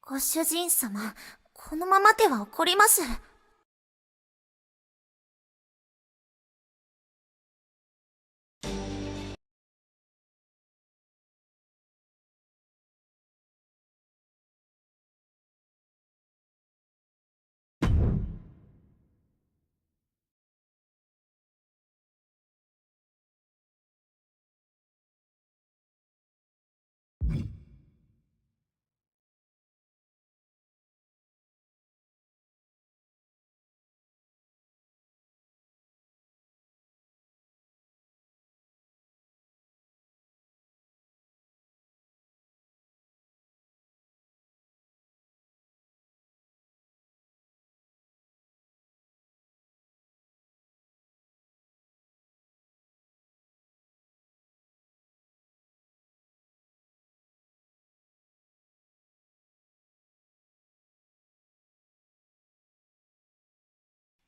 ご主人様、このままでは怒ります。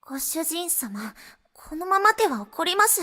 ご主人様、このままでは怒ります。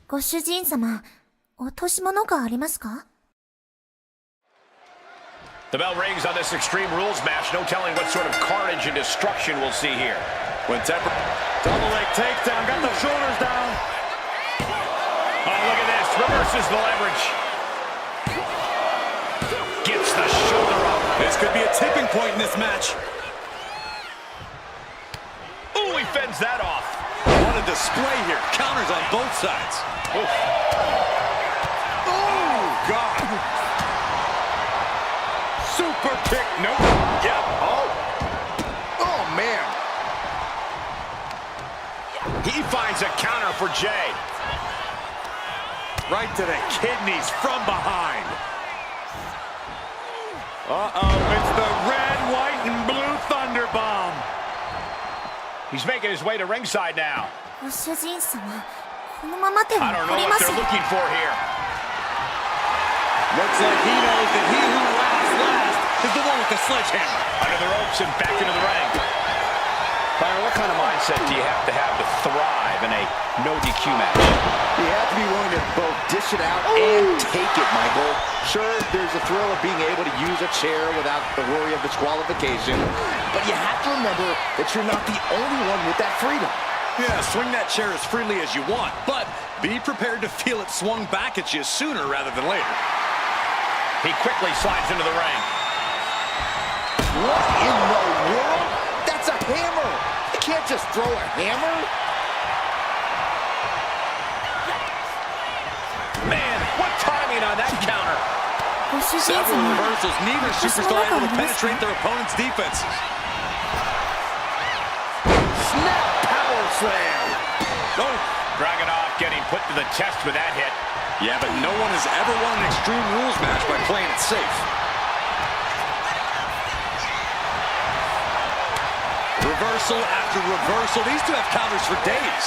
ご主人様、落とし物がありますか？ The bell rings on this Extreme Rules match. No telling what sort of carnage and destruction we'll see here. When temper... Double leg takedown, got the shoulders down. Oh, look at this. Reverses the leverage. Gets the shoulder up. This could be a tipping point in this match. Ooh, he fends that off. What a display here. Counters on both sides. Oof. Oh, God. Super kick. Nope. Yep. Oh. Oh, man. He finds a counter for Jay. Right to the kidneys from behind. Uh-oh. It's the red, white, and blue thunder bomb. He's making his way to ringside now. ご主人様、このままでは I don't 怒 know り what ます。 they're looking for here. Looks like he knows that he who laughs last is the one with the sledgehammer. Under the ropes and back into the ring. Byron, what kind of mindset do you have to thrive in a no DQ match? You have to be willing to both dish it out and take it, Michael. Sure, there's a thrill of being able to use a chair without the worry of disqualification, but you have to remember that you're not the only one with that freedom. Yeah, swing that chair as freely as you want, but be prepared to feel it swung back at you sooner rather than later. He quickly slides into the ring. What in the world? That's a hammer! You can't just throw a hammer! Man, what timing on that counter! ご主人 Several 様、 reversals, neither superstar able to penetrate their opponent's defenses. Snap power slam! Oh, Dragunov getting put to the test with that hit. yeah, but no one has ever won an Extreme Rules match by playing it safe. Reversal after reversal. These two have counters for days.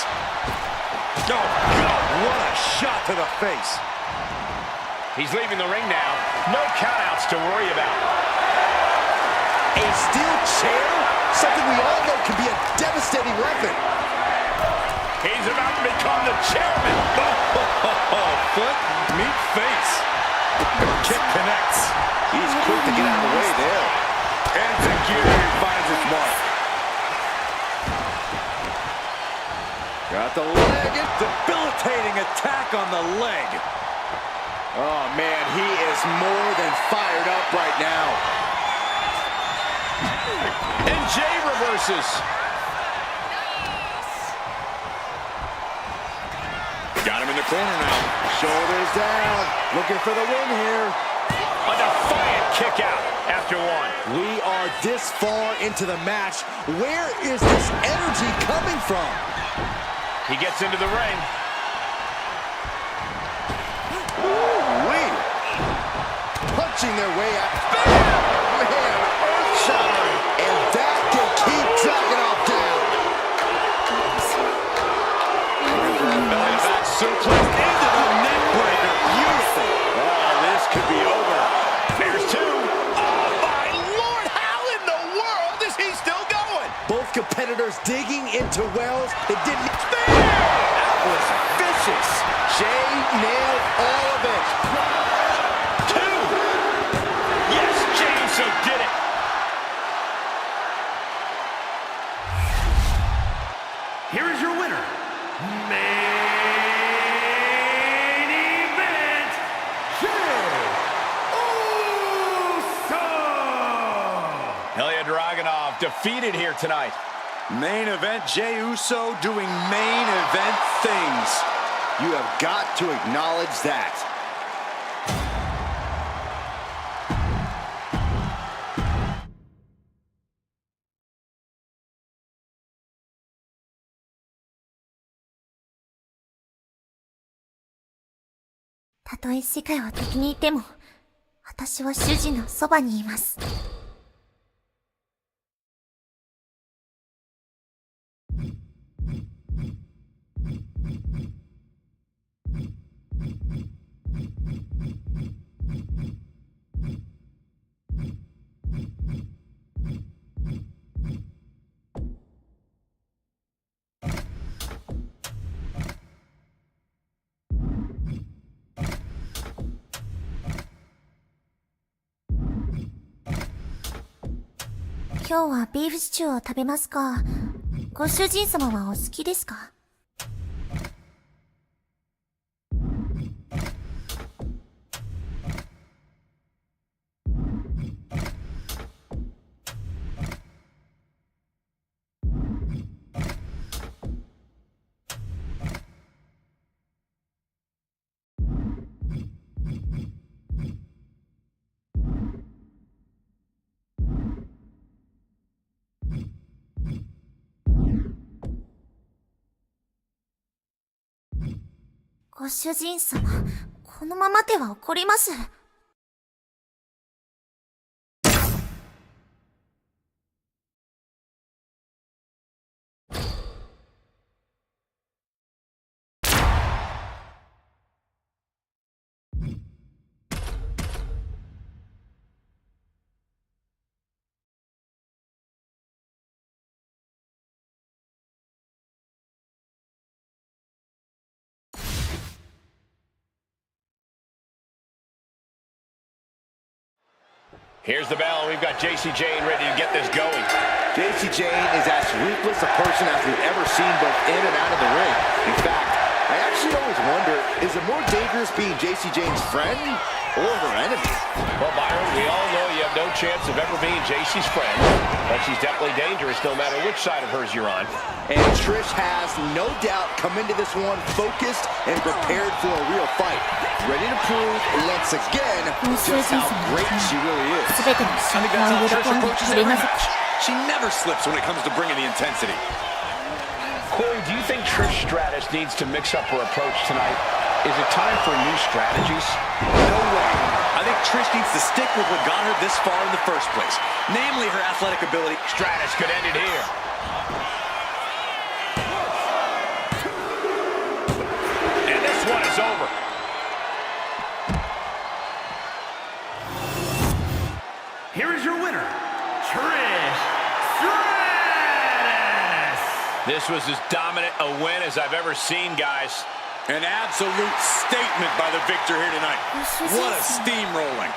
Oh, God, what a shot to the face. He's leaving the ring now. No countouts to worry about. A steel chair? Something we all know can be a devastating weapon. He's about to become the chairman. Foot, meet face. Kick connects. He's quick to get out of the way there. And Zagiri finds its mark. Got the leg. Debilitating attack on the leg. Oh, man, he is more than fired up right now. And Jay reverses. Got him in the corner now. Shoulders down. Looking for the win here. A defiant kick out after one. We are this far into the match. Where is this energy coming from? He gets into the ring. Ooh-wee. Punching their way out. Bam! Man, earth-shattering. And that can keep Dragunov down. Belly to back suplex into the neck breaker. Beautiful. Oh, this could be over. There's two. Oh, my Lord. How in the world is he still going? Both competitors digging into wells they didn't. That was vicious. Jay nailed all of it. Two. Yes, Jay Uso did it. Here is your winner, main event, Jay Uso! Ilja Dragunov defeated here tonight. Main event, Jey Uso doing main event things. You have got to acknowledge that. "たとえ世界は敵にいても、私は主人のそばにいます。今日はビーフシチューを食べますか？ご主人様はお好きですか？ご主人様、このままでは怒ります。Here's the bell. We've got JC Jane ready to get this going. JC Jane is as ruthless a person as we've ever seen both in and out of the ring. In fact, I actually always wonder, is it more dangerous being JC Jane's friend or her enemy? Well, Byron, we all know you have no chance of ever being JC's friend, but she's definitely dangerous no matter which side of hers you're on. And Trish has no doubt come into this one focused and prepared for a real fight. Ready to prove once again just how great she really is. すべての瞬間を喜んで取り除く。 She never slips when it comes to bringing the intensity. Corey, do you think Trish Stratus needs to mix up her approach tonight? Is it time for new strategies? No way. I think Trish needs to stick with what got her this far in the first place, namely her athletic ability. Stratus could end it here. And this one is over. Here is your winner, Trish This was as dominant a win as I've ever seen, guys. An absolute statement by the victor here tonight. What a steamrolling.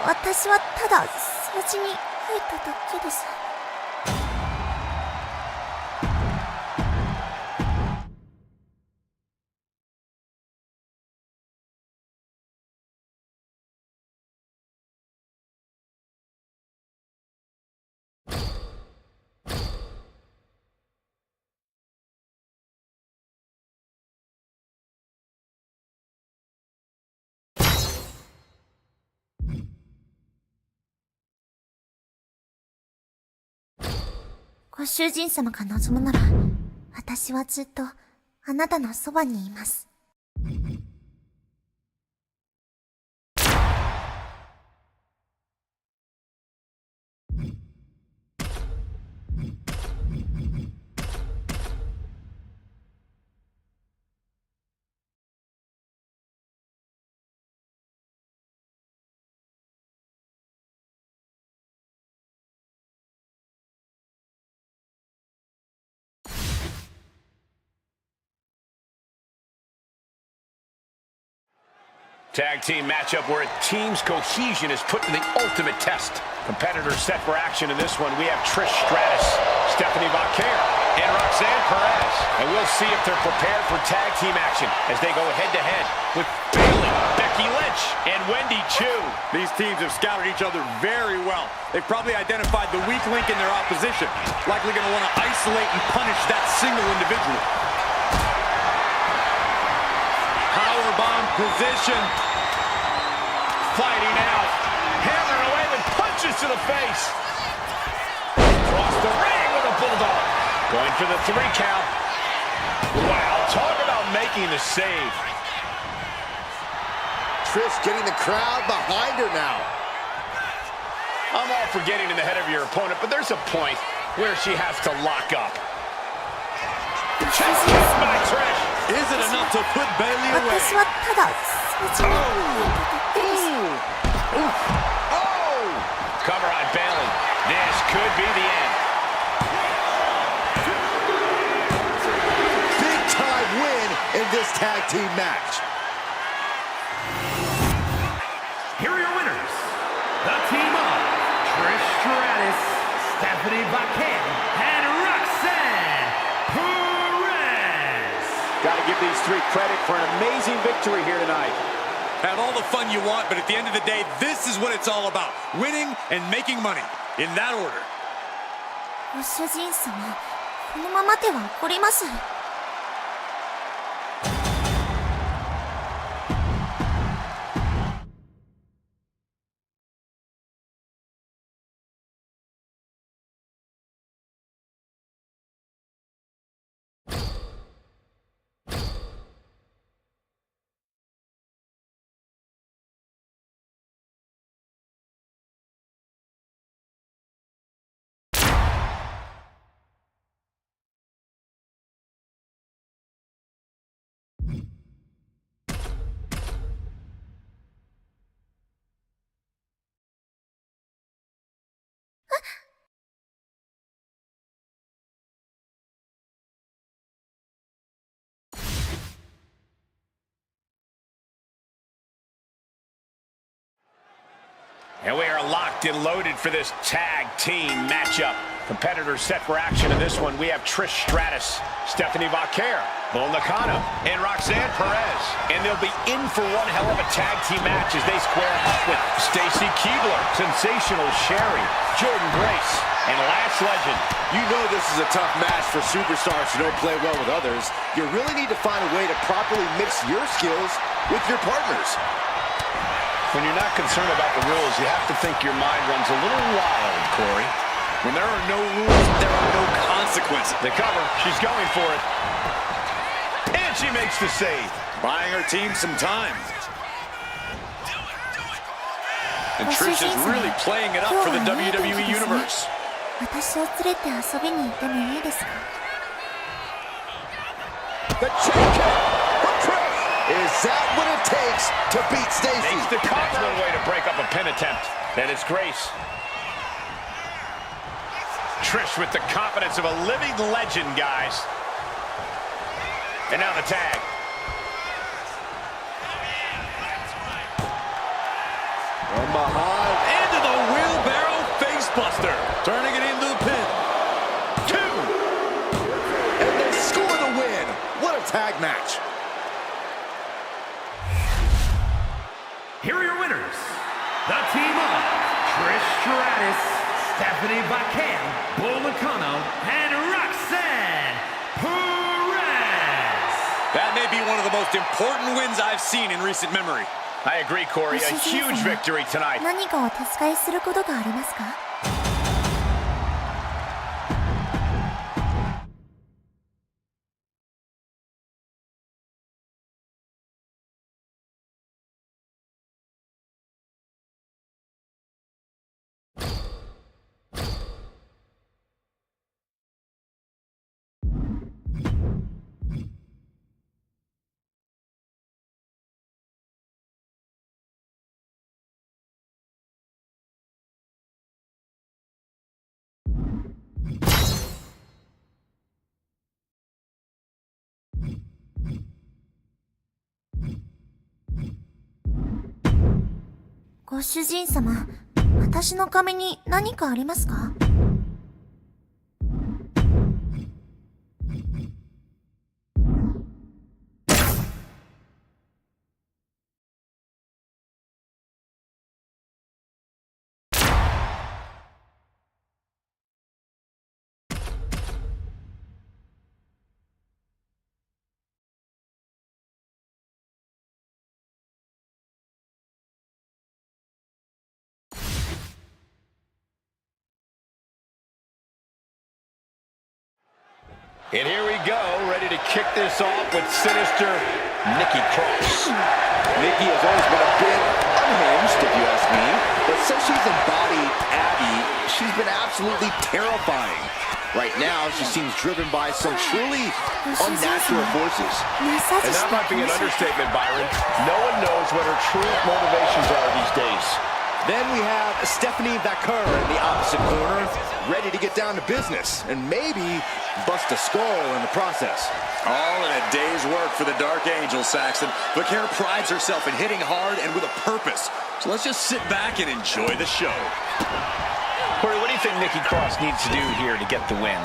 私はただ掃除に入っただけです。ご主人様が望むなら、私はずっとあなたのそばにいます。Tag team matchup where a team's cohesion is put to the ultimate test. Competitors set for action in this one. We have Trish Stratus, Stephanie Vaquer, and Roxanne Perez. And we'll see if they're prepared for tag team action as they go head-to-head with Bayley, Becky Lynch, and Wendy Chu. These teams have scouted each other very well. They've probably identified the weak link in their opposition. Likely going to want to isolate and punish that single individual. Powerbomb position. Fighting out. Hammering away with punches to the face. Across the ring with a bulldog. Going for the 3 count. Wow, talk about making the save. Trish getting the crowd behind her now. I'm all for getting in the head of your opponent, but there's a point where she has to lock up. Chest kick by Trish. Is it enough to put Bayley away? 私はただ掃除に入っただけです。Cover on Bayley. This could be the end. Big time win in this tag team match. Here are your winners. The team of Trish Stratus, Stephanie Vaquer, and Roxanne Perez. Got to give these 3 credit for an amazing victory here tonight. Have all the fun you want, but at the end of the day, this is what it's all about. Winning and making money. In that order. ご主人様、このままでは怒ります。And we are locked and loaded for this tag team matchup. Competitors set for action in this one. We have Trish Stratus, Stephanie Vaquer, Bull Nakano, and Roxanne Perez. And they'll be in for one hell of a tag team match as they square up with Stacy Keibler, Sensational Sherry, Jordan Grace, and Last Legend. You know this is a tough match for superstars who don't play well with others. You really need to find a way to properly mix your skills with your partners. When you're not concerned about the rules, you have to think your mind runs a little wild, Corey. When there are no rules, there are no consequences. The cover, she's going for it. And she makes the save. Buying her team some time. And Trish is really playing it up for the WWE Universe. 私を連れて遊びに行ってもいいですか? The chain kick from Trish. Is that what it takes to beat Stacy? Makes the cover. One way to break up a pin attempt. Then it's Grace. Trish with the confidence of a living legend, guys. And now the tag. From behind, into the wheelbarrow facebuster. Turning it into the pin. 2. And they score the win. What a tag match. Here are your winners. The team of Trish Stratus, Stephanie Vaquer, Bull Nakano, and Roxanne Perez. That may be one of the most important wins I've seen in recent memory. I agree, Corey. A huge victory tonight. 何かお手伝いすることがありますか？ご主人様、私の髪に何かありますか？And here we go, ready to kick this off with sinister Nikki Cross. Nikki has always been a bit unhinged, if you ask me. But since she's embodied Abby, she's been absolutely terrifying. Right now, she seems driven by some truly unnatural forces. And that might be an understatement, Byron. No one knows what her true motivations are these days. Then we have Stephanie Vaquer in the opposite corner, ready to get down to business and maybe bust a skull in the process. All in a day's work for the Dark Angel, Saxton. Vaquer prides herself in hitting hard and with a purpose. So let's just sit back and enjoy the show. Corey, what do you think Nikki Cross needs to do here to get the win?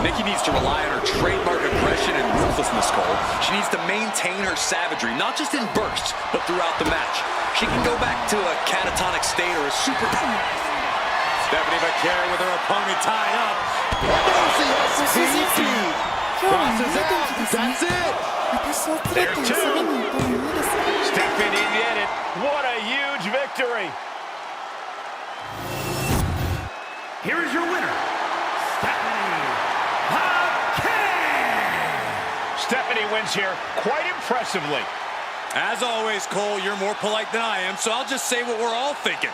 Nikki needs to rely on her trademark aggression and ruthlessness, Cole. She needs to maintain her savagery, not just in bursts, but throughout the match. She can go back to a catatonic state or a super... Stephanie Vaquer with her opponent tied up. DDT. Crosses out. That's it. 私を連れて遊びに行ってもいいですか？ Stephanie did it. What a huge victory. Here is your winner, Stephanie Vaquer. Stephanie wins here quite impressively. As always, Cole, you're more polite than I am, so I'll just say what we're all thinking.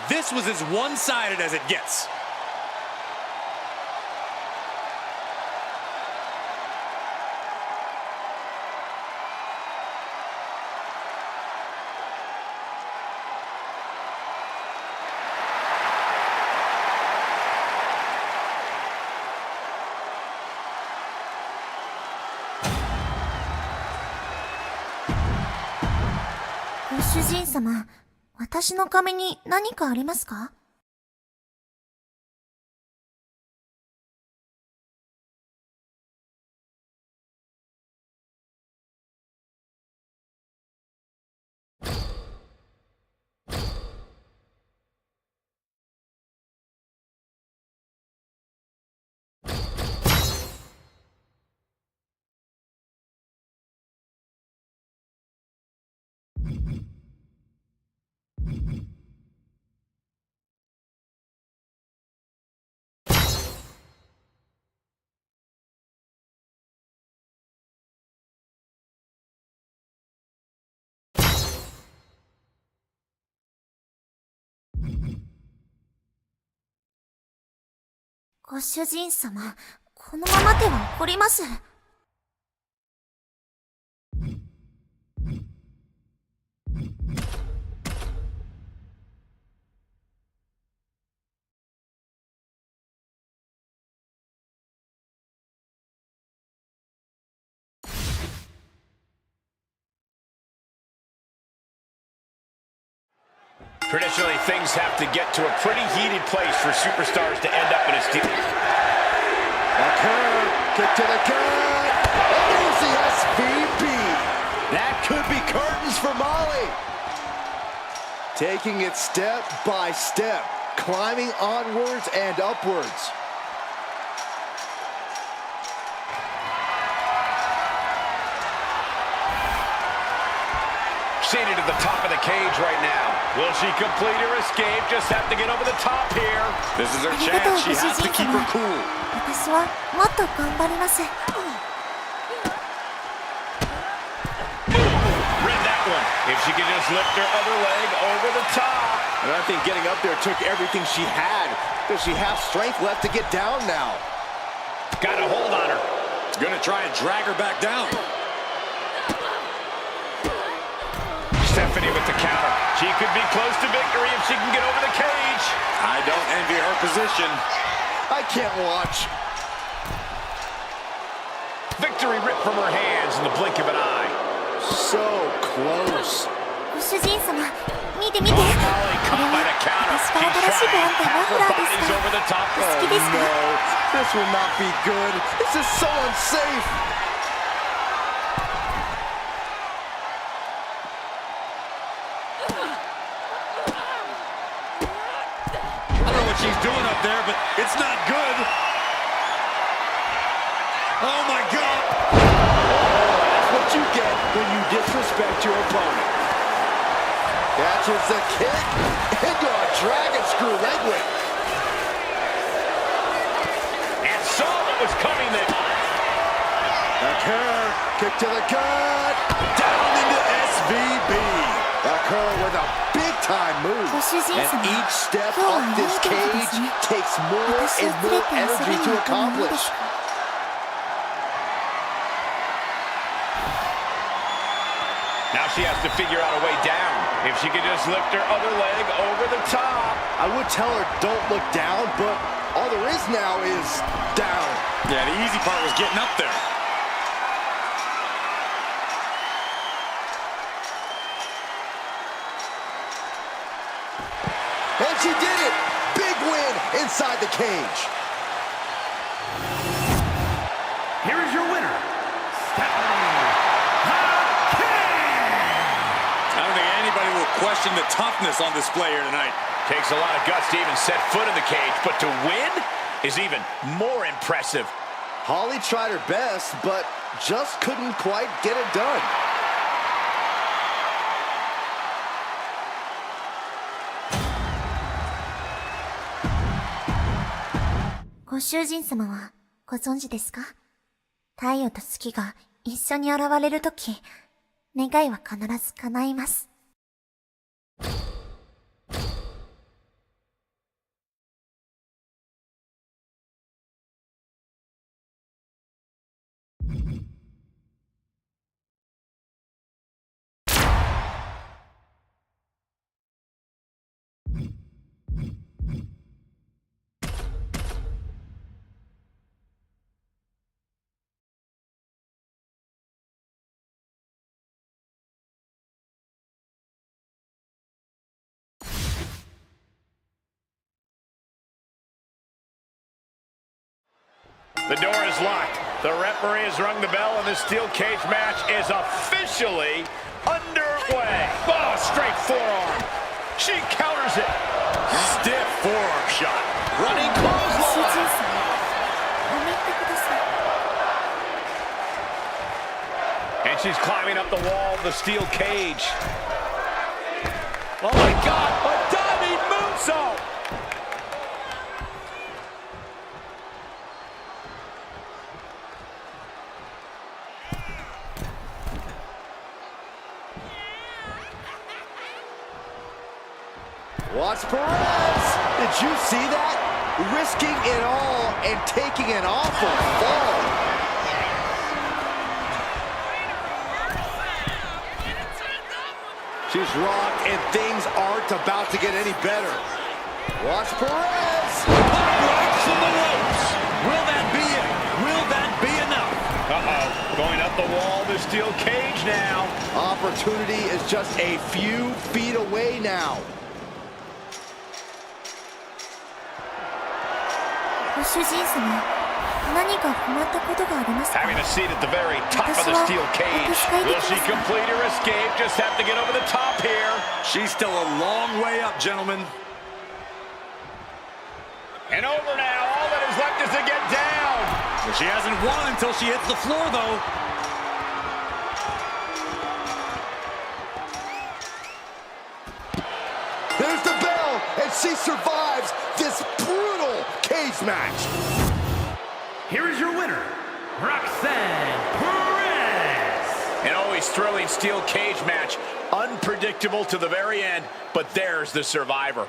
This was as one-sided as it gets.ご主人様、私の髪に何かありますか？ご主人様、このままでは怒ります。Traditionally, things have to get to a pretty heated place for superstars to end up in a steel. A curve, kick to the gut. Oh, there's the SVP. That could be curtains for Molly. Taking it step by step, climbing onwards and upwards. Seated at the top of the cage right now. Will she complete her escape? Just have to get over the top here. This is her ありがとう chance. She ご主 has to 人 keep 様 her cool. 私はもっと頑張ります Read that one. If she could just lift her other leg over the top. And I think getting up there took everything she had. Does she have strength left to get down now? Got a hold on her. Gonna try and drag her back down. Stephanie with the counter. She could be close to victory if she can get over the cage. I don't envy her position. I can't watch. Victory ripped from her hands in the blink of an eye. So close. ご主人様見て見て Oh, こ Molly れ caught by は the counter. 私 She's が新しく trying 編んだマ half フ her ラーで body's す over the top. お好きですか No, this will not be good. This is so unsafe. I don't know what she's doing up there, but it's not good. Oh my God. That's what you get when you disrespect your opponent. Catches the kick into a dragon screw leg whip. And saw what was coming then. A curve, kick to the gut, down into SVB. A curve with a big-time move. ご主人 And 様 each step 今日は up いい this 天気ですね cage takes more 私を and 連れ more て遊び energy に to 行ってもいいで accomplish. すか Now she has to figure out a way down. If she could just lift her other leg over the top. I would tell her don't look down, but all there is now is down. Yeah, the easy part was getting up there. And she did it! Big win inside the cage. Here is your winner, Stephanie I don't think anybody will question the toughness on display here tonight. Takes a lot of guts to even set foot in the cage, but to win is even more impressive. Holly tried her best, but just couldn't quite get it done. ご主人様はご存知ですか太陽と月が一緒に現れるとき、願いは必ず叶います。The door is locked. The referee has rung the bell, and the steel cage match is officially underway. Oh, straight forearm. She counters it. Stiff forearm shot. Running ご主人 clothesline. 様、ごめんください。 And she's climbing up the wall of the steel cage. Oh my God, a diving moonsault! Watch Perez! Did you see that? Risking it all and taking an awful fall. She's rocked and things aren't about to get any better. Watch Perez! Right from the ropes. Will that be it? Will that be enough? Uh-oh, going up the wall of the steel cage now. Opportunity is just a few feet away now. 主人様、何か困ったことがありますか？ Having a seat at the very top of the steel cage. Will she complete her escape? Just have to get over the top here. She's still a long way up, gentlemen. And over now. All that is left is to get down. Well, she hasn't won until she hits the floor, though. There's the bell, and she survives this brutal cage match. Here is your winner, Roxanne Perez. An always thrilling steel cage match. Unpredictable to the very end, but there's the survivor.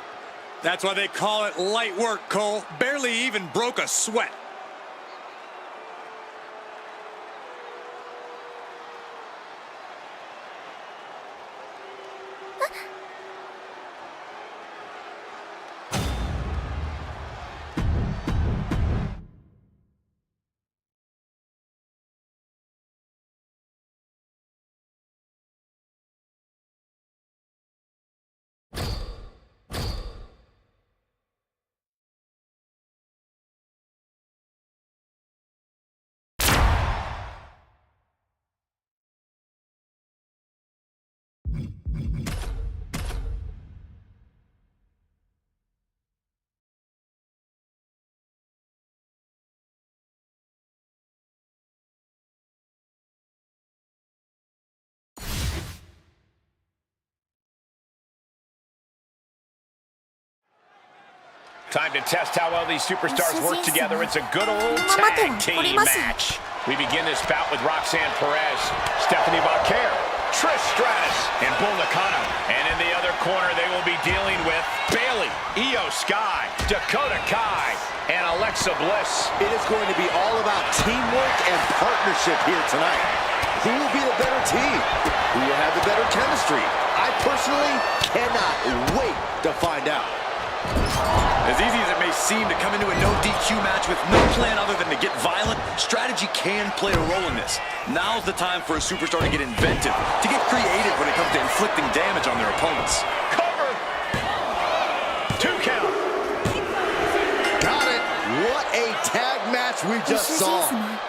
That's why they call it light work, Cole. Barely even broke a sweat. Time to test how well these superstars work together. It's a good old tag team match. We begin this bout with Roxanne Perez, Stephanie Vaquer, Trish Stratus, and Bull Nakano. And in the other corner, they will be dealing with Bayley, Io Sky, Dakota Kai, and Alexa Bliss. It is going to be all about teamwork and partnership here tonight. Who will be the better team? Who will have the better chemistry? I personally cannot wait to find out. As easy as it may seem to come into a no DQ match with no plan other than to get violent, strategy can play a role in this. Now's the time for a superstar to get inventive, to get creative when it comes to inflicting damage on their opponents. Cover! 2 count. Got it. What a tag match we just ご主人 saw. 様、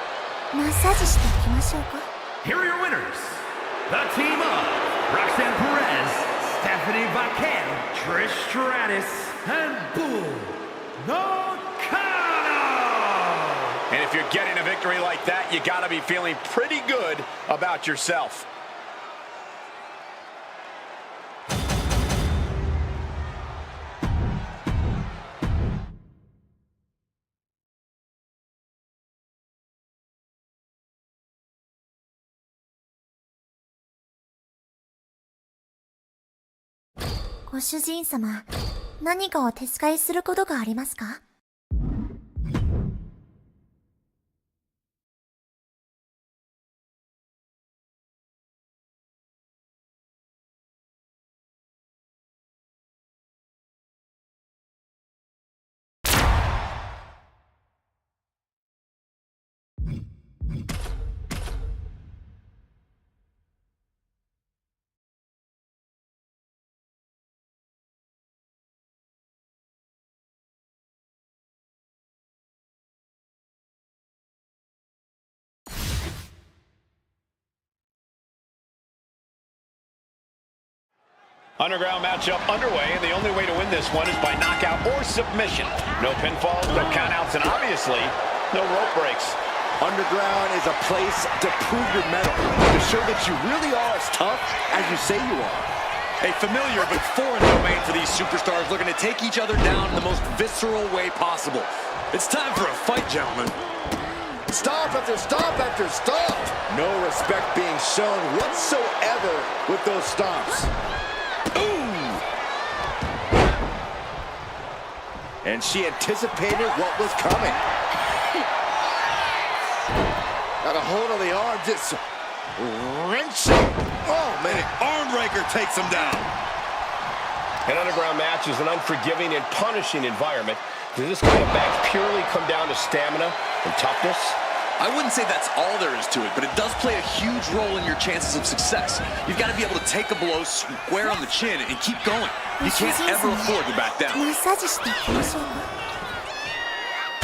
マッサージしていきましょうか。 Here are your winners, the team of Roxanne Perez, Stephanie Vaquer, Trish Stratus, and Bull Nakano. And if you're getting a victory like that, you gotta be feeling pretty good about yourself. "ご主人様、何かお手伝いすることがありますか？" Underground matchup underway, and the only way to win this one is by knockout or submission. No pinfalls, no countouts, and obviously, no rope breaks. Underground is a place to prove your mettle, to show that you really are as tough as you say you are. A familiar but foreign domain for these superstars looking to take each other down in the most visceral way possible. It's time for a fight, gentlemen. Stop after stop after stop. No respect being shown whatsoever with those stomps. Ooh! And she anticipated what was coming. Got a hold of the arm, just wrenching. Oh, man. Arm breaker takes him down. An underground match is an unforgiving and punishing environment. Does this kind of match purely come down to stamina and toughness? I wouldn't say that's all there is to it, but it does play a huge role in your chances of success. You've got to be able to take a blow square on the chin and keep going. You can't ever afford to back down. マッサージしていきましょうか。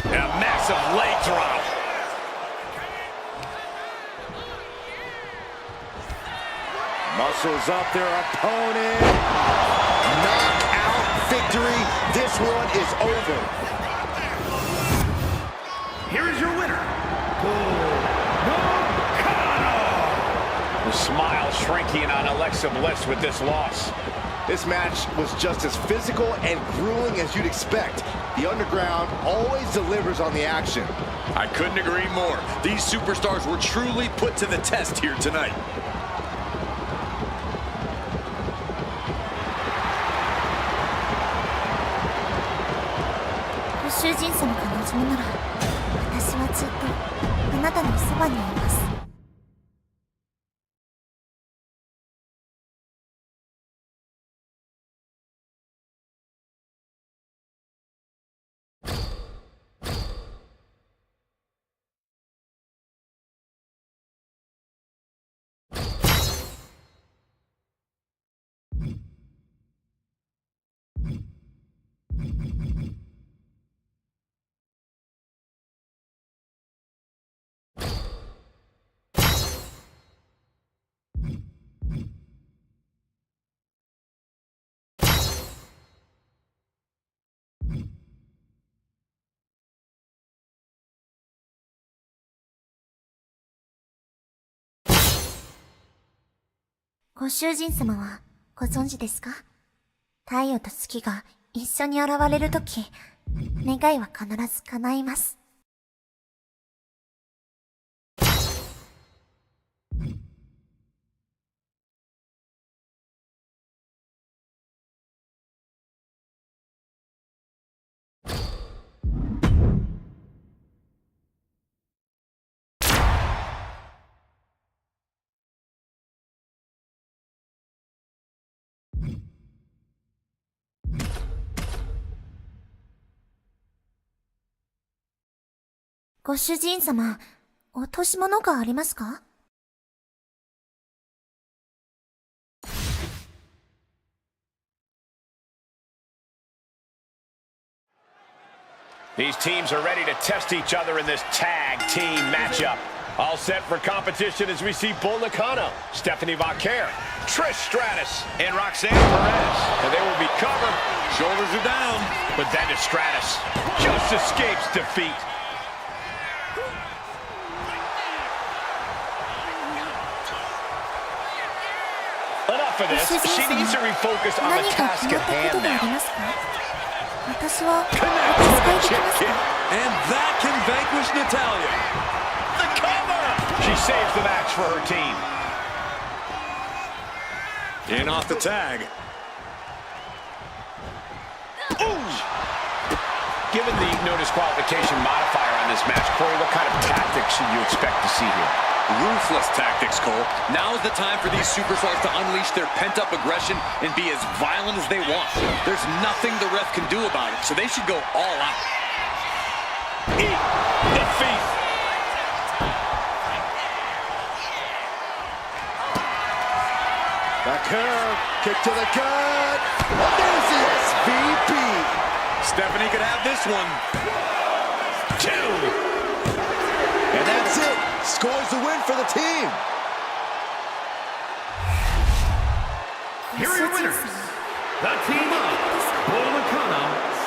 And a massive leg drop. Muscles up their opponent. Knockout victory. This one is over. Here is your winner. The smile shrinking on Alexa Bliss with this loss. This match was just as physical and grueling as you'd expect. The Underground always delivers on the action. I couldn't agree more. These superstars were truly put to the test here tonight. ご主人様が望むなら、私はずっとあなたのそばにいます。ご主人様はご存知ですか？太陽と月が一緒に現れるとき、願いは必ず叶います。ご主人様、落とし物がありますか？ These teams are ready to test each other in this tag team matchup. All set for competition as we see Bull Nakano, Stephanie Vaquer, Trish Stratus, and Roxanne Perez. And they will be covered. Shoulders are down. But then Stratus just escapes defeat. Enough of this. She needs to refocus on the task at hand now. Connects with a chip kick. And that can vanquish Natalya. The cover! She saves the match for her team. In off the tag. Ooh! Given the no disqualification modifier on this match, Corey, what kind of tactics should you expect to see here? Ruthless tactics, Cole. Now is the time for these superstars to unleash their pent-up aggression and be as violent as they want. There's nothing the ref can do about it, so they should go all out. Eat defeat. The curve, kick to the gut. There's the SVP. Stephanie could have this one. 2. And that's it. Scores the win for the team. Here are your winners. The team of Bull Nakano,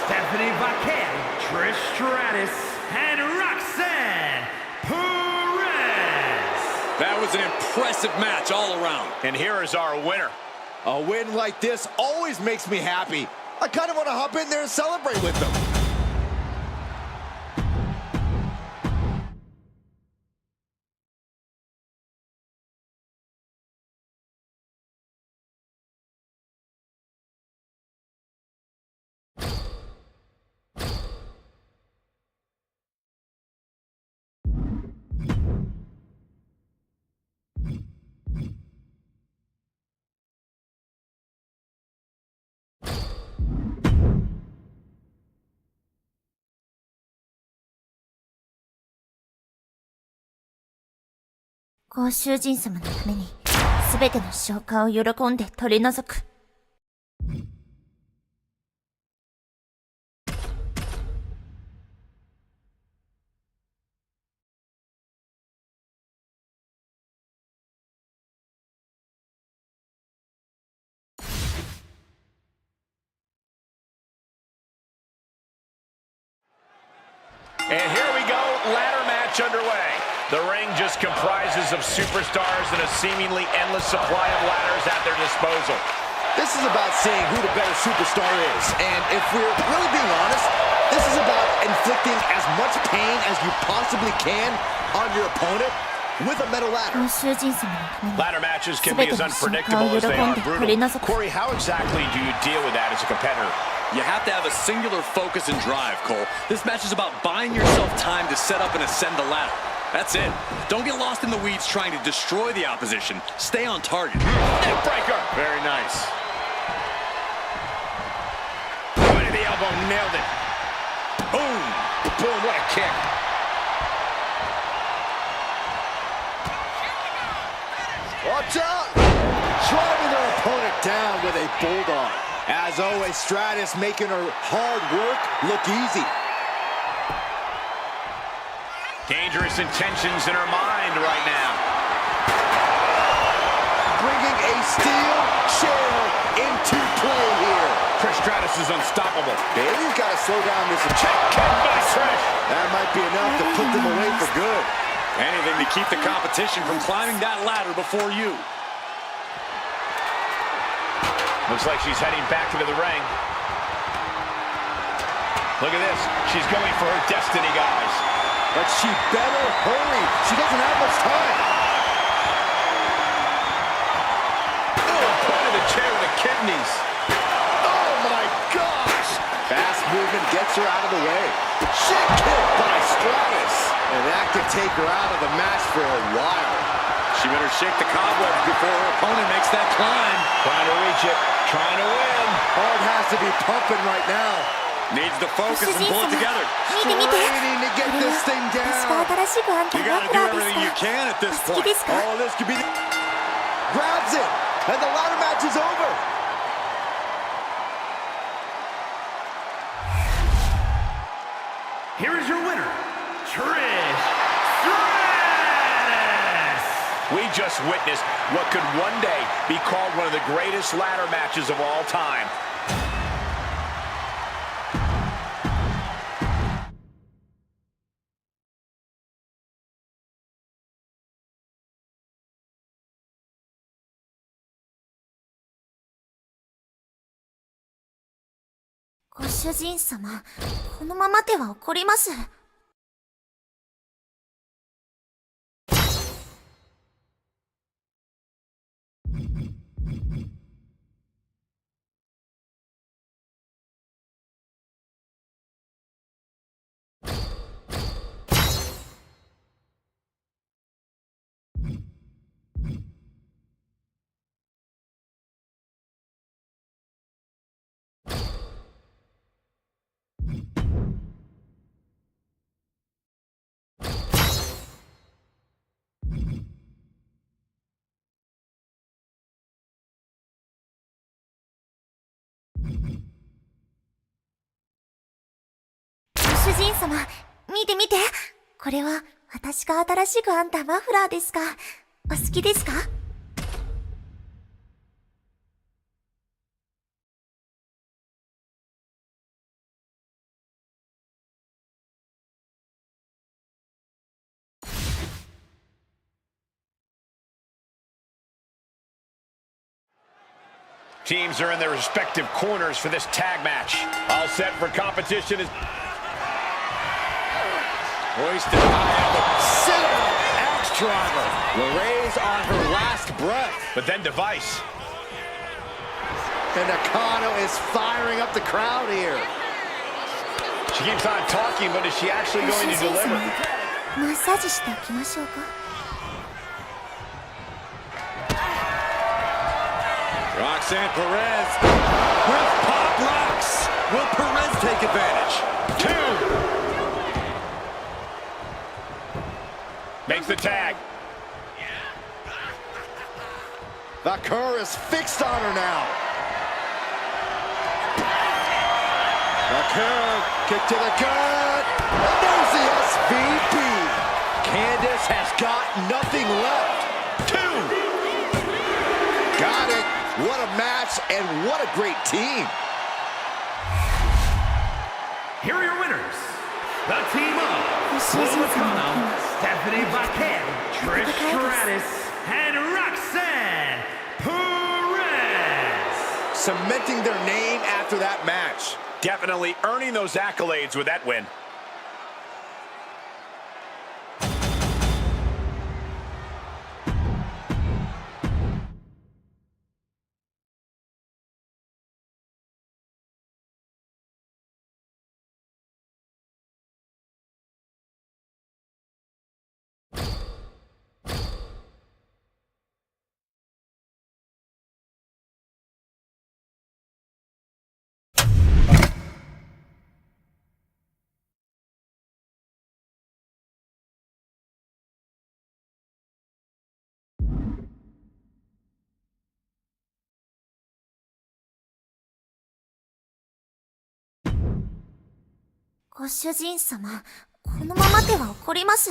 Stephanie Vaquer, Trish Stratus, and Roxanne Perez. That was an impressive match all around. And here is our winner. A win like this always makes me happy. I kind of want to hop in there and celebrate with them. ご主人様のために、すべての消化を喜んで取り除く。And here we go, ladder match underway. The ring just comprises of superstars and a seemingly endless supply of ladders at their disposal. This is about seeing who the better superstar is. And if we're really being honest, this is about inflicting as much pain as you possibly can on your opponent with a metal ladder. ご主人様のために Ladder matches can be as unpredictable as they are brutal. Corey, how exactly do you deal with that as a competitor? You have to have a singular focus and drive, Cole. This match is about buying yourself time to set up and ascend the ladder. That's it. Don't get lost in the weeds trying to destroy the opposition. Stay on target. Neckbreaker. Very nice. Point of the elbow, nailed it. Boom. Boom, what a kick. Watch out! Driving their opponent down with a bulldog. As always, Stratus making her hard work look easy. Dangerous intentions in her mind right now. Bringing a steel chair into play here. Trish Stratus is unstoppable. Bailey's got to slow down this attack. Kick by Trish. That might be enough to put them away for good. Anything to keep the competition from climbing that ladder before you. Looks like she's heading back into the ring. Look at this. She's going for her destiny, guys. But she better hurry. She doesn't have much time. Oh, point of the chair with the kidneys. Oh, my gosh. Fast movement gets her out of the way. Shit kick by Stratus. And that could take her out of the match for a while. She better shake the cobwebs before her opponent makes that climb. Trying to reach it. Trying to win. Heart has to be pumping right now. Needs to focus and pull it together. 見て見て Straining to get this thing 私が down. 新しく編んだ You マ gotta フ do ラー everything you ですか can at this お好き point. ですか Oh, this could be the... Grabs it. And the ladder match is over. Here is your winner, Trish Stratus. We just witnessed what could one day be called one of the greatest ladder matches of all time.ご主人様、このままでは怒ります。主人様、見て見て。これは私が新しく編んだマフラーですか。お好きですか？ Teams are in their respective corners for this tag match. All set for competition is Hoisted high up the sit-up axe driver. LeRae's on her last breath. but then Device. And Nakano is firing up the crowd here. She keeps on talking, but is she actually ご主 going to 人様、 deliver? マッサージしておきましょうか。 Roxanne Perez with pop rocks. Will Perez take advantage? 2. Makes the tag. Vaquer is fixed on her now. Vaquer, kick to the gut. And there's the SVP. Candice has got nothing left. 2. Got it. What a match and what a great team. Here are your winners, The team of Solo Stephanie Vaquer, Trish Stratus, and Roxanne Perez. Cementing their name after that match. Definitely earning those accolades with that win.ご主人様、このままでは怒ります。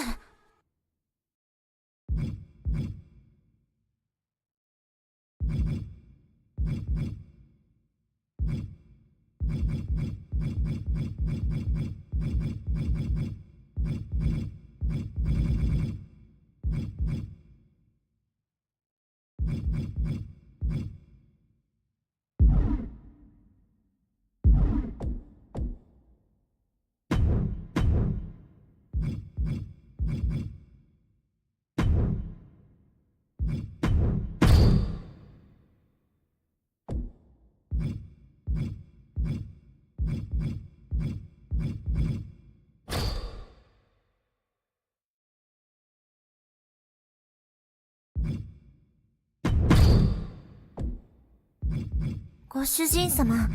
ご主人様、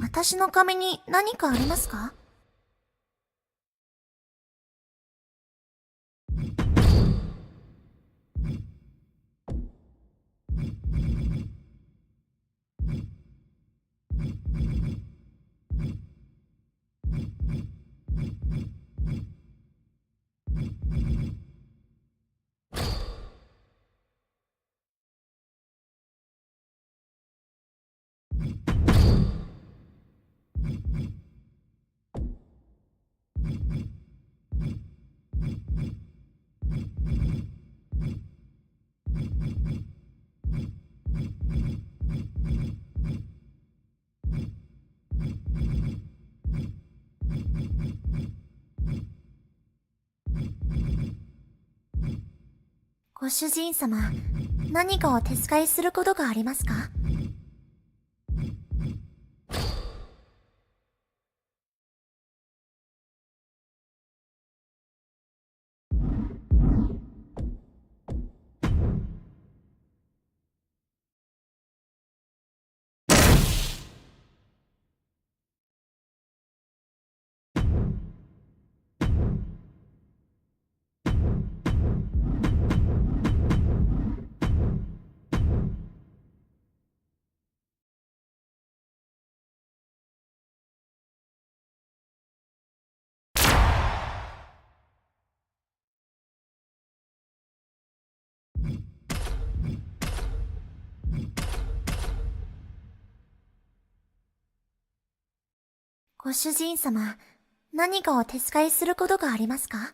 私の髪に何かありますか？ご主人様、何かお手伝いすることがありますかご主人様、何かお手伝いすることがありますか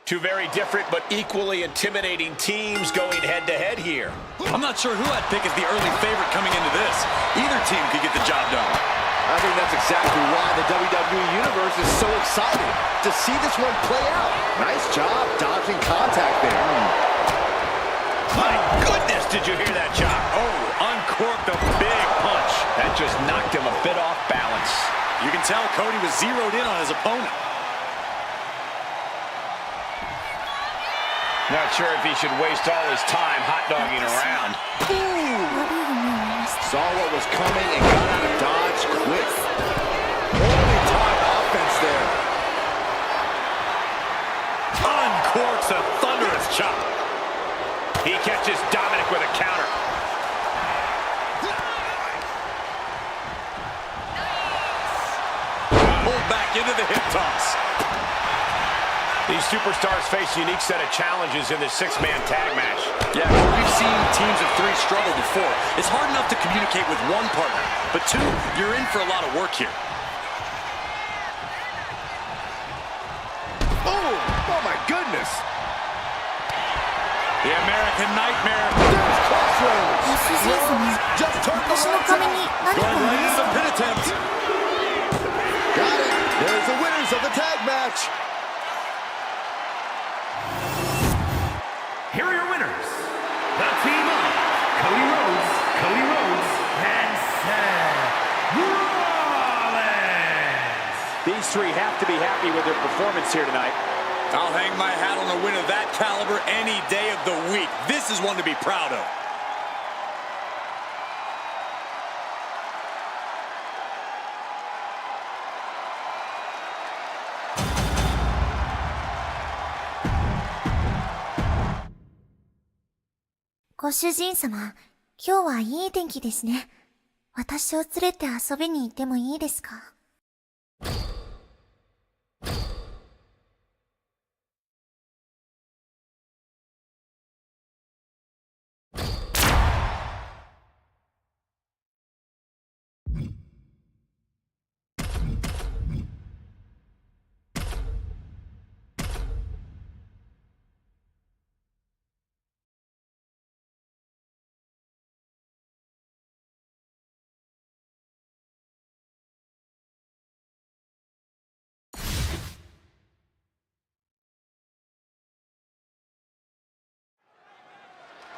Two very different but equally intimidating teams going head-to-head here. I'm not sure who I'd pick as the early favorite coming into this. Either team could get the job done. I think that's exactly why the WWE Universe is so excited to see this one play out. Nice job dodging contact there. My goodness, did you hear that chop? Oh, uncorked a big punch. That just knocked him a bit off balance. You can tell Cody was zeroed in on his opponent. Not sure if he should waste all his time hot-dogging around. Saw what was coming and got out of dodge quick. Holy time offense there. Uncorks a thunderous chop. He catches Dominic with a counter. Pulled back into the hip toss. These superstars face a unique set of challenges in this six-man tag match. Yeah, we've seen teams of three struggle before. It's hard enough to communicate with one partner, but two, you're in for a lot of work here. Oh my goodness. The American Nightmare. There's Crossroads. ご主人様、 Just turned the 私の lights 髪 out. に何か Go あ ahead, り land ます some か？ pin attempt. Got it. There's the winners of the tag match. Here are your winners. The team of Cody Rhodes, and Seth Rollins. These three have to be happy with their performance here tonight. I'll hang my hat on a win of that caliber any day of the week. This is one to be proud of. "ご主人様、今日はいい天気ですね。私を連れて遊びに行ってもいいですか？」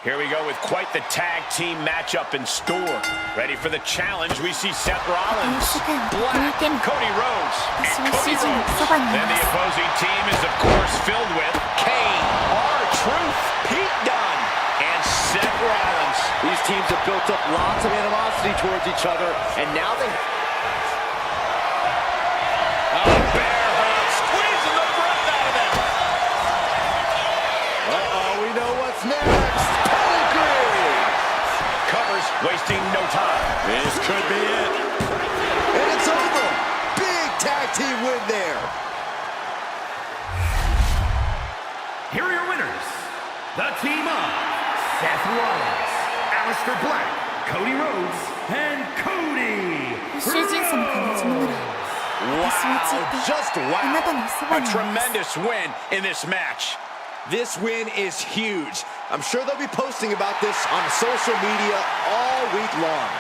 Here we go with quite the tag team matchup in store. Ready for the challenge, we see Seth Rollins, Black, Cody Rhodes, and Cody Rhodes. Then the opposing team is of course filled with Kane, R-Truth, Pete Dunne, and Seth Rollins. These teams have built up lots of animosity towards each other, and now they... Bear hug, squeezing the breath out of them. Uh-oh, we know what's next. Covers, wasting no time. This could be it. And it's over. Big tag team win there. Here are your winners. The team of Seth Rollins, Aleister Black, Cody Rhodes, and Cody ご主人様が望むなら、私はついて Just あなたのそば wow. A にいます。 tremendous win in this match. This win is huge. I'm sure they'll be posting about this on social media all week long.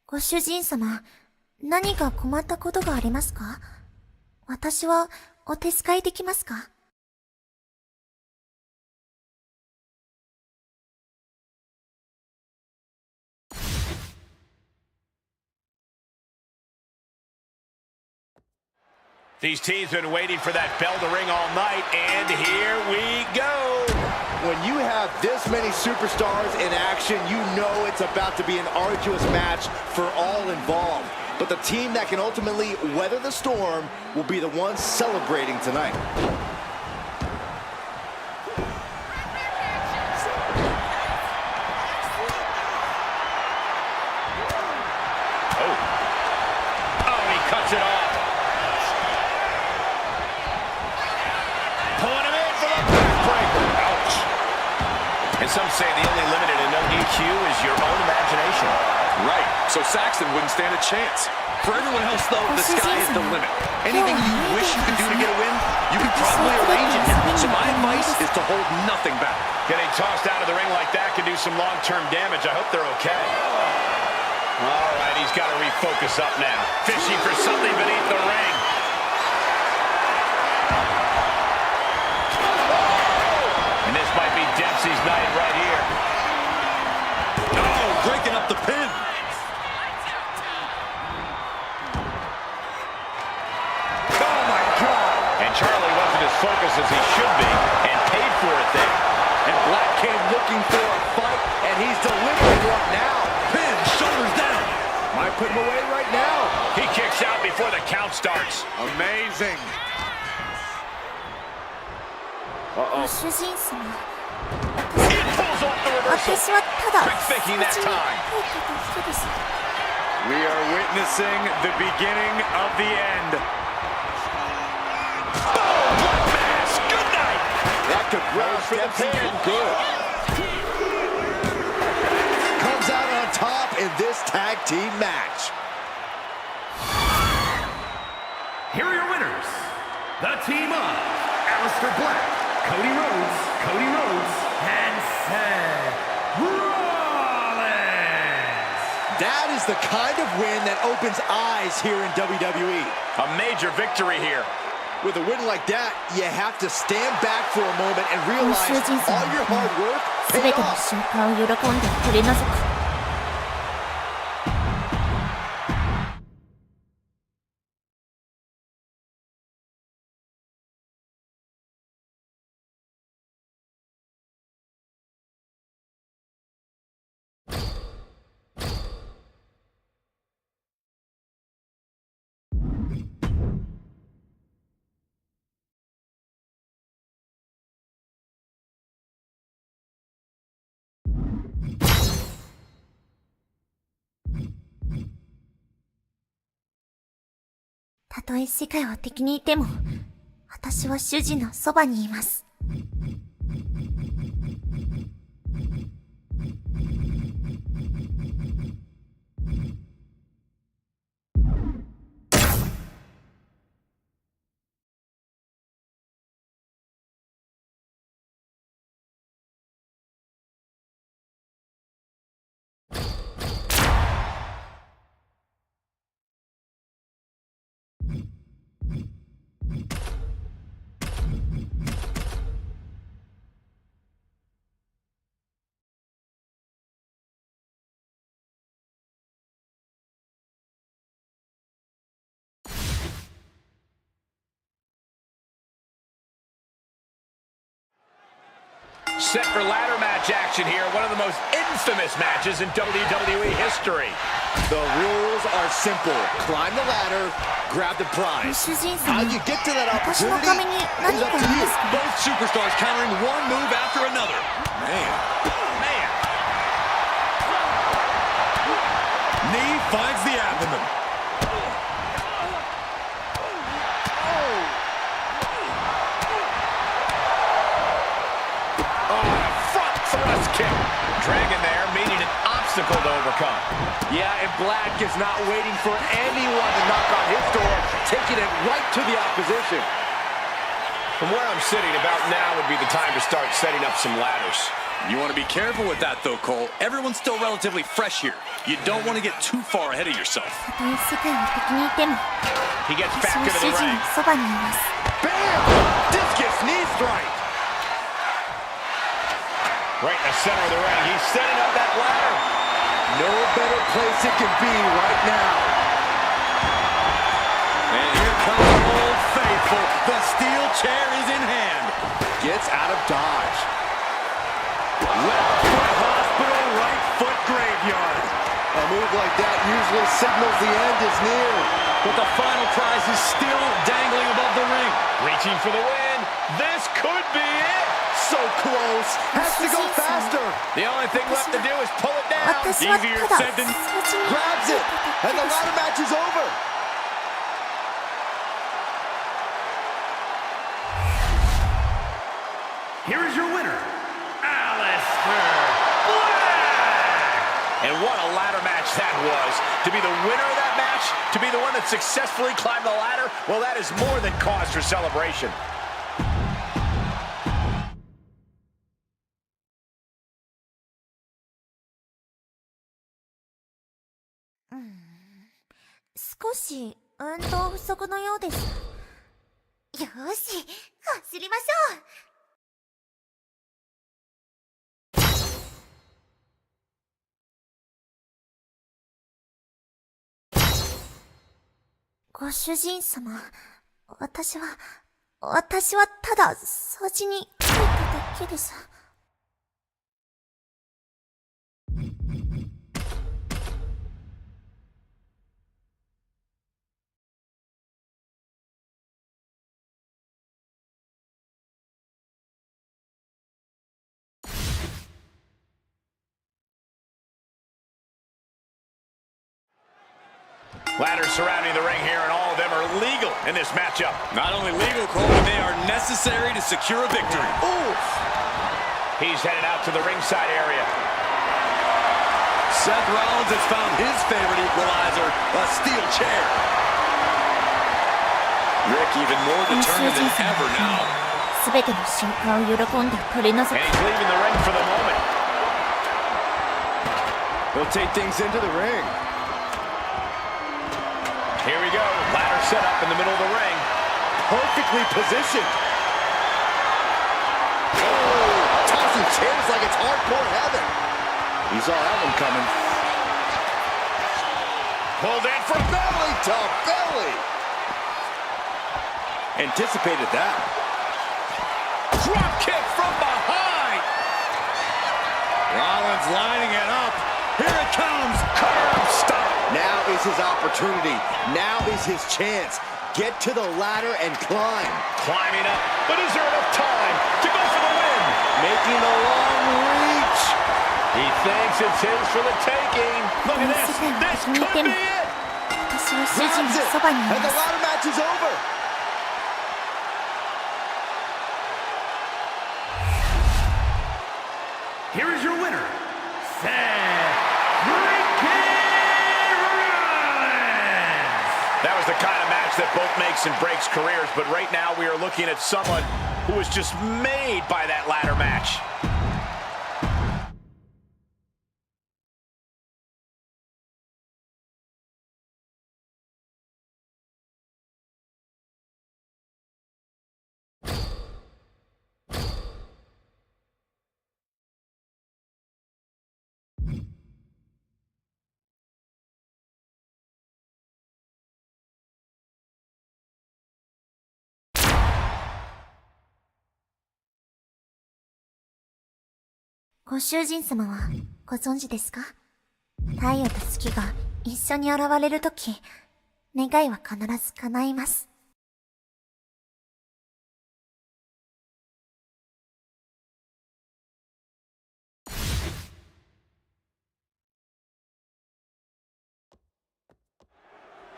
"ご主人様、何か困ったことがありますか？私はお手伝いできますか？" These teams have been waiting for that bell to ring all night, and here we go. When you have this many superstars in action, you know it's about to be an arduous match for all involved. But the team that can ultimately weather the storm will be the ones celebrating tonight. Oh, he cuts it off. Pulling him in for the backbreaker. Ouch. And some say the only limit in a no DQ is your own imagination. Right, so Saxton wouldn't stand a chance. For everyone else, though, the sky is the limit. Anything you wish you could do to get a win, you could probably arrange it here. So my advice is to hold nothing back. Getting tossed out of the ring like that can do some long-term damage. I hope they're okay. All right, he's got to refocus up now. Fishing for something beneath the ring. And this might be Dempsey's night right here. Oh, breaking up the pin. Oh, my God. And Charlie wasn't as focused as he should be and paid for it there. And Black came looking for a fight, and he's delivering one now. Pin, shoulders down. Might put him away right now. He kicks out before the count starts. Amazing. ご主人様 He pulls off the reversal. 私はただ Quick thinking that 口に time. 入ってた人です We are witnessing the beginning of the end. Oh, Black Mass. Good night. That could rouse for the pin. Good. Comes out on top in this tag team match. Here are your winners. The team of Aleister Black, Cody Rhodes, and Seth Rollins. That is the kind of win that opens eyes here in WWE. A major victory here. With a win like that, you have to stand back for a moment and ご realize 主人様 all your hard work すべ paid ての off. 瞬間を喜んで取り除くたとえ世界は敵にいても、私は主人のそばにいます。Set for ladder match action here. One of the most infamous matches in WWE history. The rules are simple. Climb the ladder, grab the ご prize. 主人 How 様、 you get to that 私の opportunity ために is 何 up か to あり you. ますか Both superstars countering one move after another. Man. Knee finds the abdomen. Front thrust kick. Dragon there, meeting an obstacle to overcome. Yeah, and Black is not waiting for anyone to knock on his door, taking it right to the opposition. From where I'm sitting, about now would be the time to start setting up some ladders. You want to be careful with that, though, Cole. Everyone's still relatively fresh here. You don't want to get too far ahead of yourself. たとえ世界は敵にいても、 He gets 私 back は into 主 the 人 ring. のそばにいます。 Bam! Discus knee strike. Right in the center of the ring. He's setting up that ladder. No better place it can be right now. And here comes Old Faithful. The steel chair is in hand. Gets out of dodge. Left foot hospital, right foot graveyard. A move like that usually signals the end is near. But the final prize is still dangling above the ring. Reaching for the win. This could be it. So close. Has to go faster. The only thing left to do is pull it down. 私は Easier ただ said than- 数字に Grabs it. And the ladder match is over. Here is your winner, Aleister Black. And what a ladder match that was. To be the winner of that match, to be the one that successfully climbed the ladder, well, that is more than cause for celebration. 少し運動不足のようです。よーし、走りましょう。ご主人様、私はただ掃除に来ただけです。Ladders surrounding the ring here, and all of them are legal in this matchup. Not only legal, Cole, but they are necessary to secure a victory. Ooh! He's headed out to the ringside area. Seth Rollins has found his favorite equalizer, a steel chair. Rick even more determined than ever now. すべての瞬間を喜んで取り除く。 And he's leaving the ring for the moment. He'll take things into the ring. Here we go. Ladder set up in the middle of the ring. Perfectly positioned. Oh, tossing chairs like it's hardcore heaven. He saw that one coming. Pulled in for Belly to belly. Anticipated that. drop kick from behind. Rollins lining it up. Here it comes. Curb stop. Now is his opportunity. Now is his chance. Get to the ladder and climb. Climbing up, but is there enough time to go for the win? Making a long reach. He thinks it's his for the taking. Look at this. This could be it. 私は主 That's 人 it. のそばにい And ま the す。 ladder match is over. Here is your winner, Seth freaking Rollins! That was the kind of match that both makes and breaks careers, but right now we are looking at someone who was just made by that ladder match. "ご主人様はご存知ですか？太陽と月が一緒に現れるとき、願いは必ず叶います。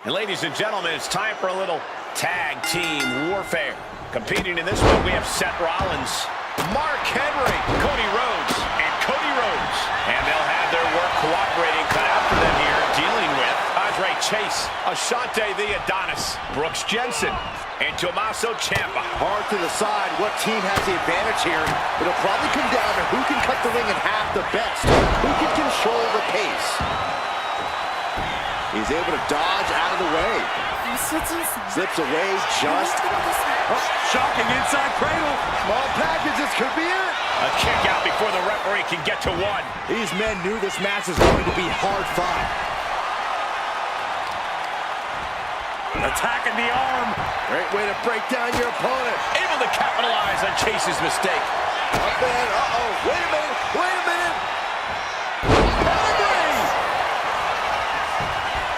And ladies and gentlemen, it's time for a little tag team warfare. Competing in this one, we have Seth Rollins, Mark Henry, Cody Rhodes, and Cody Rhodes. And they'll have their work cooperating cut out for them here, dealing with Andre Chase, Ashante the Adonis, Brooks Jensen, and Tommaso Ciampa. Hard to decide what team has the advantage here. It'll probably come down to who can cut the ring in half the best, who can control the pace. He's able to dodge out of the way. ご主人様。 Slips away just. ごめんください。 Oh, shocking inside cradle. Small packages could be it. A kick out before the referee can get to one. These men knew this match was going to be hard fought. Attacking the arm. Great way to break down your opponent. Able to capitalize on Chase's mistake. Up and, uh-oh, wait a minute, wait a minute. Pedigree!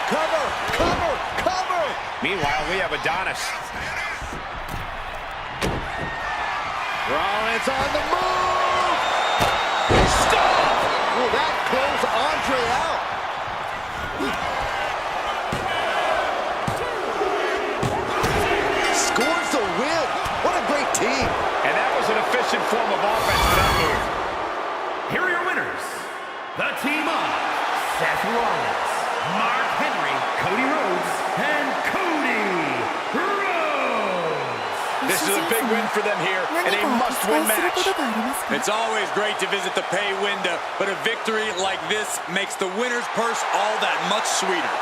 Cover, cover, cover. Meanwhile, we have Adonis. Rollins on the move. Stop! Will that close Andre out? Scores the win. What a great team. And that was an efficient form of offense for that move. Here are your winners, the team of Seth Rollins, Mark Henry, Cody Rhodes, and Cody Rhodes. This is a big win for them here, and a must-win match. It's always great to visit the pay window, but a victory like this makes the winner's purse all that much sweeter.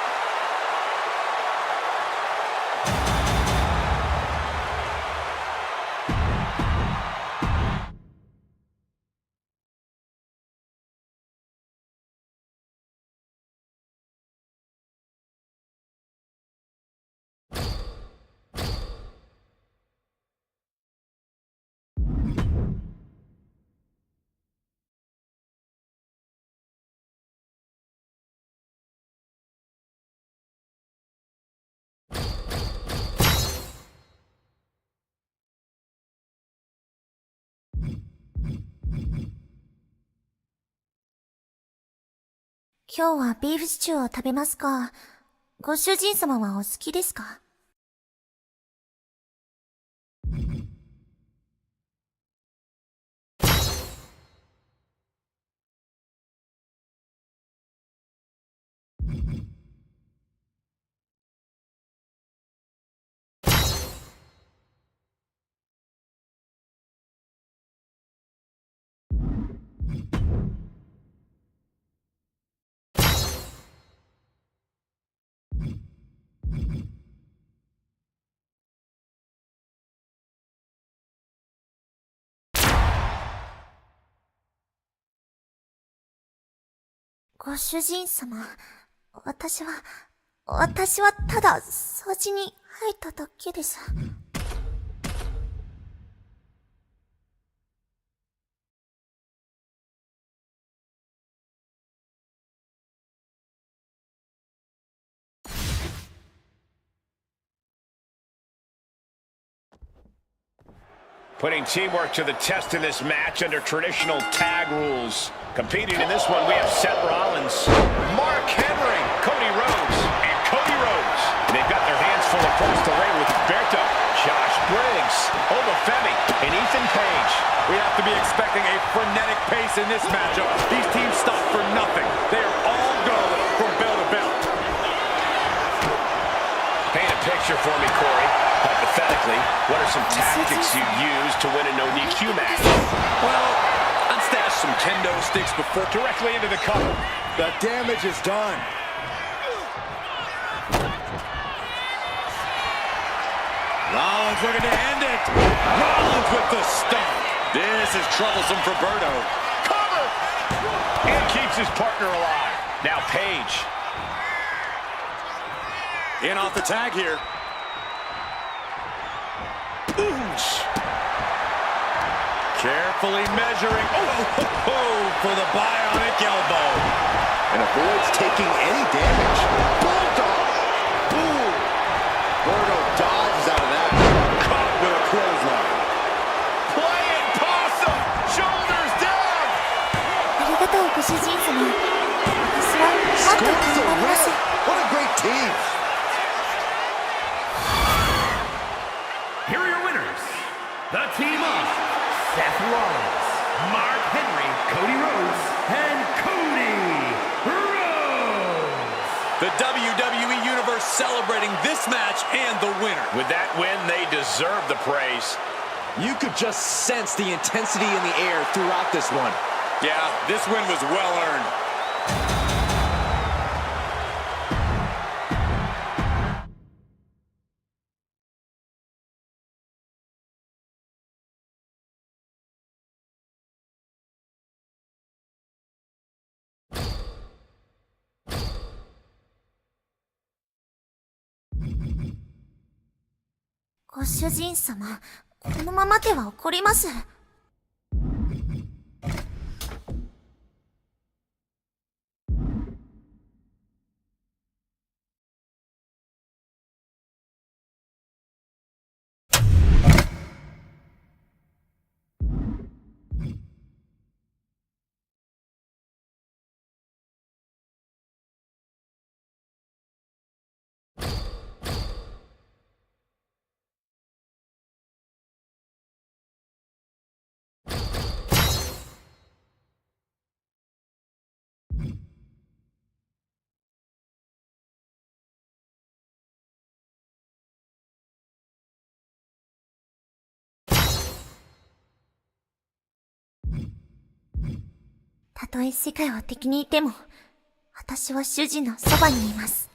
今日はビーフシチューを食べますか？ご主人様はお好きですか？ご主人様、私はただ掃除に入っただけです。Putting teamwork to the test in this match under traditional tag rules. Competing in this one, we have Seth Rollins, Mark Henry, Cody Rhodes, and Cody Rhodes. They've got their hands full across the ring with Berto, Josh Briggs, Obafemi, and Ethan Page. We have to be expecting a frenetic pace in this matchup. These teams stop for nothing. They are all go from bell to bell. Paint a picture for me, Corey. Hypothetically, what are some tactics you'd use to win a no-DQ match? Well, I'd stash some kendo sticks before Directly into the cover. The damage is done. Rollins looking to end it. Rollins with the stomp. This is troublesome for Berto. Cover! And keeps his partner alive. Now Page. In off the tag here. Oosh. Carefully measuring. For the bionic elbow. And avoids taking any damage. Bulldog. Ooh. Berto dodges out of that. Caught with a clothesline. Play it, possum! Shoulders down! ありがとうご主人様。私はもっと頑張ります。 What a great team. Here are your winners. The team of Seth Rollins, Mark Henry, Cody Rhodes, and Cody Rhodes. The WWE Universe celebrating this match and the winner. With that win, they deserve the praise. You could just sense the intensity in the air throughout this one. Yeah, this win was well earned. "ご主人様、このままでは怒ります。たとえ世界を敵にいても、私は主人のそばにいます。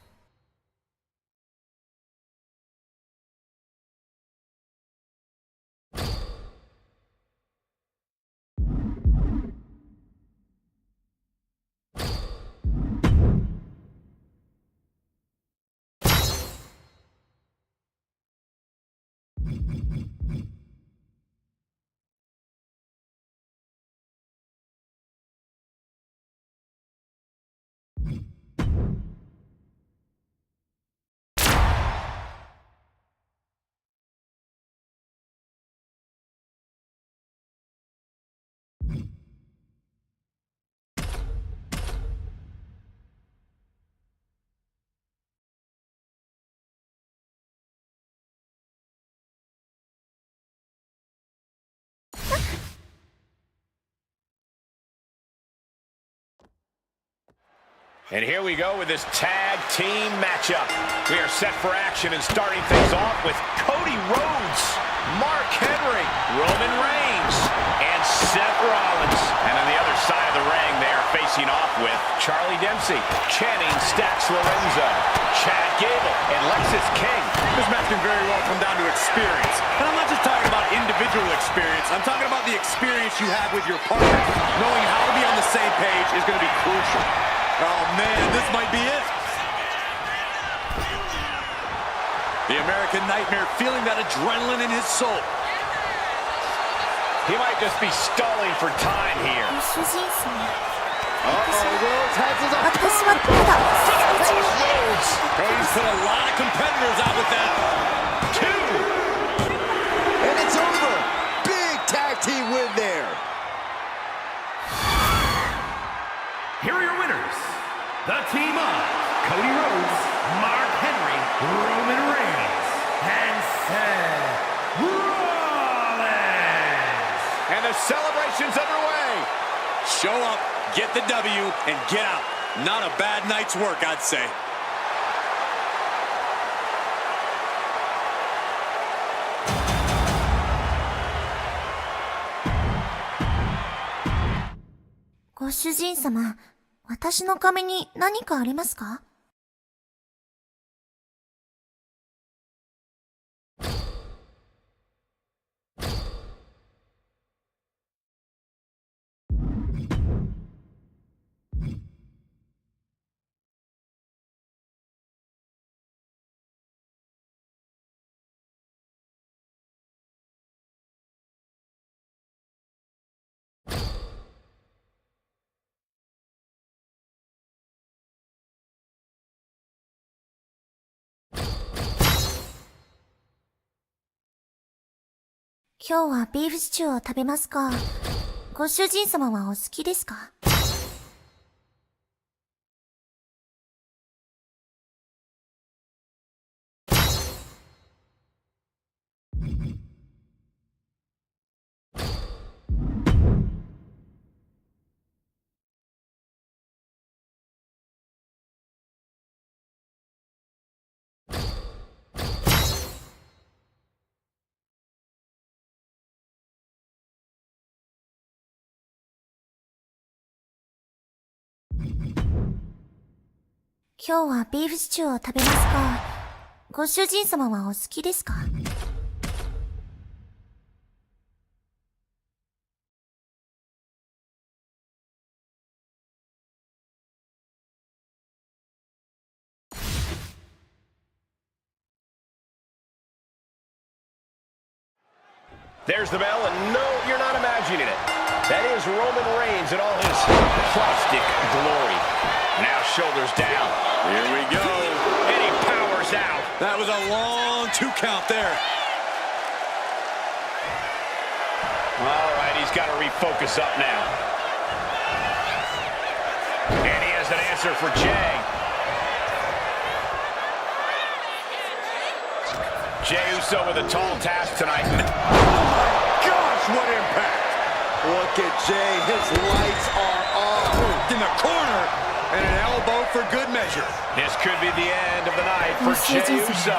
And here we go with this tag team matchup. We are set for action and starting things off with Cody Rhodes, Mark Henry, Roman Reigns, and Seth Rollins. And on the other side of the ring, they are facing off with Charlie Dempsey, Channing Stacks Lorenzo, Chad Gable, and Lexis King. This match can very well come down to experience. And I'm not just talking about individual experience. I'm talking about the experience you have with your partner. Knowing how to be on the same page is going to be crucial. Oh man, this might be it. The American Nightmare feeling that adrenaline in his soul. He might just be stalling for time here. 主人様。 Rhodes has his 私はただ、 Cody's put a lot of competitors out with that. and it's over. Big tag team win there. Here are your winners. The team of Cody Rhodes, Mark Henry, Roman Reigns, and Seth Rollins. And the celebration's underway. Show up, get the W, and get out. Not a bad night's work, I'd say. "ご主人様、私の髪に何かありますか?" 今日はビーフシチューを食べますか?ご主人様はお好きですか?今日はビーフシチューを食べますか?ご主人様はお好きですか?There's the bell, and no, you're not imagining it. That is Roman Reigns in all his plastic glory. Now shoulders down. Here we go. And he powers out. That was a long 2 count there. All right, he's got to refocus up now. And he has an answer for Jay. Jey Uso with a tall task tonight. Oh my gosh, what impact! Look at Jay, his lights are off. In the corner, and an elbow for good measure. This could be the end of the night ご for 主 Jey 人様 Uso.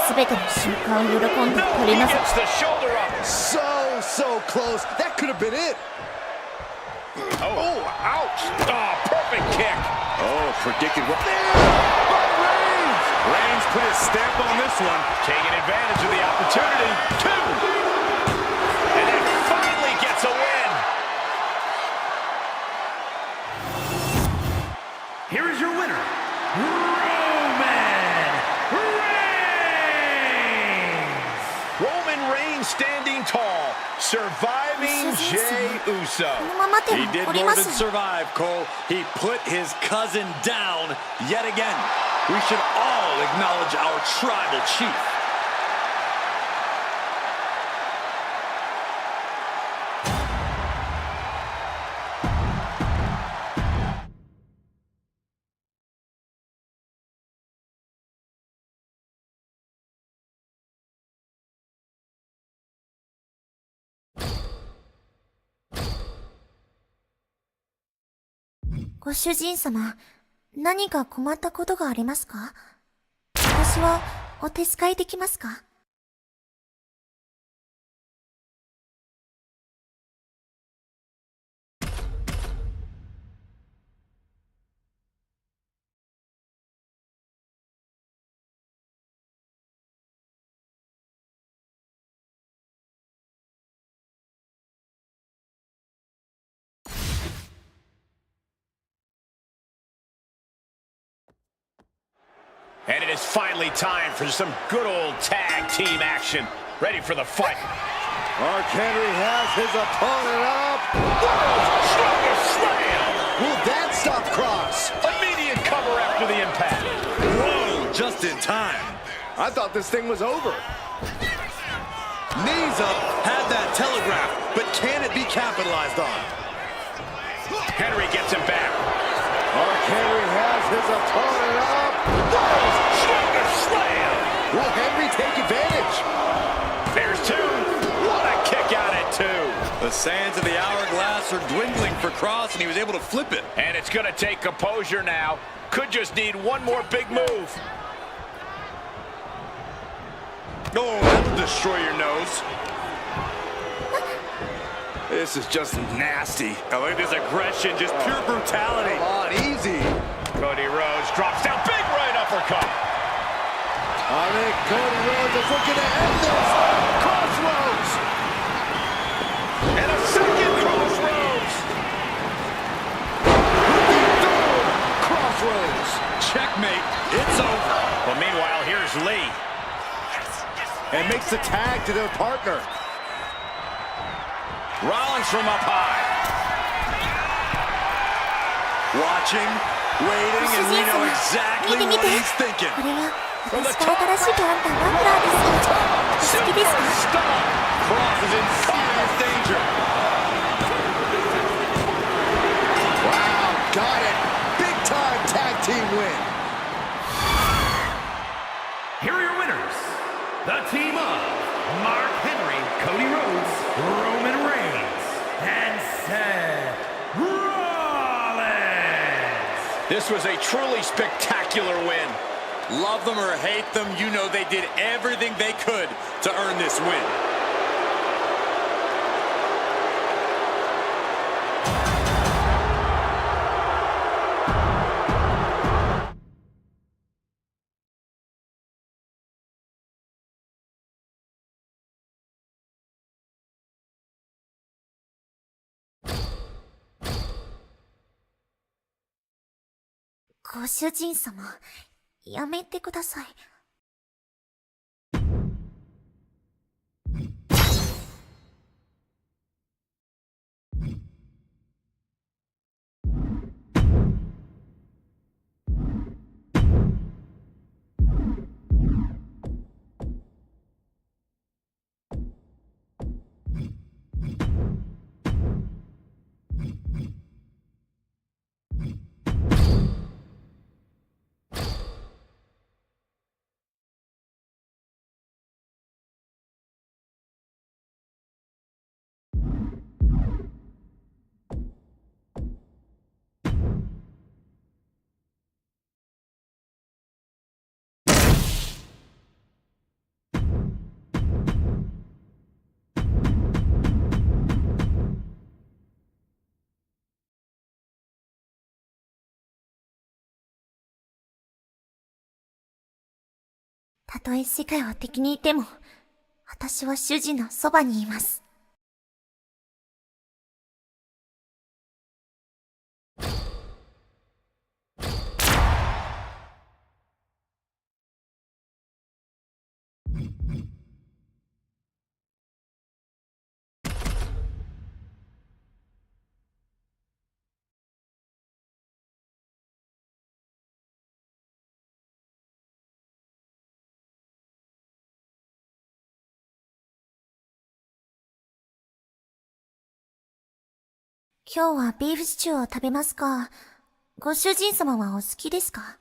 すべての瞬間を喜んで取 No, り he 除く gets the shoulder up. So close. That could have been it. Oh, ouch. Oh, perfect kick. Oh, predicted what? Reigns put his stamp on this one. Taking advantage of the opportunity. 2. And then finally gets a win. Here is your winner, Roman Reigns. Roman Reigns standing tall, surviving Jey Uso. このままで He も did 取り more ま than す。 survive, Cole. He put his cousin down yet again. We should all acknowledge our tribal chief. "ご主人様、何か困ったことがありますか？私はお手伝いできますか？And it is finally time for some good old tag team action. Ready for the fight. Mark Henry has his opponent up. World's strongest slam. Will that stop Cross? Immediate cover after the impact. Whoa, just in time. I thought this thing was over. Knees up, had that telegraphed, but can it be capitalized on? Henry gets him back. Mark Henry has his opponent up. World's strongest slam. Will Henry take advantage? There's two. What a kick out at two. The sands of the hourglass are dwindling for Cross, and he was able to flip it. And it's going to take composure now. Could just need one more big move. Oh, that'll destroy your nose. This is just nasty. I like this aggression, just pure brutality. Come on, easy. Cody Rhodes drops down. Big right uppercut. I think Cody Rhodes is looking to end this. Crossroads. And a second crossroads. Crossroads. Checkmate, it's over. Well, meanwhile, here's Lee. And makes the tag to their partner. Rollins from up high. Watching, waiting, and we know exactly what he's thinking. これは私から新しく編んだマフラーですが、お好きですか？ Stop! Cross is in serious danger. Wow, got it. Big time tag team win. Here are your winners. The team of Mark Henry, Cody Rhodes, Roman Reigns, and Seth Rollins. This was a truly spectacular win. Love them or hate them, you know they did everything they could to earn this win. "ご主人様、やめてください。たとえ世界は敵にいても、私は主人のそばにいます。今日はビーフシチューを食べますか？ご主人様はお好きですか？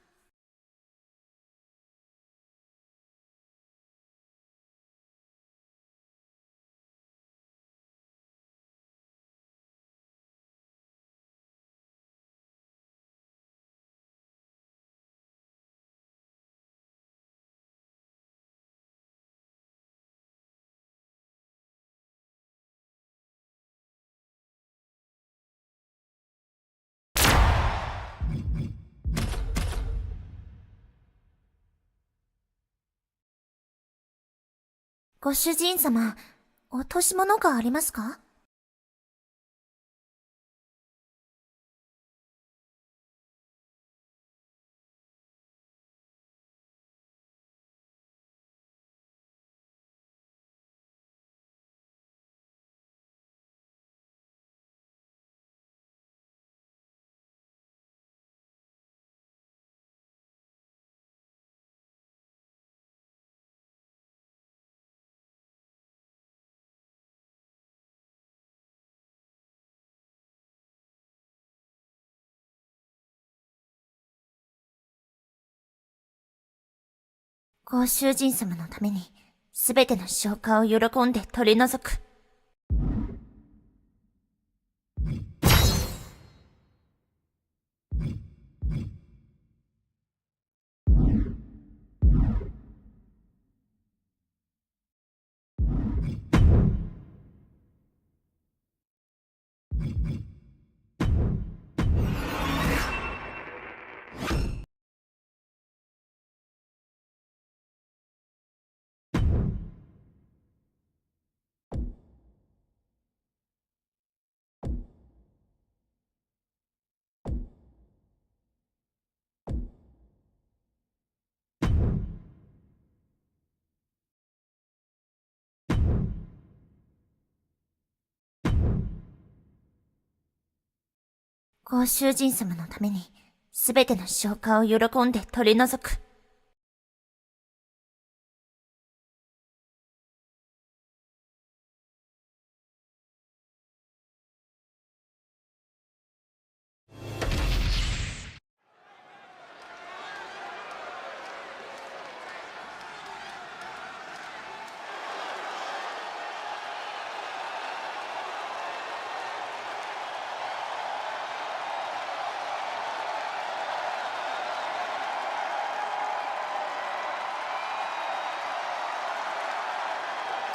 ご主人様、落とし物がありますか？ご主人様のために、すべての消化を喜んで取り除く。ご主人様のために、すべての消化を喜んで取り除く。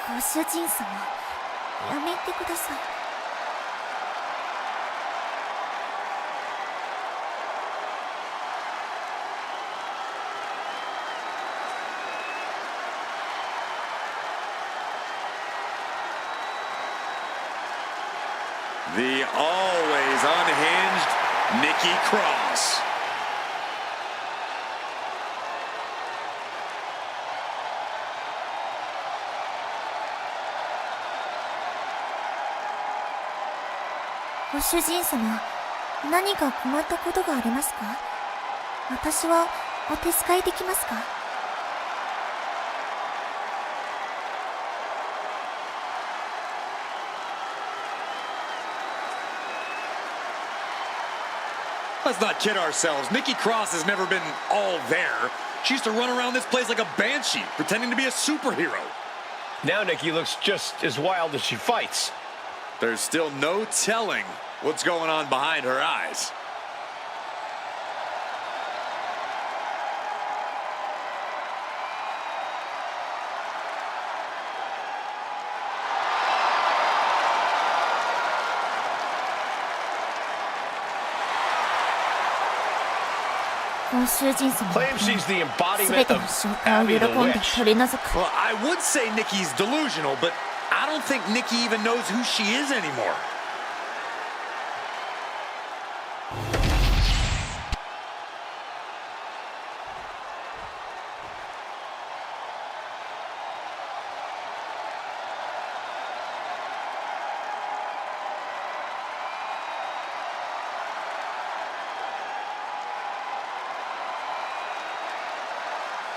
ご主人様、やめてください。The always unhinged Nikki Cross.ご主人様、何か困ったことがありますか？私はお手伝いできますか？Let's not kid ourselves. Nikki Cross has never been all there. She used to run around this place like a banshee, pretending to be a superhero. Now Nikki looks just as wild as she fights. There's still no telling what's going on behind her eyes. Claims she's the embodiment of Abby the Witch. Well, I would say Nikki's delusional, but I don't think Nikki even knows who she is anymore.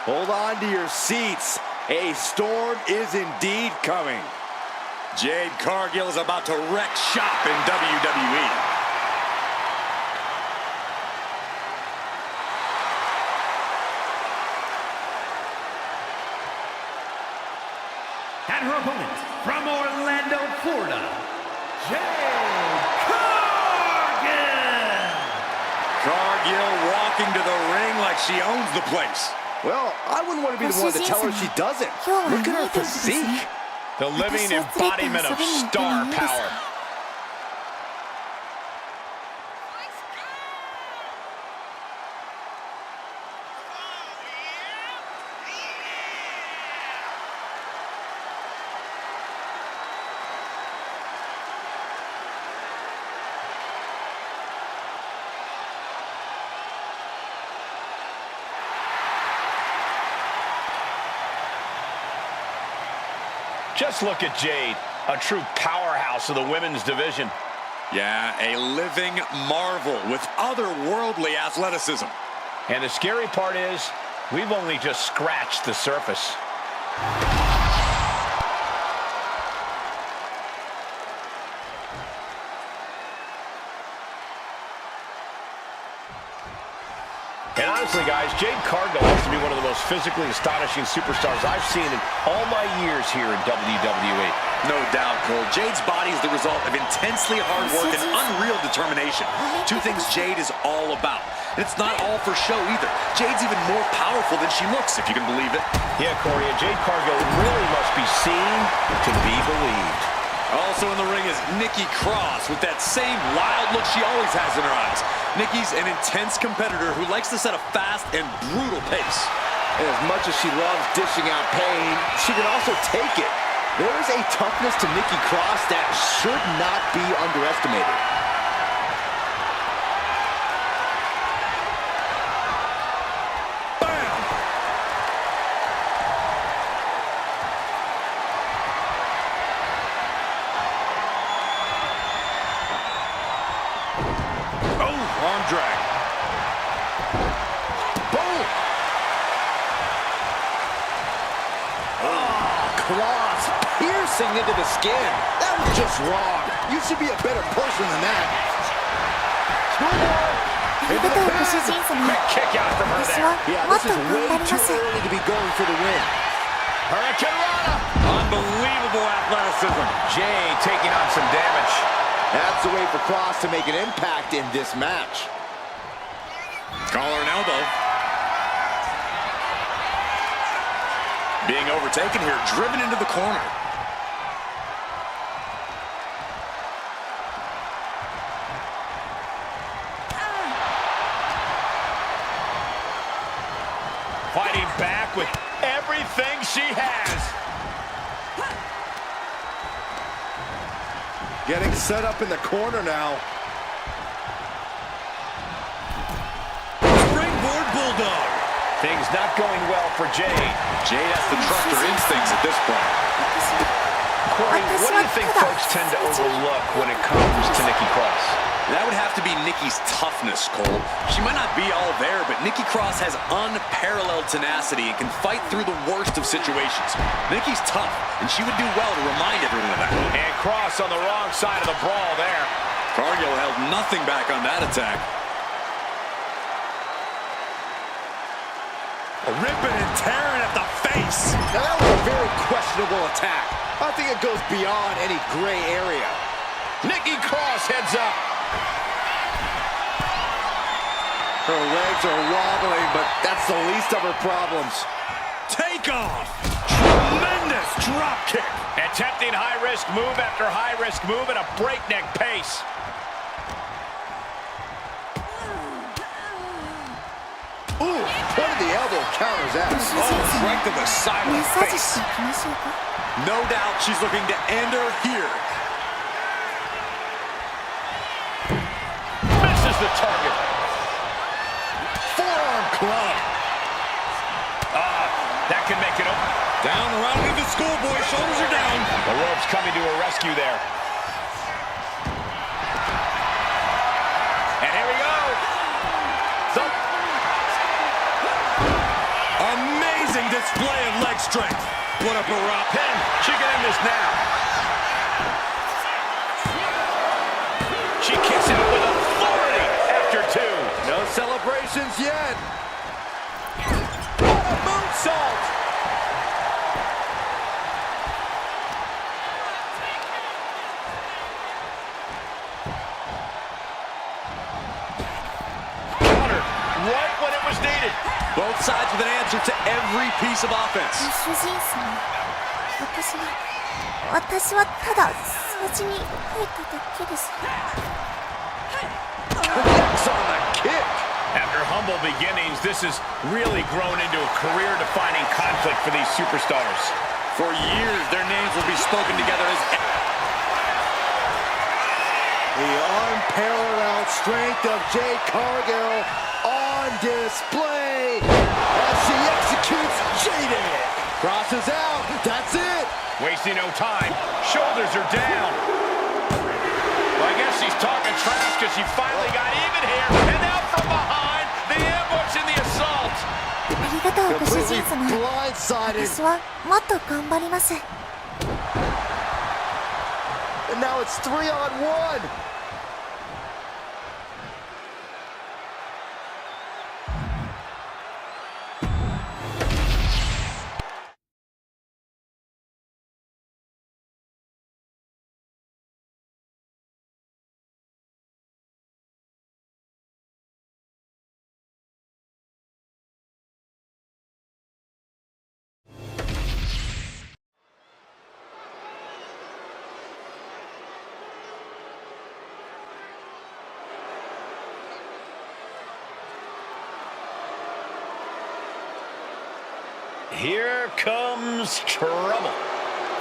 Hold on to your seats. A storm is indeed coming. Jade Cargill is about to wreck shop in WWE. And her opponent, from Orlando, Florida, Jade Cargill! Cargill walking to the ring like she owns the place. Well, I wouldn't want to be the one to tell her she doesn't. Look at her physique. The living embodiment of star power. Just look at Jade, a true powerhouse of the women's division. Yeah, a living marvel with otherworldly athleticism. And the scary part is, we've only just scratched the surface. And honestly, guys, Jade Cargill has to be one of the most physically astonishing superstars I've seen in all my years here in WWE. No doubt, Cole. Jade's body is the result of intensely hard work and unreal determination. Two things Jade is all about. And it's not all for show either. Jade's even more powerful than she looks, if you can believe it. Yeah, Corey, and Jade Cargill really must be seen to be believed. Also in the ring is Nikki Cross with that same wild look she always has in her eyes. Nikki's an intense competitor who likes to set a fast and brutal pace. And as much as she loves dishing out pain, she can also take it. There is a toughness to Nikki Cross that should not be underestimated. Arm drag. Boom! Oh, Cross piercing into the skin. That was just wrong. You should be a better person than that. Screwball! ありがとうご主人様。 Kick out from her 私 there. は Yeah, もっ this と is 頑張 way り too ます。 early to be going for the win. Hurricane Rana. Unbelievable athleticism. Jade taking on some damage. That's the way for Cross to make an impact in this match. Collar and elbow. Being overtaken here, driven into the corner. Fighting back with everything she has. Getting set up in the corner now. Springboard Bulldog. Things not going well for Jade. Jade has to trust her instincts at this point. Corey, what do you think folks tend to overlook when it comes to Nikki Cross? That would have to be Nikki's toughness, Cole. She might not be all there, but Nikki Cross has unparalleled tenacity and can fight through the worst of situations. Nikki's tough, and she would do well to remind everyone of that. And Cross on the wrong side of the brawl there. Cargill held nothing back on that attack. Ripping and tearing at the face. Now that was a very questionable attack. I think it goes beyond any gray area. Nikki Cross heads up. Her legs are wobbling, but that's the least of her problems. Take off. Tremendous drop kick. Attempting high-risk move after high-risk move at a breakneck pace. Ooh, point of the elbow counters that. Oh, right to the side of マッ the サージし face. ていきましょうか。 No doubt she's looking to end her here. Misses the target. Forearm club. That can make it open. Down around into the schoolboy. Shoulders are down. The ropes coming to her rescue there. And here we go. Amazing display of leg strength. What a barrage. Pin. She can end this now. She kicks out with authority after two. No celebrations yet. What a moonsault. Counter right when it was needed. Both sides with an answer to every piece of offense. 主人様、私はただ掃除に入っただけです。 Legs on the kick. After humble beginnings, this has really grown into a career-defining conflict for these superstars. For years, their names will be spoken together as... The unparalleled strength of Jade Cargill on display as she executes Jaded. Crosses out. That's it. Wait wasting no time. Shoulders are down. Well, I guess she's talking trash because she finally got even here. And now from behind, the ambush and the assault. ありがとうご主人様。 Blindsided. 私はもっと頑張ります。 And now it's 3-on-1. Here comes trouble.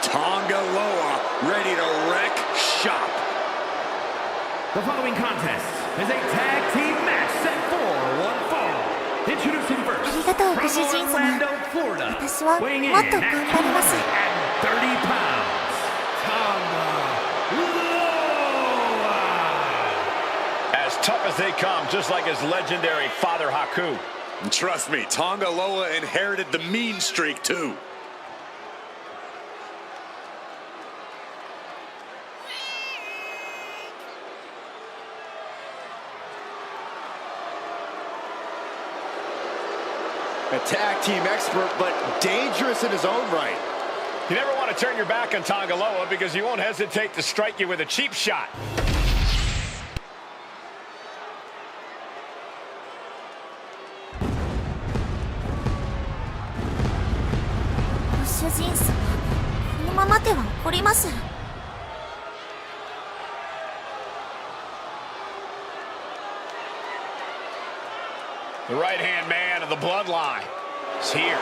Tonga Loa ready to wreck shop. The following contest is a tag team match set for one fall. Introducing first, ありがとうご主人 from 様。 Orlando, Florida, 私はもっ weighing in と at 頑張ります。 230 pounds, Tonga Loa. As tough as they come, just like his legendary father Haku. And trust me, Tonga Loa inherited the mean streak too. A tag team expert, but dangerous in his own right. You never want to turn your back on Tonga Loa because he won't hesitate to strike you with a cheap shot. ご主人様、このままでは怒ります。 The right-hand man of the bloodline is here.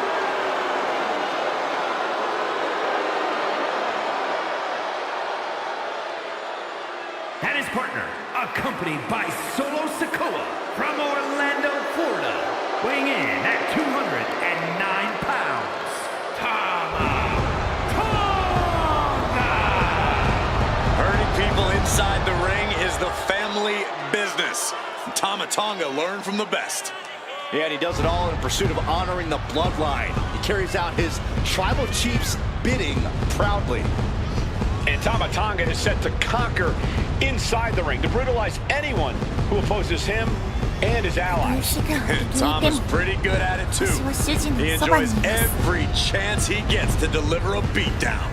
And his partner, accompanied by Solo Sikoa from Orlando, Florida, weighing in at 209 pounds, Tama Tonga! Hurting people inside the ring is the family business. Tama Tonga learned from the best. Yeah, and he does it all in pursuit of honoring the bloodline. He carries out his tribal chief's bidding proudly. And Tama Tonga is set to conquer inside the ring, to brutalize anyone who opposes him and his 夕 allies. 日が And 聞いて Tama's も pretty good at it too. 私は主人 He のそばに enjoys います。 every chance he gets to deliver a beatdown.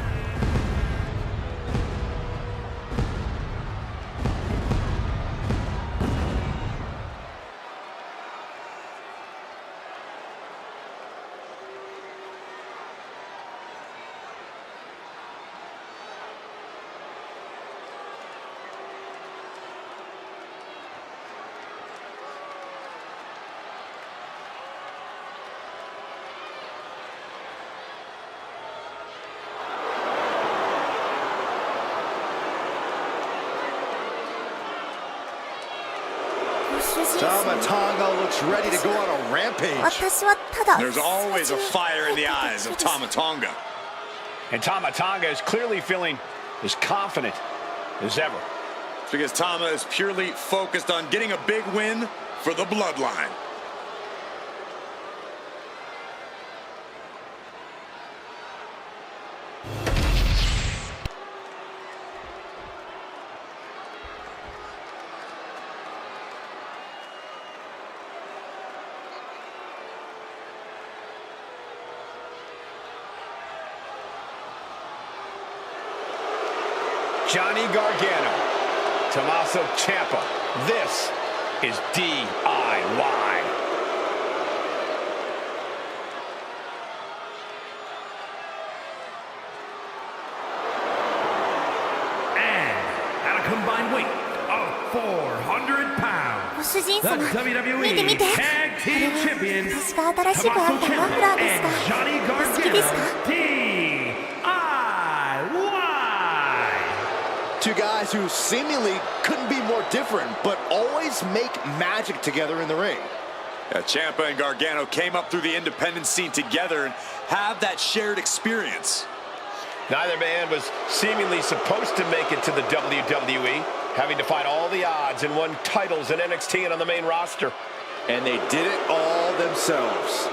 Tama Tonga looks ready to go on a rampage. 私はただ There's always a fire in the eyes of Tama Tonga. And Tama Tonga is clearly feeling as confident as ever. It's because Tama is purely focused on getting a big win for the bloodline. Johnny Gargano, Tommaso Ciampa. This is DIY. And at a combined weight of 400 pounds, ご主人 the 様、見て WWE 見て。 Tag あ Team れは Champions 私が新しく編ん Tommaso だマフラー Ciampa です and が、 Johnny お好きですか？ Gargano, DIY. Two guys who seemingly couldn't be more different, but always make magic together in the ring. Ciampa and Gargano came up through the independent scene together and have that shared experience. Neither man was seemingly supposed to make it to the WWE, having to fight all the odds and won titles in NXT and on the main roster. And they did it all themselves.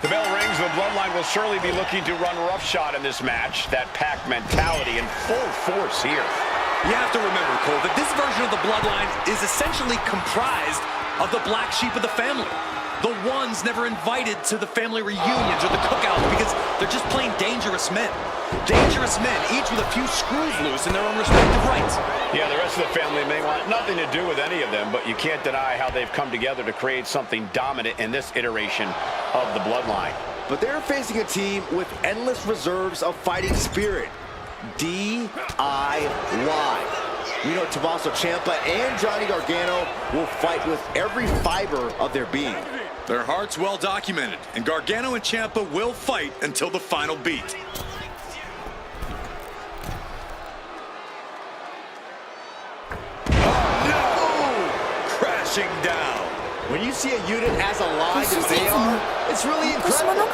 The bell rings, the Bloodline will surely be looking to run roughshod in this match. That pack mentality in full force here. You have to remember, Cole, that this version of the Bloodline is essentially comprised of the black sheep of the family. The ones never invited to the family reunions or the cookouts because they're just plain dangerous men. Dangerous men, each with a few screws loose in their own respective rights. Yeah, the rest of the family may want nothing to do with any of them, but you can't deny how they've come together to create something dominant in this iteration of the Bloodline. But they're facing a team with endless reserves of fighting spirit. DIY. We know Tommaso Ciampa and Johnny Gargano will fight with every fiber of their being. Their hearts well documented, and Gargano and Ciampa will fight until the final beat. Crashing down. When you see a unit as aligned as they are, it's really incredible.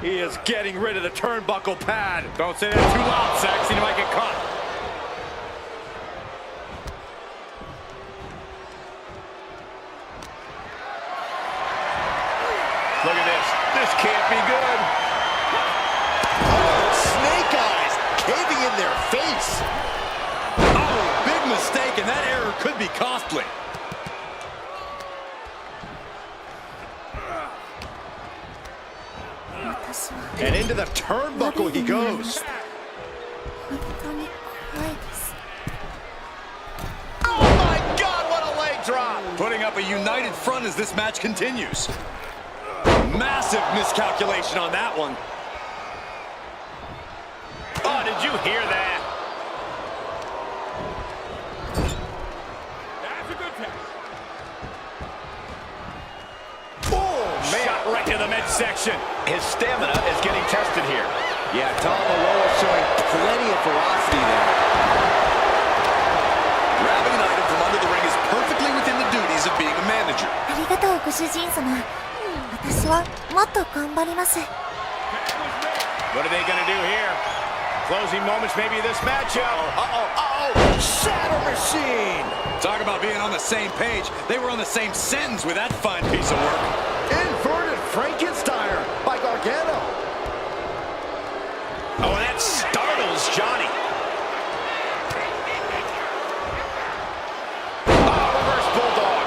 He is getting rid of the turnbuckle pad. Don't say that too loud, Saxon. You might get caught. Look at this. This can't be good. Oh, snake eyes caving in their face. Oh, big mistake, and that error could be costly. And into the turnbuckle he goes. Oh my God, what a leg drop! Putting up a united front as this match continues. Massive miscalculation on that one. Oh, did you hear that? That's a good test. Oh, man. Shot right to the midsection. His stamina is getting tested here. Yeah, Tom Malone showing plenty of ferocity there. Grabbing an item from under the ring is perfectly within the duties of being a manager. What are they going to do here? Closing moments maybe of this matchup. Shatter Machine! Talk about being on the same page. They were on the same sentence with that fine piece of work. Inverted Frankensteiner by Gargano. Oh, and that startles Johnny. Reverse Bulldog.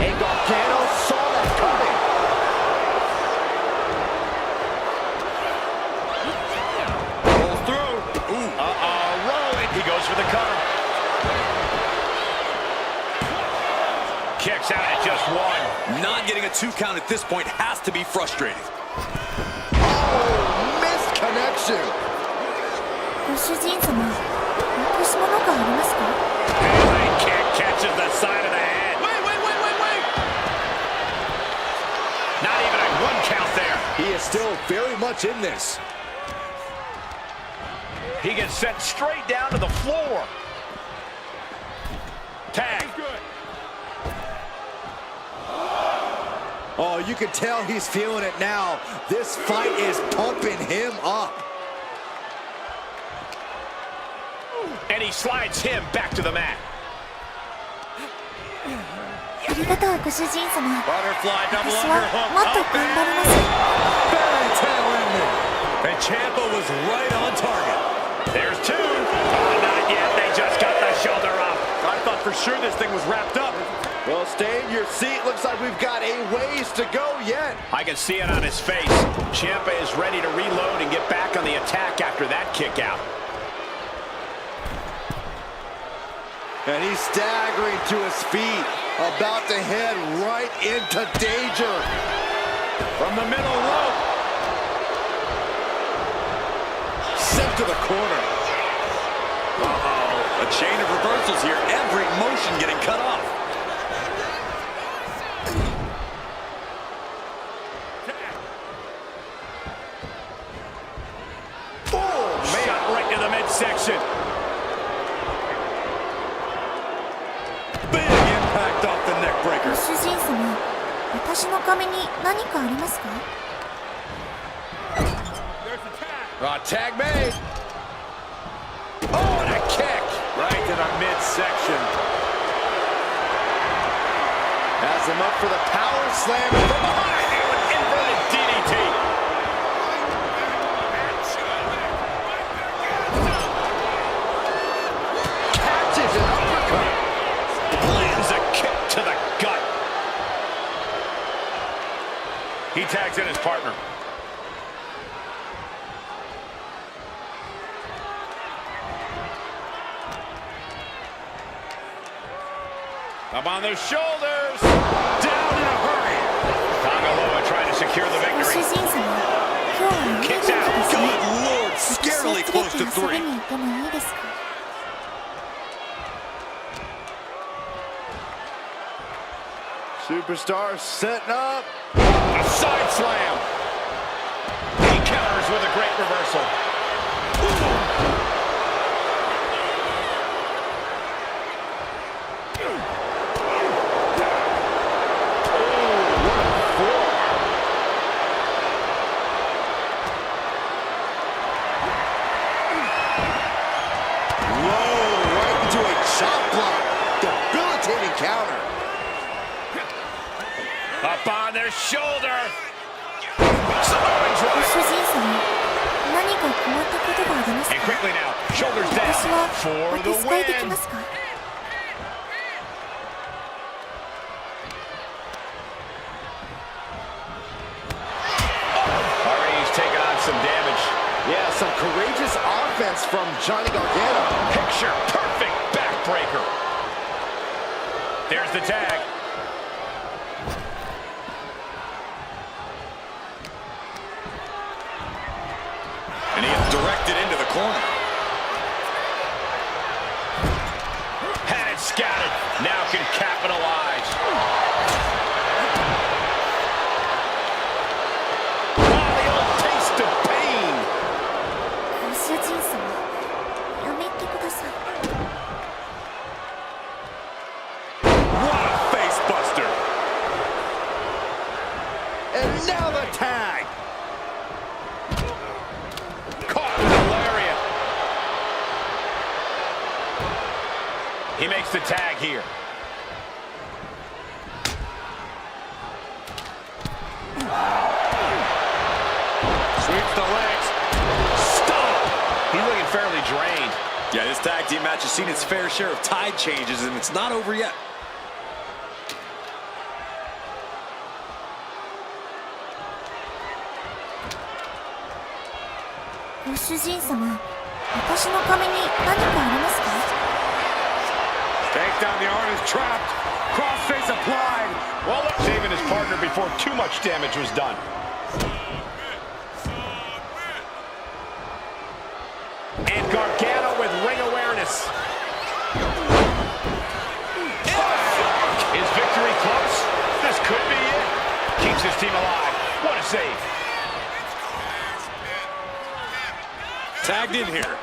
And Gargano saw that coming. Rolls through. Ooh. Rolling. He goes for the cover. Kicks out at just one. Not getting a 2 count at this point has to be frustrating. Oh, missed connection. Headline kick catches the side of the head. Wait. Not even a 1 count there. He is still very much in this. He gets sent straight down to the floor. Tag. Oh, you can tell he's feeling it now. This fight is pumping him up. And he slides him back to the mat. Butterfly double underhook. Fairy tale ending. And Ciampa was right on target. There's 2. Oh, not yet. They just got the shoulder up. I thought for sure this thing was wrapped up. Well, stay in your seat. Looks like we've got a ways to go yet. I can see it on his face. Ciampa is ready to reload and get back on the attack after that kick out. And he's staggering to his feet, about to head right into danger. From the middle rope. Sent to the corner. A chain of reversals here. Every motion getting cut off. 主人様、私の髪に何かありますか？ Tag made. Oh, and a kick right to the midsection. Has him up for the power slam from behind. Inverted DDT. Catches an uppercut. Lands a kick to the gut. He tags in his partner. Up on their shoulders. Down in a hurry. Tangaloa trying to secure the ご主 victory. 人様、今日は有名 Kicks な out. 日ですね。 Good Lord, 私 scarily を連れて close to 遊び 3. に行ってもいいですか？ Superstar setting up. A side slam. He counters with a great reversal. Whoa, right into a chop block. Debilitating counter. Up on their shoulder. Samoan ご drop. 主人様、何か困ったことがあります And か？ quickly now, shoulders 私 down は for お the 手伝いでき win. ますか？ Already he's taken on some damage. Yeah, some courageous offense from Johnny Gargano. Picture perfect backbreaker. There's the tag. And he is directed into the corner. Had it scouted. Now can capitalize. Oh, the old taste of pain. ご主人様、やめてください。 What a face buster. And now the tag. Caught with a lariat. He makes the tag here. Sweeps the legs. Stop. He's looking fairly drained. Yeah, this tag team match has seen its fair share of tide changes, and it's not over yet. ご主人様、私の髪に何かありますか？ Takedown, the arm is trapped. Crossface applied. Well, look, saving his partner before too much damage was done. And Gargano with ring awareness. Is victory close? This could be it. Keeps his team alive. What a save. Tagged in here.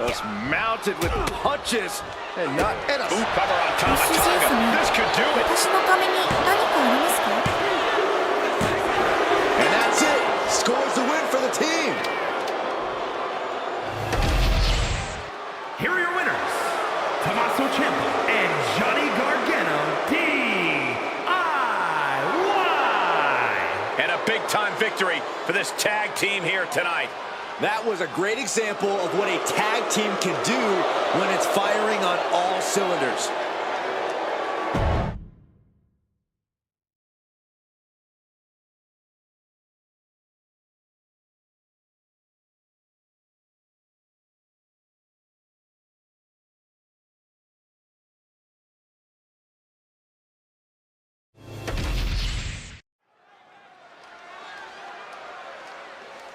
Just mounted with punches and not and a Ooh, cover on ご主人 Tama 様、 This could do it. 私の髪に何かありますか？ and that's it. Scores the win for the team. Here are your winners, Tommaso Ciampa and Johnny Gargano, DIY. And a big-time victory for this tag team here tonight. That was a great example of what a tag team can do when it's firing on all cylinders. "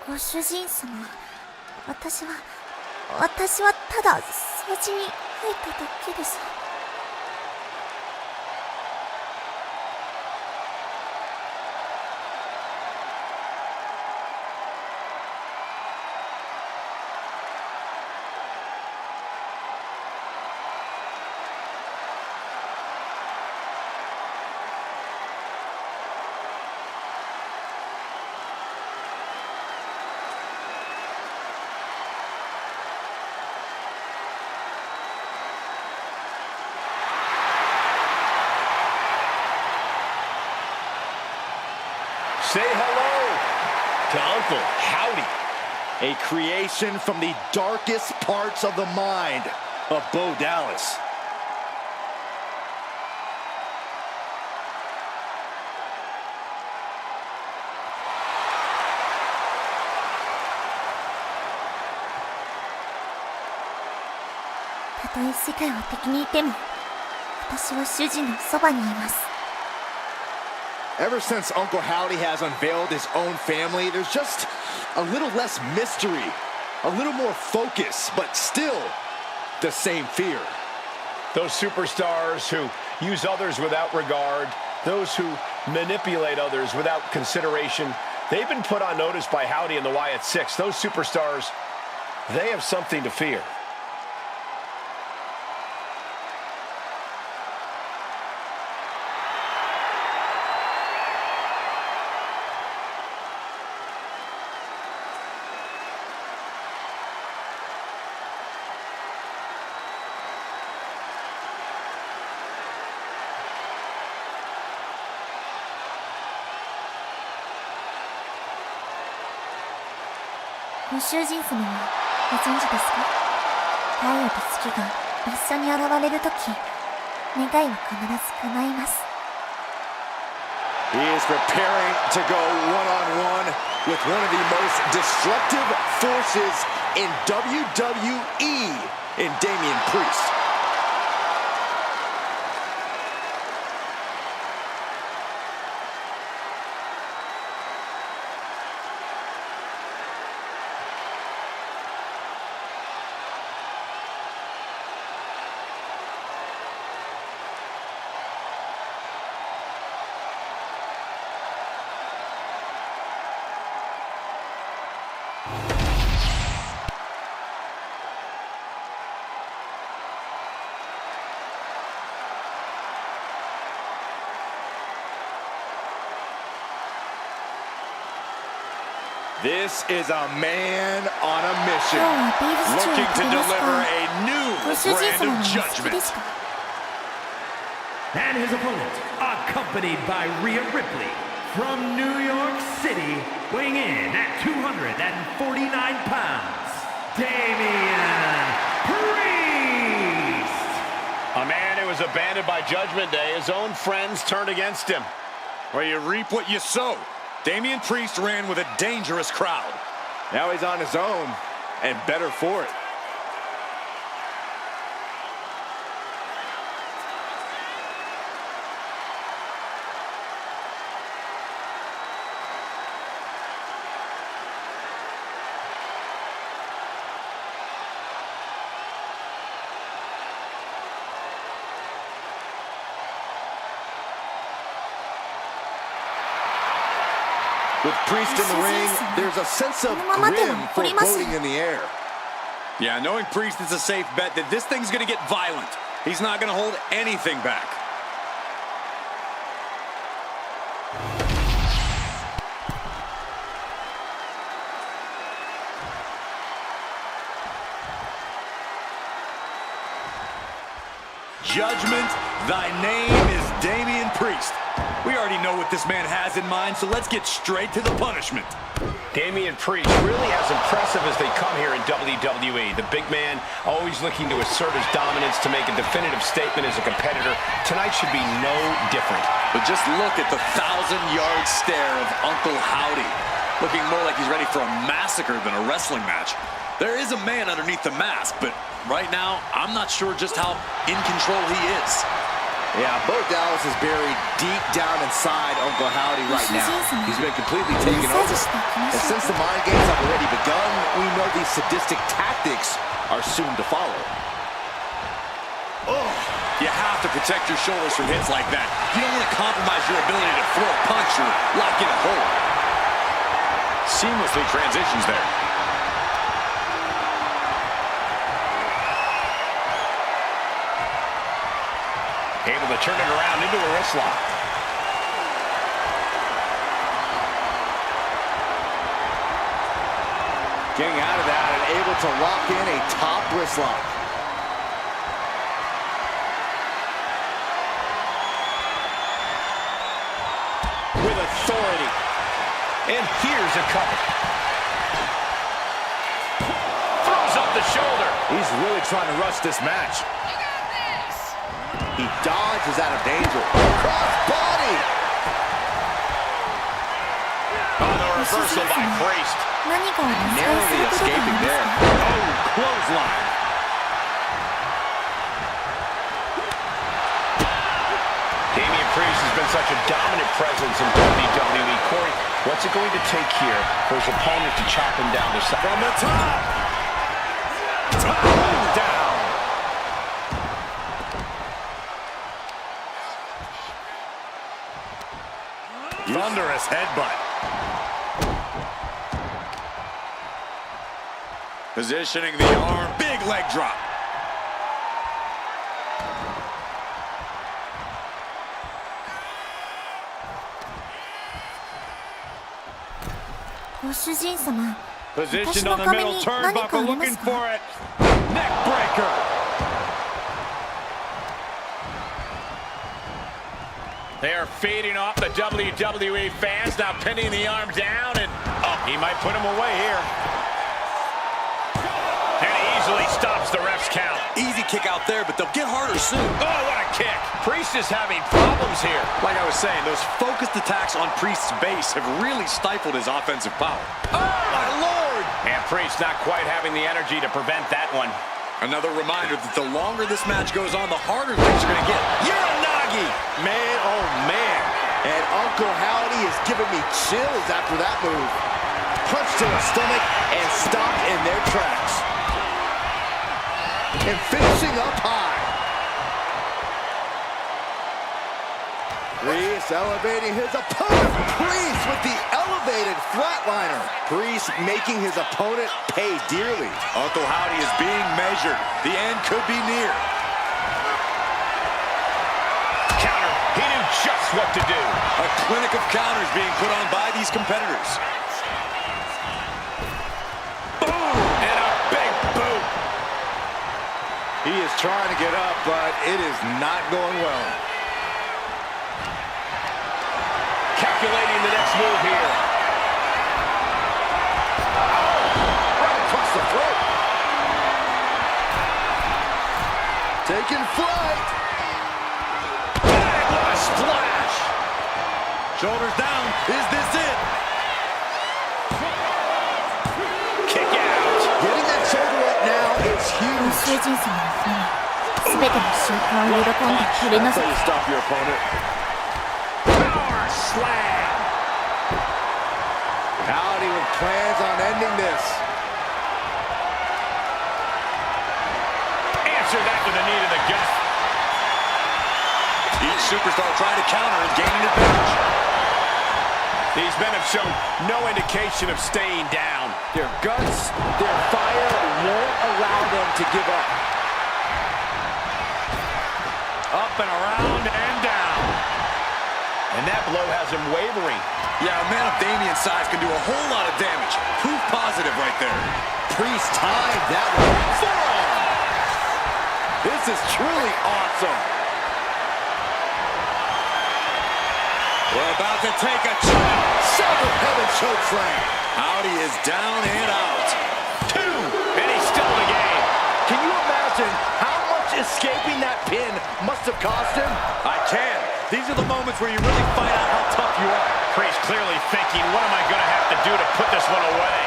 ご主人様、私はただ掃除に入っただけです。say hello to Uncle Howdy. A creation from the darkest parts of the mind of Bo Dallas. Ever since Uncle Howdy has unveiled his own family, there's just a little less mystery, a little more focus, but still the same fear. Those superstars who use others without regard, those who manipulate others without consideration, they've been put on notice by Howdy and the Wyatt Six. Those superstars, they have something to fear. He is preparing to go one-on-one with one of the most destructive forces in WWE in Damian Priest. This is a man on a mission, looking to deliver a new brand of judgment. And his opponent, accompanied by Rhea Ripley from New York City, weighing in at 249 pounds, Damian Priest. A man who was abandoned by Judgment Day. His own friends turned against him. Well, you reap what you sow. Damian Priest ran with a dangerous crowd. Now he's on his own, and better for it. With Priest in the ring, there's a sense of grim foreboding in the air. Yeah, knowing Priest, it's a safe bet that this thing's going to get violent. He's not going to hold anything back. Judgment, thy name is Damian Priest. We already know what this man has in mind, so let's get straight to the punishment. Damian Priest really as impressive as they come here in WWE. The big man always looking to assert his dominance to make a definitive statement as a competitor. Tonight should be no different. But just look at the 1,000-yard stare of Uncle Howdy, looking more like he's ready for a massacre than a wrestling match. There is a man underneath the mask, but right now, I'm not sure just how in control he is. Yeah, Bo Dallas is buried deep down inside Uncle Howdy right now. He's been completely taken over. And since the mind games have already begun, we know these sadistic tactics are soon to follow. Oh, you have to protect your shoulders from hits like that. You don't want to compromise your ability to throw a punch or lock in a hold. Seamlessly transitions there. Able to turn it around into a wrist lock. Getting out of that and able to lock in a top wrist lock. With authority. And here's a cover. Throws up the shoulder. He's really trying to rush this match. He dodges out of danger. Cross body. On the reversal by Priest. 何かを見つかりす Narrowly ることがあり escaping ます there. か Oh, clothesline. Damian Priest has been such a dominant presence in WWE. Corey, what's it going to take here for his opponent to chop him down the side? From the top. Top down. Thunderous headbutt. Positioning the arm. Big leg drop. ご主人様、私 Positioned の on the 壁 middle に何かあ turnbuckle, りま looking すか？ for it. Neck breaker. They are feeding off the WWE fans, now pinning the arm down, and he might put him away here. And he easily stops the ref's count. Easy kick out there, but they'll get harder soon. Oh, what a kick. Priest is having problems here. Like I was saying, those focused attacks on Priest's base have really stifled his offensive power. Oh, my Lord. And Priest not quite having the energy to prevent that one. Another reminder that the longer this match goes on, the harder things are going to get. Uranagi. Man, oh man. And Uncle Howdy is giving me chills after that move. Punch to the stomach and stopped in their tracks. And finishing up high. Priest elevating his opponent. Priest with the elevated flatliner. Priest making his opponent pay dearly. Uncle Howdy is being measured. The end could be near. Counter. He knew just what to do. A clinic of counters being put on by these competitors. Boom! And a big boot. He is trying to get up, but it is not going well. Calculating the next move here. Right across the throat. Taking flight. Bang, what a splash. Shoulders down. Is this it? Kick out. Getting that shoulder up now is ご huge. 主人様の船、すべての習慣を喜んで取り除 That's how く you stop your opponent. Power slam. Howdy with plans on ending this. Answer that with a knee to the gut. Each superstar trying to counter and gain an advantage. These men have shown no indication of staying down. Their guts, their fire won't allow them to give up. Up and around and down. And that blow has him wavering. Yeah, a man of Damian's size can do a whole lot of damage. Proof positive right there. Priest tied that one. Forearm. This is truly awesome. We're about to take a choke. Seven heaven choke slam. Howdy is down and out. 2, and he's still in the game. Can you imagine how much escaping that pin must have cost him? I can. These are the moments where you really find out how tough you are. Priest clearly thinking, what am I going to have to do to put this one away?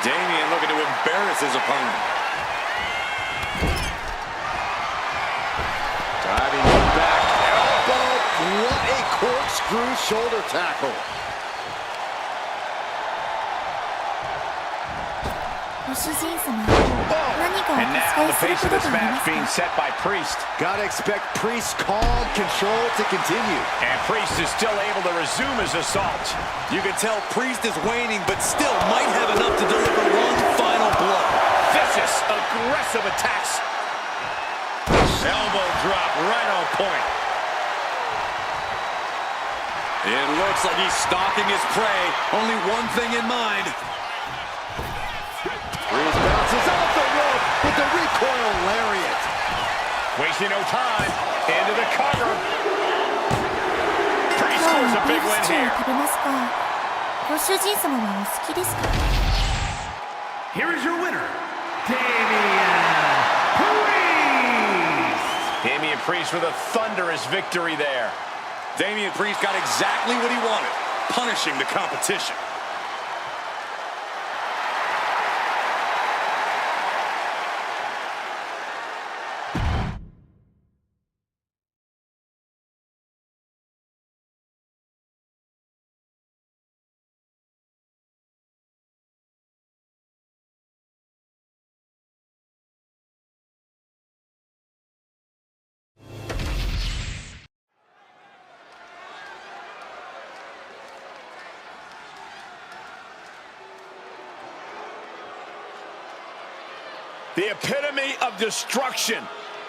Damian looking to embarrass his opponent. Diving back elbow. What a corkscrew shoulder tackle. ご主人様、何かを And お now 使 the いする pace こ of と this がありま match す being か？ set by Priest. Gotta expect Priest's calm control to continue. And Priest is still able to resume his assault. You can tell Priest is waning, but still might have enough to deliver one final blow. Vicious, aggressive attacks. Elbow drop right on point. It looks like he's stalking his prey. Only one thing in mind. Priest bounces off the rope. with the recoil lariat. Wasting no time. Into the cover. Pretty scores a big win here. 食べますか。ご主人様はお好きですか。 Here is your winner, Damian Priest. Damian Priest with a thunderous victory there. Damian Priest got exactly what he wanted, punishing the competition. The epitome of destruction.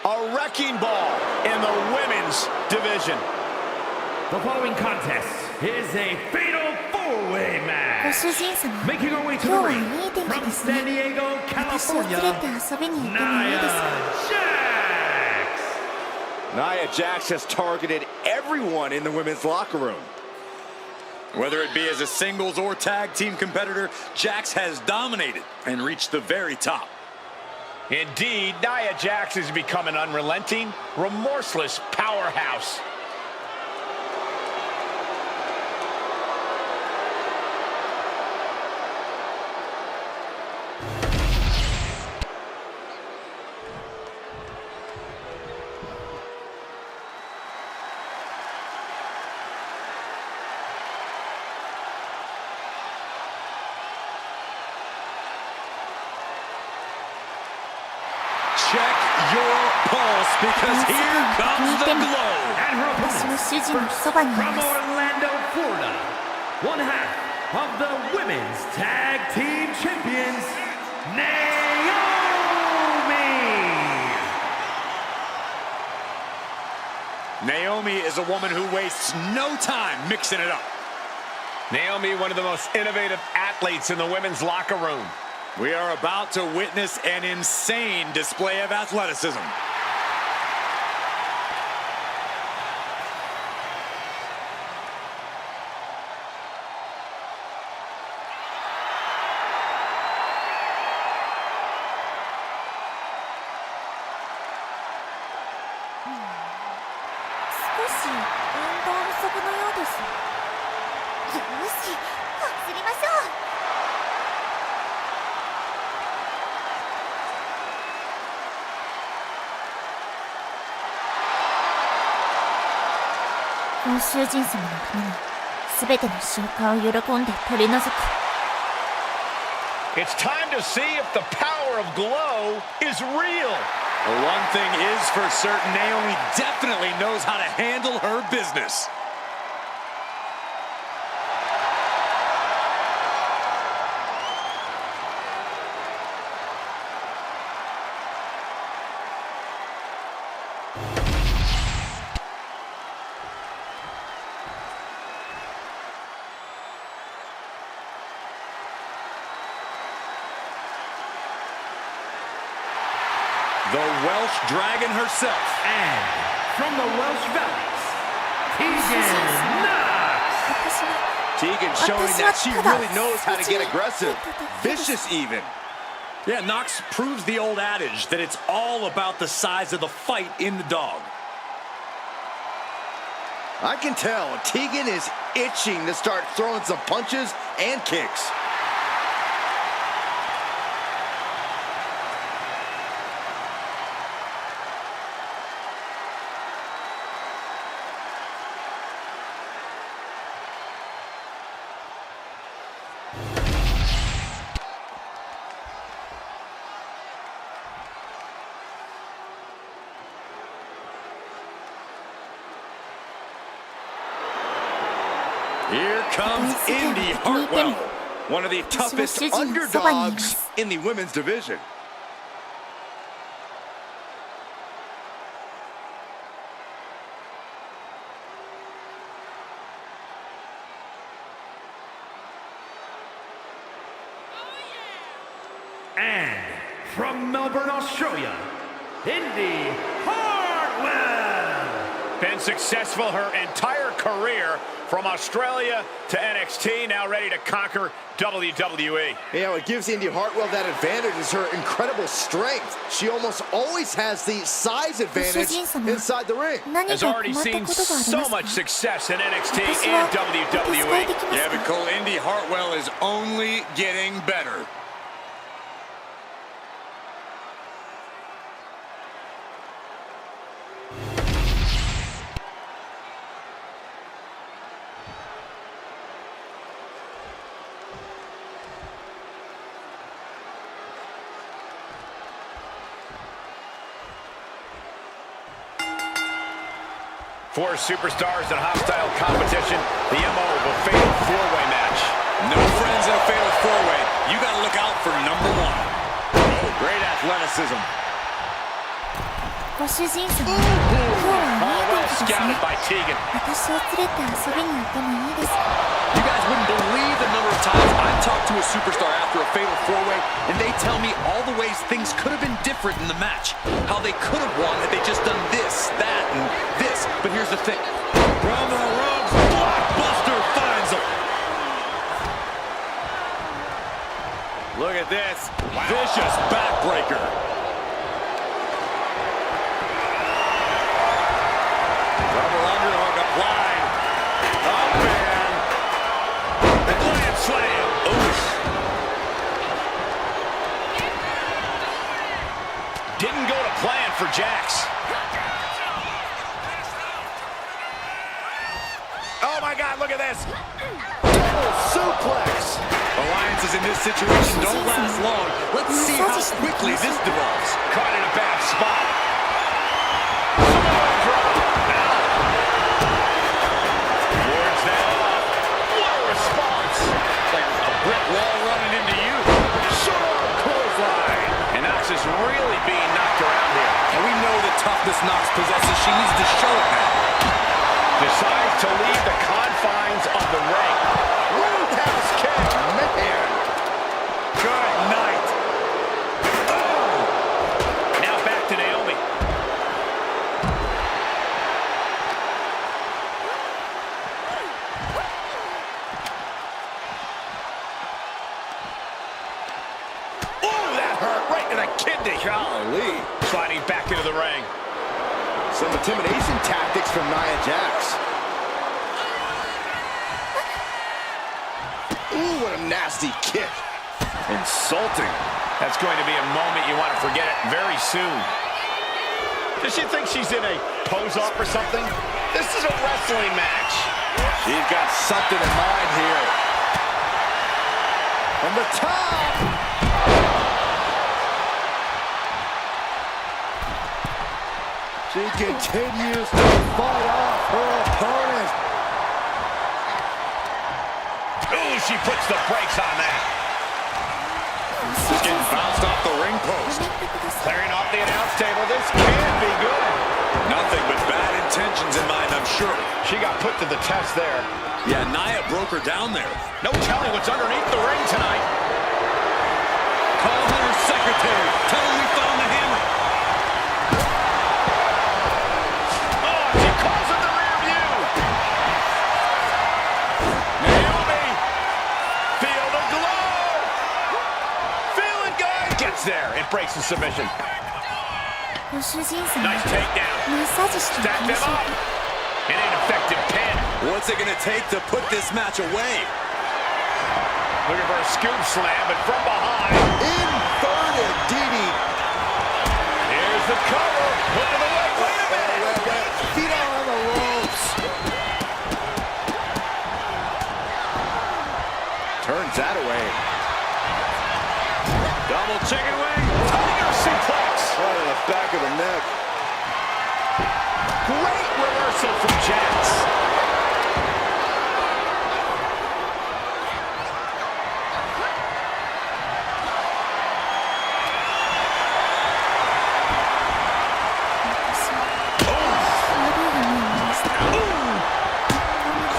A wrecking ball in the women's division. The following contest is a fatal four-way ご match. 主人様、 Making our way to 今日 the はい ring い天気 from ですね。 San Diego, 私を連れ California, て遊びに行ってもいいですか。 Nia Jax. Nia Jax has targeted everyone in the women's locker room. Whether it be as a singles or tag team competitor, Jax has dominated and reached the very top. Indeed, Nia Jax has become an unrelenting, remorseless powerhouse. Check your pulse because here comes the glow. And her 私の opponent, 主人のそばにい from ます Orlando, Florida, one half of the Women's Tag Team Champions, Naomi. Naomi is a woman who wastes no time mixing it up. Naomi, one of the most innovative athletes in the women's locker room. We are about to witness an insane display of athleticism.ご主人様のために全ての消化を喜んで取り除く。 It's time to see if the power of glow is real. Well, one thing is for certain, Naomi definitely knows how to handle her business. The Welsh Dragon herself. And from the Welsh Valleys, Tegan Knox. 私は Tegan showing that she really knows how to get aggressive, vicious even. Yeah, Knox proves the old adage that it's all about the size of the fight in the dog. I can tell Tegan is itching to start throwing some punches and kicks. Here comes Indy Hartwell, one of the toughest underdogs in the women's division. And from Melbourne, Australia, Indy Hartwell. Been successful her entire career from Australia to NXT, now ready to conquer WWE. You know, what gives Indy Hartwell that advantage is her incredible strength. She almost always has the size advantage inside the ring. Has already seen so much success in NXT and WWE. Yeah, but Cole, Indy Hartwell is only getting better. Four superstars in hostile competition. The MO of a fatal four-way match. No friends in a fatal four-way. You got to look out for number one. Oh, great athleticism. ご主人様、今日は Oh, ミー well ティングです scouted ね。 by Tegan. 私を連れて遊びに行ってもいいですか？ You guys wouldn't believe the number of times I've talked to a superstar after a fatal four-way, and they tell me all the ways things could have been different in the match. How they could have won had they just done this, that, and this. But here's the thing. From the ropes, Blockbuster finds him. Look at this. Vicious backbreaker. Double underhook applied. Up and the Grand Slam. Oof. Didn't go to plan for Jax. Oh my God, look at this. Double suplex. Alliances in this situation don't last long. Let's see how quickly this develops. Caught in a bad spot. Samoa drop. Now. Wards that off. What a response. It's like a brick wall running into you. Sure, clothesline. And Knox is really being knocked around here. And we know the toughness Knox possesses. She needs to show it now. Decides to leave the confines of the ring. Roundhouse kick. Man. Good night. Now back to Naomi. Oh, that hurt right to the kidney. Golly. Sliding back into the ring. Some intimidation tactics from Nia Jax. Ooh, what a nasty kick. Insulting. That's going to be a moment you want to forget it very soon. Does she think she's in a pose-off or something? This is a wrestling match. She's got something in mind here. From the top. She continues to fight off her opponent. Ooh, she puts the brakes on that. Just getting bounced off the ring post. Clearing off the announce table. This can be good. Nothing but bad intentions in mind, I'm sure. She got put to the test there. Yeah, Nia broke her down there. No telling what's underneath the ring tonight. Call Hunter's secretary. Tell him we found the hammer. Oh, she calls it the rear view. Naomi. Feel the glow. Feeling good. Gets there. It breaks the submission. ご主人様、 Nice takedown. マッサージしておき Stacked ま him しょう up. か。 An ineffective pin. What's it going to take to put this match away? Looking for a scoop slam, but from behind. Inverted DD. Here's the cover. Look to the right. Wait a minute. Wait. Feet are on the ropes. Turns that away. Double chicken wing. Tiger suplex. Right in the back of the neck. Great reversal from Jax.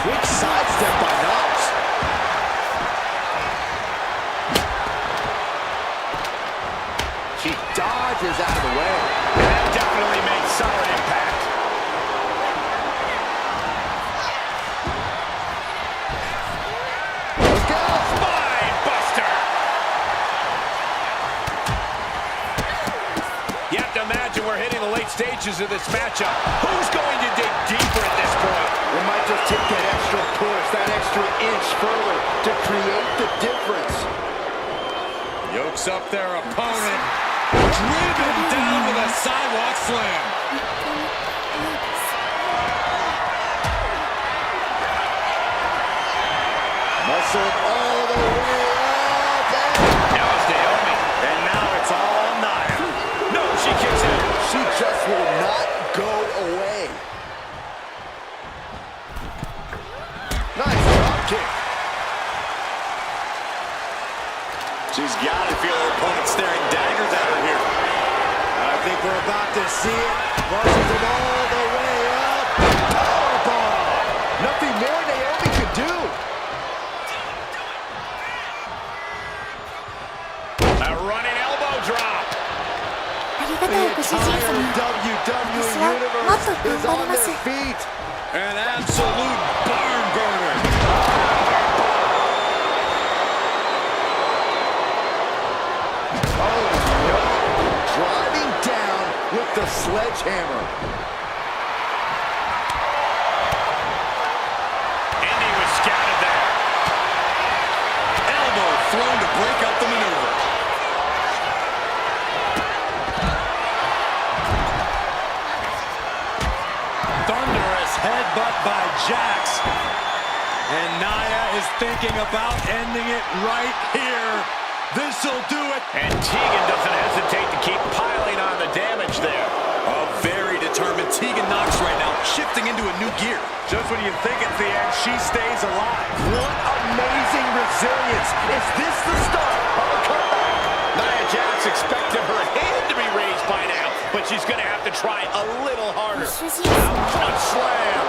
Quick sidestep by Knox. She dodges out of the way. And that definitely made solid impact. Let's go. Spine buster. You have to imagine we're hitting the late stages of this matchup. Who's going to dig deeper at this point? They might just take that extra push, that extra inch further to create the difference. Yokes up their opponent. Driven down with a sidewalk slam. Muscle all the way up. Now it's Naomi. And now it's all Nia. No, she kicks out. She just will not go away. Nice drop kick. She's got to feel her opponent staring daggers at her here. I think we're about to see it. Launches it all the way up. Powerbomb. Nothing more Naomi could do. A running elbow drop. ありがとうご主人 Entire 様。 WWE 私はもっと Universe is 頑張り on ます their feet. An absolute barn burner. Oh no. Driving down with the sledgehammer. Indy was scouted there. Elbow thrown to break up the maneuver. Thunderous headbutt by Jax. And Nia is thinking about ending it right here. This'll do it. And Tegan doesn't hesitate to keep piling on the damage there. A very determined Tegan Knox right now, shifting into a new gear. Just when you think it's the end, she stays alive. What amazing resilience. Is this the start of a comeback? Nia Jax expected her hand to be raised by now, but she's going to have to try a little harder. 主人様。 Front slam.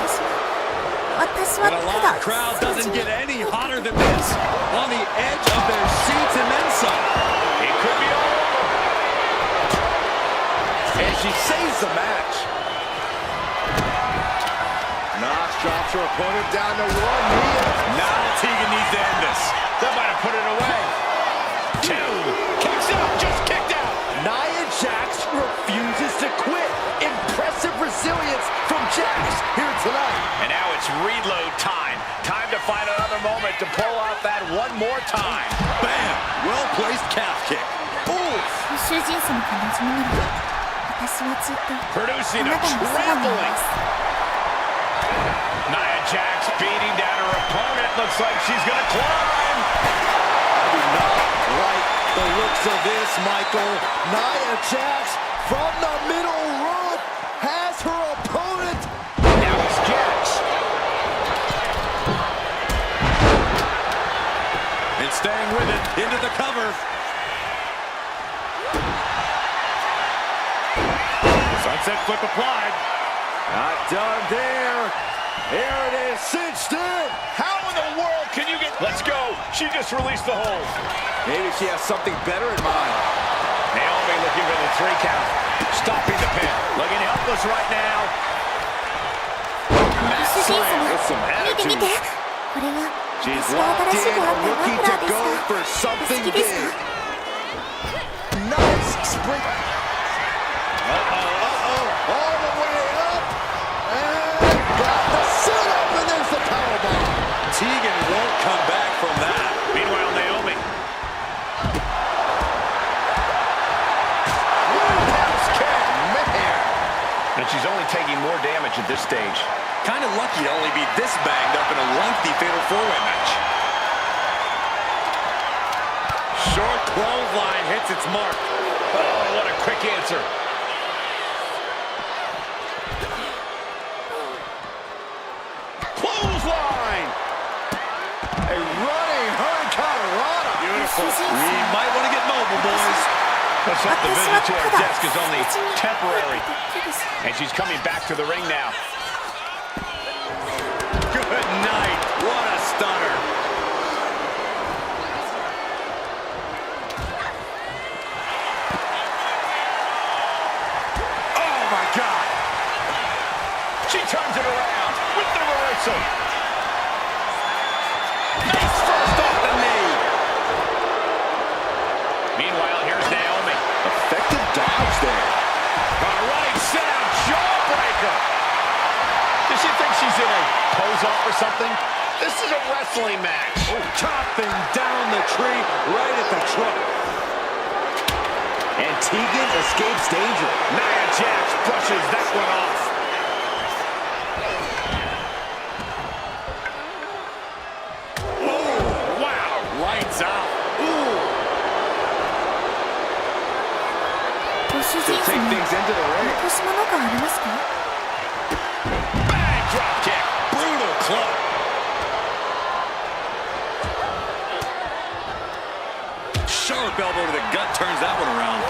私は And a た live だ crowd doesn't get any hotter than this. On the edge of their seats and then some. It could be over. And she saves the match. Knox drops her opponent down to one knee. Now Tegan needs to end this. That might have put it away. Two. Kicks out. Just kicked out. Nia Jax refuses to quit. Impressive resilience from Jax here tonight. And now it's reload time. Time to find another moment to pull out that one more time. Bam! Well-placed calf kick. Oof. ご主人様が望むなら私はずっと Producing あ a なたのそばにい trampling. ます。 Nia Jax beating down her opponent. Looks like she's going to climb. I do not like the looks of this, Michael. Nia Jax from the middle rope has her opponent. Now it's Jax. And staying with it into the cover. Sunset flip applied. Not done there. Here it is, cinched in. How in the world can you get... Let's go. She just released the hold. Maybe she has something better in mind. Naomi looking for the 3 count. Stopping the pin. Looking helpless right now. ご主人様 With some 見て見て attitude. これは She's 私が locked 新し in, く貼ったマ looking フ to ラーです go が for お something 好きです big. か Nice spring. All the way up. And got the setup, and there's the powerbomb. Tegan won't come back from that. Meanwhile, Naomi. Roundhouse kick, man. And she's only taking more damage at this stage. Kind of lucky to only be this banged up in a lengthy fatal 4-way match. Short clothesline hits its mark. Oh, what a quick answer. Clothesline. A running hurricanrana. Beautiful. We might want to get mobile, boys. Looks like the 私 visit は to た her だ desk is only うちに temporary. だけです。 And she's coming back to the ring now. Good night. What a stunner. turns it around with the reversal. Nice first off the knee. Meanwhile, here's Naomi. Effective dodge there. Running sit-out jawbreaker. Does she think she's in a pose-off or something? This is a wrestling match. Oh, chopping down the tree right at the trunk. And Tegan escapes danger. Nia Jax brushes that one off. Oh, wow. Lights out. Ooh. To take things into the ring. Bang drop kick. Brutal club. Sharp elbow to the gut turns that one around.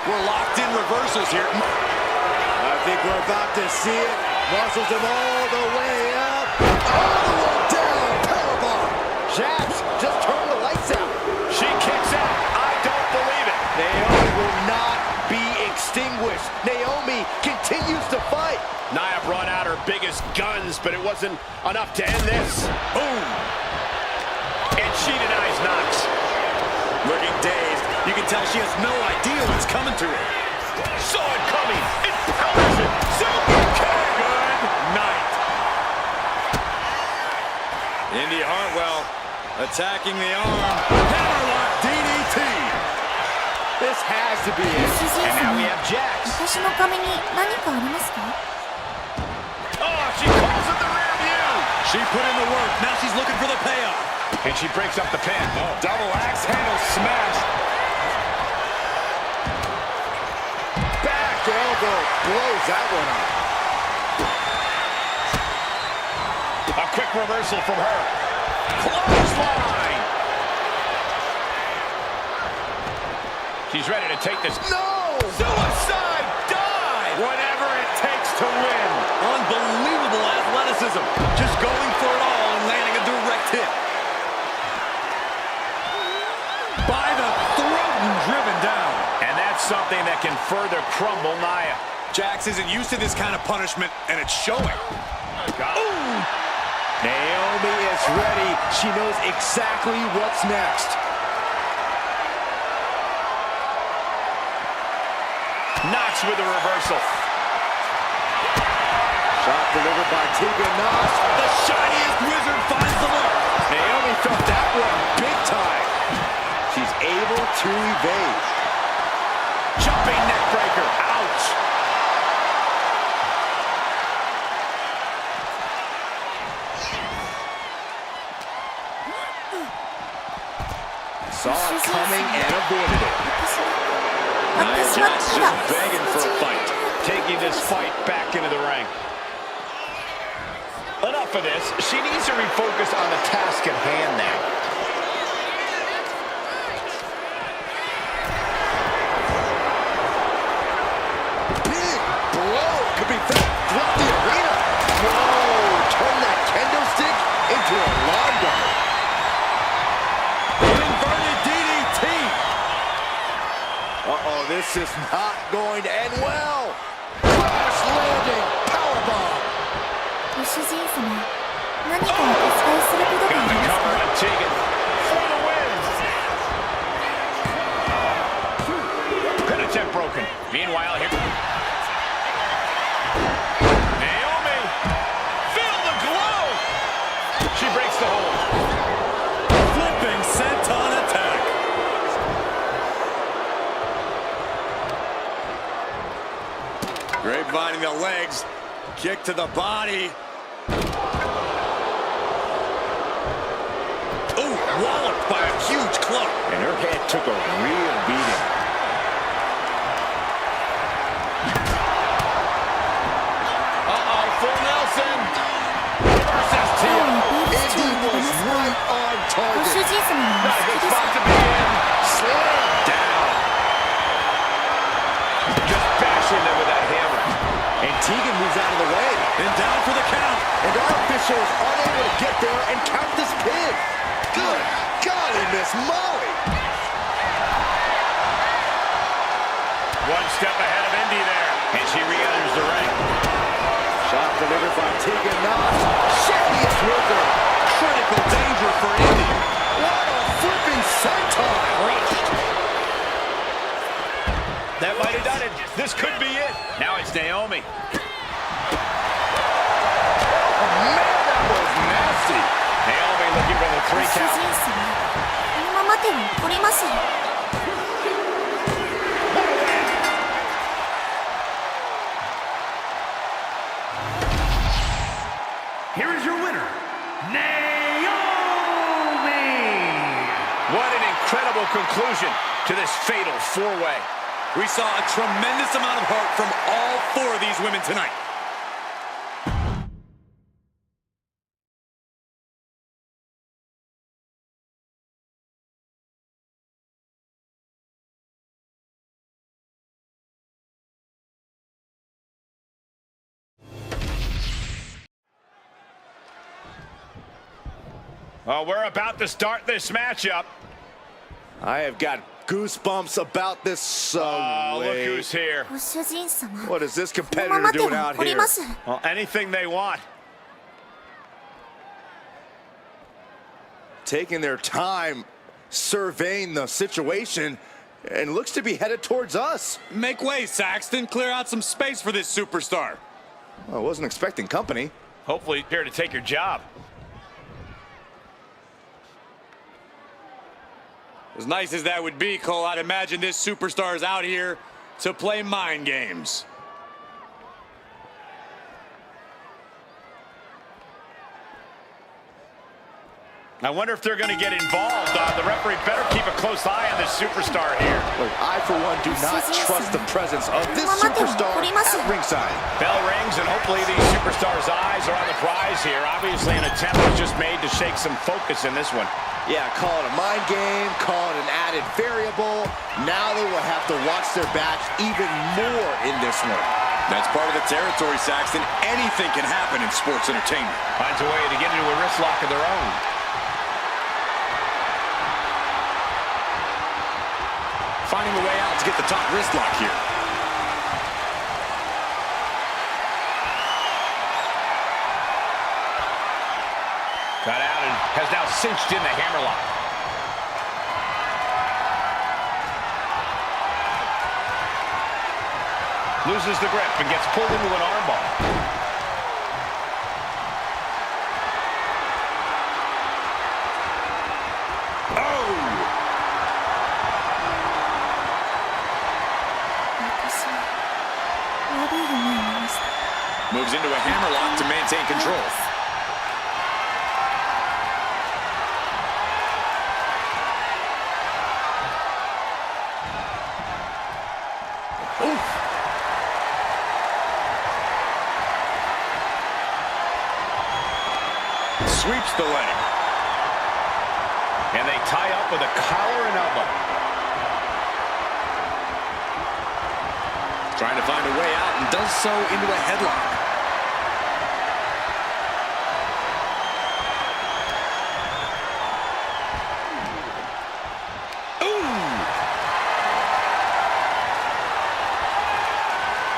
We're locked in reversals here. I think we're about to see it. Muscles him all the way up. All the way down. Powerbomb. Jax just turned the lights out. She kicks out. I don't believe it. Naomi will not be extinguished. Naomi continues to fight. Nia brought out her biggest guns, but it wasn't enough to end this. Boom. And she denies Knox. Looking dazed. You can tell she has no idea what's coming to her. Saw it coming. It powers it. Super kick. Good night. Indy Hartwell attacking the arm. Hammerlock DDT. This has to be it. And now we have Jax. 私の髪に何かありますか Oh, she calls it the rear view. She put in the work. Now she's looking for the payoff. And she breaks up the pin. Oh. Double axe handle smash. Back elbow blows that one up. A quick reversal from her. Clothesline. She's ready to take this. No! Suicide dive. Whatever it takes to win. Unbelievable athleticism. Just going for it all and landing a direct hit. By the throat and driven down. And that's something that can further crumble Nia. Jax isn't used to this kind of punishment, and it's showing. Ooh. Naomi is ready. She knows exactly what's next. Knox with a reversal. Shot delivered by Tegan Knox. The shiniest wizard finds the mark. Naomi felt that one big time. She's able to evade. Jumping neck breaker. Ouch. Saw it coming and avoided it. Nia Jax just begging for a fight. Taking this fight back into the ring. Enough of this. She needs to refocus on the task at hand now. Big blow. Could be felt throughout the arena. Whoa. Turn that kendo stick into a lawn dart. Inverted DDT. Uh-oh, this is not going to end well. Crash landing. Powerbomb. ご主人様、何かお手伝いすることがあ Got り the ます cover か on Tegan for the win. Pin attempt broken. Meanwhile, here. Naomi, feel the glow. She breaks the hold. Flipping senton attack. Grapevining the legs. Kick to the body. Ooh, walloped by a huge club. And her head took a real beating. Uh-oh, full Nelson. Versus Tia. Indy was right on ご主 target. 人様の Not お a 好 good きです spot か to be in. Slam Down. Just bashing them with that hammer. And Tegan moves out of the way. And down for the count. And our officials unable to get there and count this pin. Good golly, Miss Molly. One step ahead of Indy there. And she re-enters the ring. delivered by Tegan Knox. Shiftiest worker. Critical danger for Indy. What a flipping senton. Reached. That might have done it. This could be it. Now it's Naomi. Oh, man, that was nasty. Naomi looking for the ご 3 主 count. 人様、このままでは怒ります。 Here is your winner, Naomi! What an incredible conclusion to this fatal four-way. We saw a tremendous amount of heart from all four of these women tonight. Oh, we're about to start this matchup. I have got goosebumps about this. Look who's here. ご主人様、 What is this このま competitor まで doing は out 怒り here? ます。 Well, anything they want. Taking their time, surveying the situation, and looks to be headed towards us. Make way, Saxton. Clear out some space for this superstar. I wasn't expecting company. Hopefully here to take your job. As nice as that would be, Cole, I'd imagine this superstar is out here to play mind games. I wonder if they're going to get involved. The referee better keep a close eye on this superstar here. Look, I, for one, do not trust the presence of this superstar at ringside. Bell rings, and hopefully these superstars' eyes are on the prize here. Obviously, an attempt was just made to shake some focus in this one. Yeah, call it a mind game, call it an added variable. Now they will have to watch their backs even more in this one. That's part of the territory, Saxton. Anything can happen in sports entertainment. Finds a way to get into a wrist lock of their own. Finding a way out to get the top wrist lock here. Got out and has now cinched in the hammerlock. Loses the grip and gets pulled into an armbar. Moves into a hammerlock to maintain control. Oof. Sweeps the leg. And they tie up with a collar and elbow. Trying to find a way out and does so into a headlock.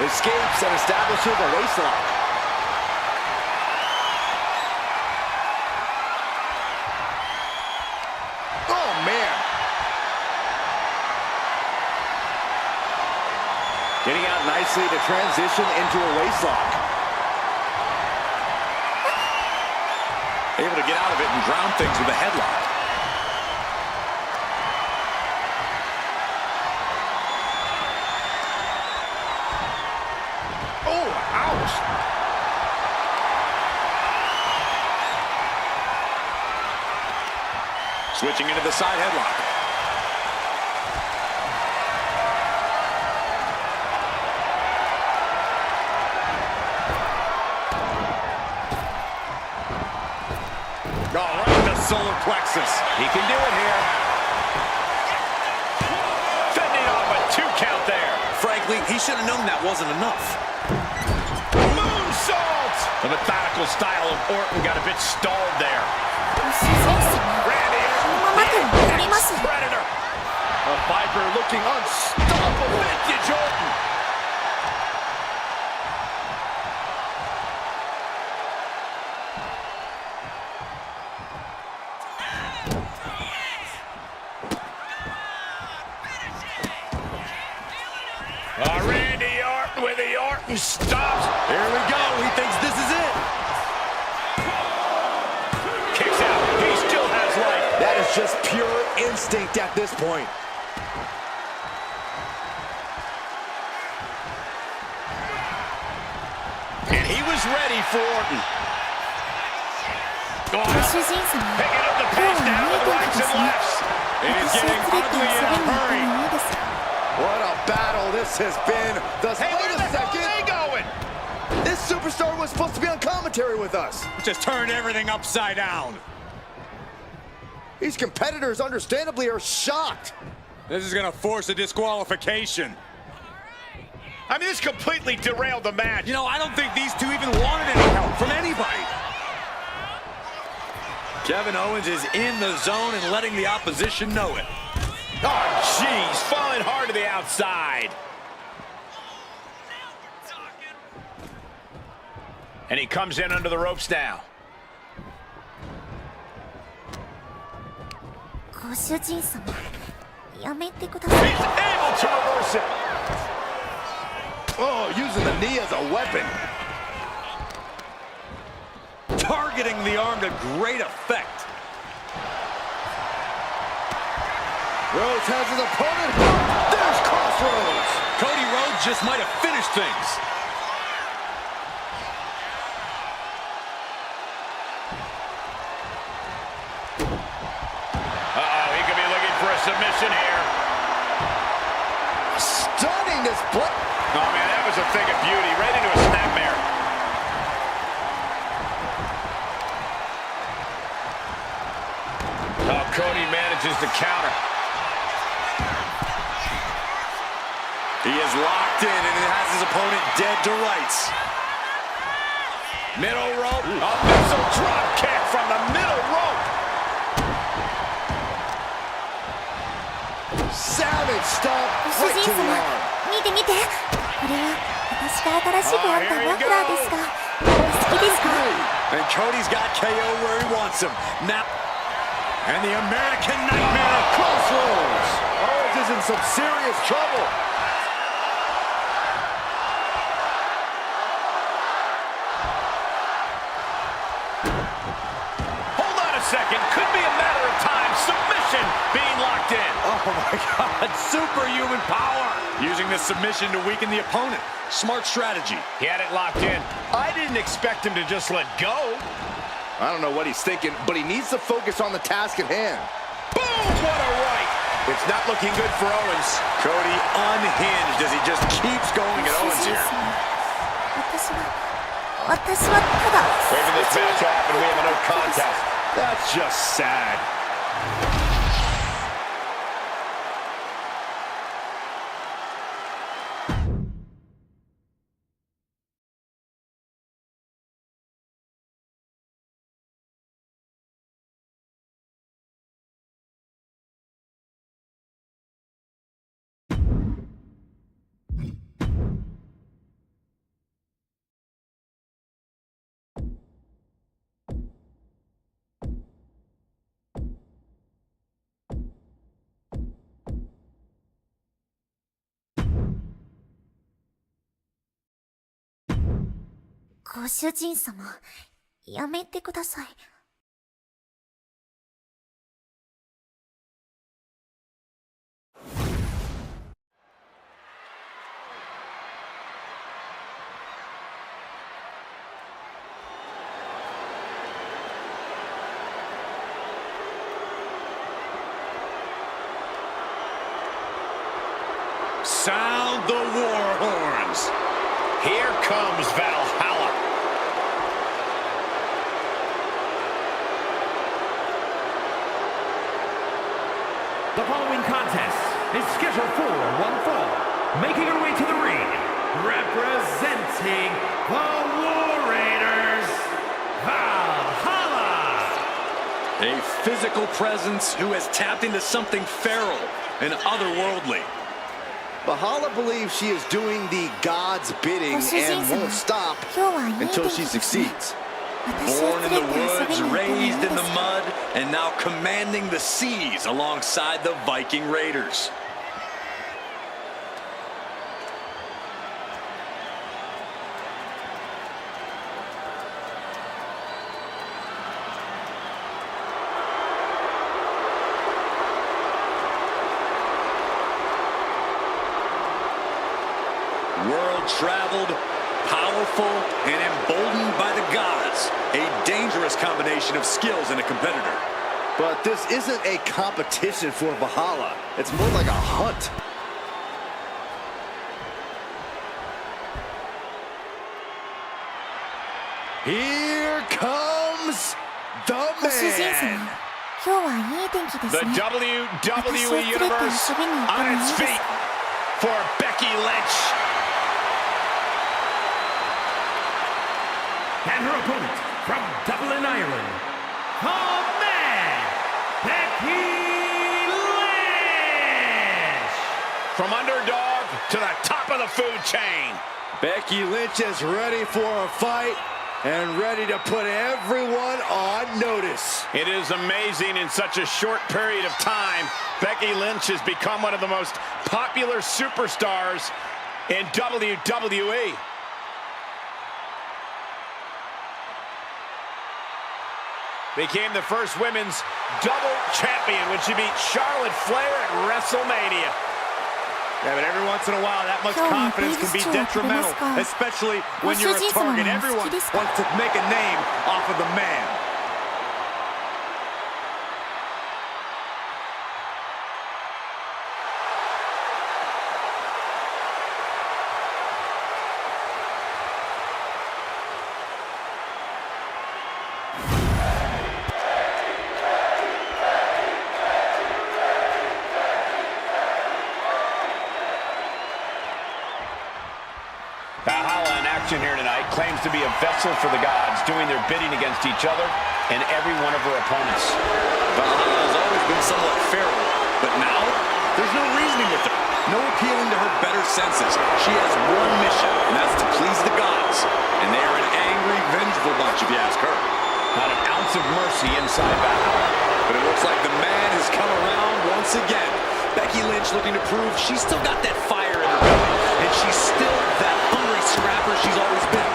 Escapes and establishes a waist lock. Oh, man. Getting out nicely to transition into a waist lock. Able to get out of it and ground things with a headlock. Switching into the side headlock. Oh, right in the solar plexus. He can do it here. Fending off a 2 count there. Frankly, he should have known that wasn't enough. Moonsault! The methodical style of Orton got a bit stalled there. Predator. A Viper looking unstoppable. Vintage Orton. just pure instinct at this point. And he was ready for Orton. ご主人様、 Picking up the 今日 pace は now 見え with てい rights て and ですね。 lefts. It is 私を getting 連れて ugly 遊 in び a に行っても hurry. いいですか？ What a battle this has been. Hey, where Wait the a hell are they second. going? This superstar was supposed to be on commentary with us. Just turned everything upside down. These competitors understandably are shocked. This is gonna force a disqualification. I mean, this completely derailed the match. You know, I don't think these two even wanted any help from anybody. Kevin Owens is in the zone and letting the opposition know it. Oh, jeez, falling hard to the outside. And he comes in under the ropes now. ご主人様、やめてください。 He's able to reverse it. Oh, using the knee as a weapon. Targeting the arm to great effect. Rhodes has his opponent. There's Crossroads. Cody Rhodes just might have finished things. Uh-oh, he could be looking for a submission here. Stunning display. Oh, man, that was a thing of beauty. Right into a snapmare. Oh, Cody manages to counter. He is locked in and has his opponent dead to rights. Middle rope. A missile drop kick from the middle rope. Savage stomp ご right 主 to 人 the 様、 arm. 見て見て。これは私が新しく編んだマフラーですが、お好きですか？ And Cody's got KO where he wants him. Now, and the American Nightmare. Crossroads. Owens is in some serious trouble. Hold on a second. Could be a matter of time. Submission being locked in. Oh my God, superhuman power. Using the submission to weaken the opponent. Smart strategy. He had it locked in. I didn't expect him to just let go. I don't know what he's thinking, but he needs to focus on the task at hand. Boom! What a right. It's not looking good for Owens. Cody unhinged as he just keeps going at ご Owens 主人 here. 様、私はただ、 Waving this match off and we have a no contest. That's just sad. Go ご主人様、やめてください。Sound the war horns. Here comes Valhalla. The following contest is scheduled for one fall. Making her way to the ring, representing the War Raiders, Valhalla. A physical presence who has tapped into something feral and otherworldly. Valhalla believes she is doing the God's bidding and won't stop until she succeeds. Born in the woods, raised in the mud, and now commanding the seas alongside the Viking Raiders. Well-traveled, powerful, and emboldened by the gods. A dangerous combination of skills in a competitor. But this isn't a competition for Valhalla. It's more like a hunt. Here comes the ご主人様、 man. 今日はいい天気です The ね。 WWE Universe on its feet for Becky Lynch. And her opponent from Dublin, Ireland, the man, Becky Lynch! From underdog to the top of the food chain. Becky Lynch is ready for a fight and ready to put everyone on notice. It is amazing in such a short period of time. Becky Lynch has become one of the most popular superstars in WWE. Became the first women's double champion when she beat Charlotte Flair at WrestleMania. Yeah, but every once in a while, that much confidence can be detrimental, especially when you're a target. Everyone wants to make a name off of the man. Here tonight claims to be a vessel for the gods, doing their bidding against each other and every one of her opponents. Valhalla has always been somewhat feral, but now there's no reasoning with her, no appealing to her better senses. She has one mission, and that's to please the gods. And they are an angry, vengeful bunch, if you ask her. Not an ounce of mercy inside Valhalla. But it looks like the man has come around once again. Becky Lynch looking to prove she's still got that fire in her belly, and she's still that hungry scrapper she's always been.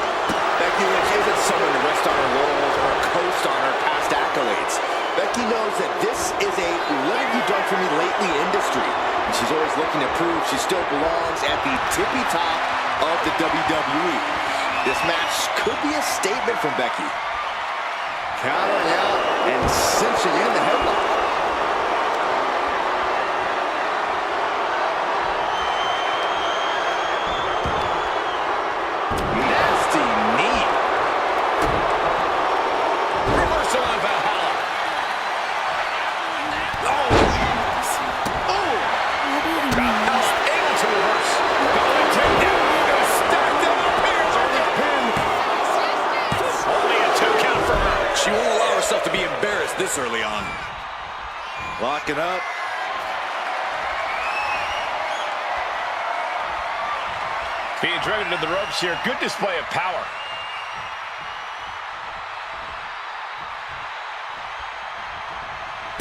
Becky Lynch isn't someone to rest on her laurels or coast on her past accolades. Becky knows that this is a what have you done for me lately industry, and she's always looking to prove she still belongs at the tippy top of the WWE. This match could be a statement from Becky. Countering out and cinching in the headlock. Nasty knee. Reversal on Valhalla. Valhalla able to reverse. Going takedown. Stacked up appears on the pin. Only a 2 count for her. She won't allow herself to be embarrassed this early on. Locking up. Being driven to the ropes here. Good display of power.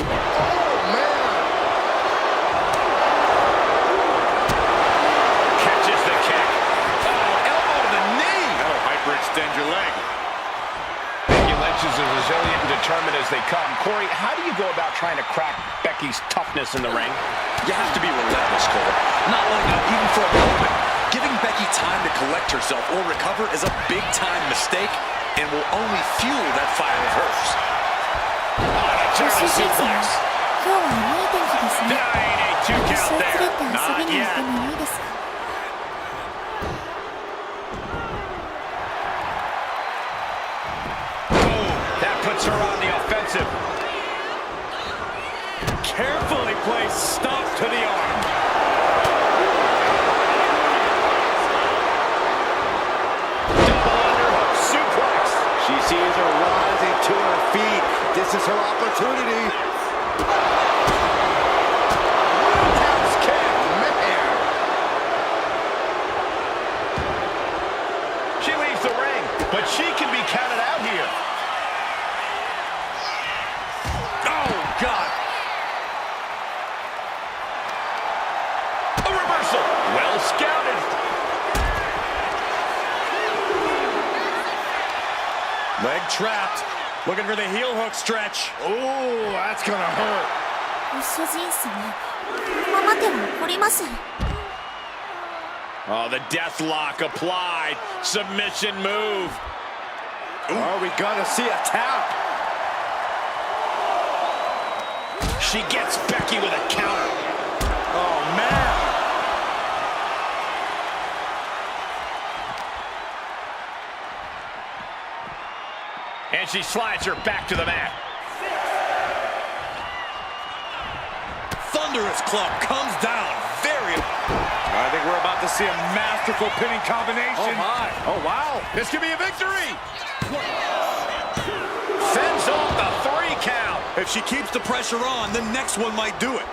Oh, man. Catches the kick. Oh, elbow to the knee. That'll hyperextend your leg. Becky Lynch is as resilient and determined as they come. Corey, how do you go about trying to crack Becky's toughness in the ring? You have to be relentless, Cole. Not letting up even for a moment. Giving Becky time to collect herself or recover is a big-time mistake and will only fuel that fire of hers. German ご主人様、 suplex. 今日はいい天気ですね。 Nine, a 2 私 count を連れて there. 遊び Not に行って yet. もいいですか？ Boom. That puts her on the offensive. Carefully placed stop to the arm. Double underhook suplex. She sees her rising to her feet. This is her opportunity. Roundhouse kick, man. She leaves the ring, but she can be counted out here. Oh, God. A reversal. Well scouted. Leg trapped. Looking for the heel hook stretch. Oh, that's gonna hurt. ご主人様、このままでは怒ります。Oh, the death lock applied. Submission move. Are we gonna see a tap? She gets Becky with a counter. Oh, man. And she slides her back to the mat. Thunderous club comes down. Very. I think we're about to see a masterful pinning combination. Oh, my. Oh, wow. This could be a victory. Sends off the 3 count. If she keeps the pressure on, the next one might do it.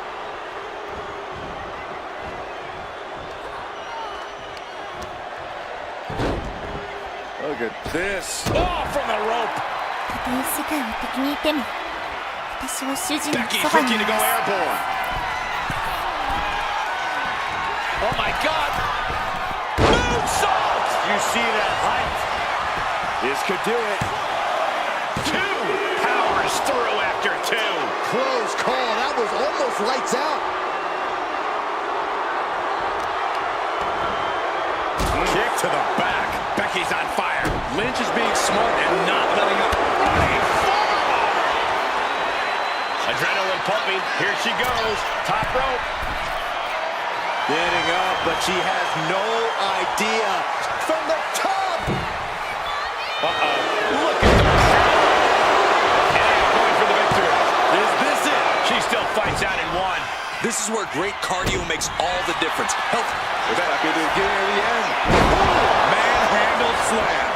Look at this. Oh, from the rope. たとえ世界を敵にいても、私は主人の Becky's そばに looking い to go ます。 airborne. Oh, my God. Moonsault. You see that height? This could do it. 2 powers through after 2. Close call. That was almost lights out. Kick to the back. Becky's on fire. Lynch is being smart and not letting up. Adrenaline pumping. Here she goes. Top rope. Getting up, but she has no idea. From the top. Uh-oh. Look at the crowd. And going for the victory. Is this it? She still fights out in 1. This is where great cardio makes all the difference. Help. That could be the end. Manhandle slam.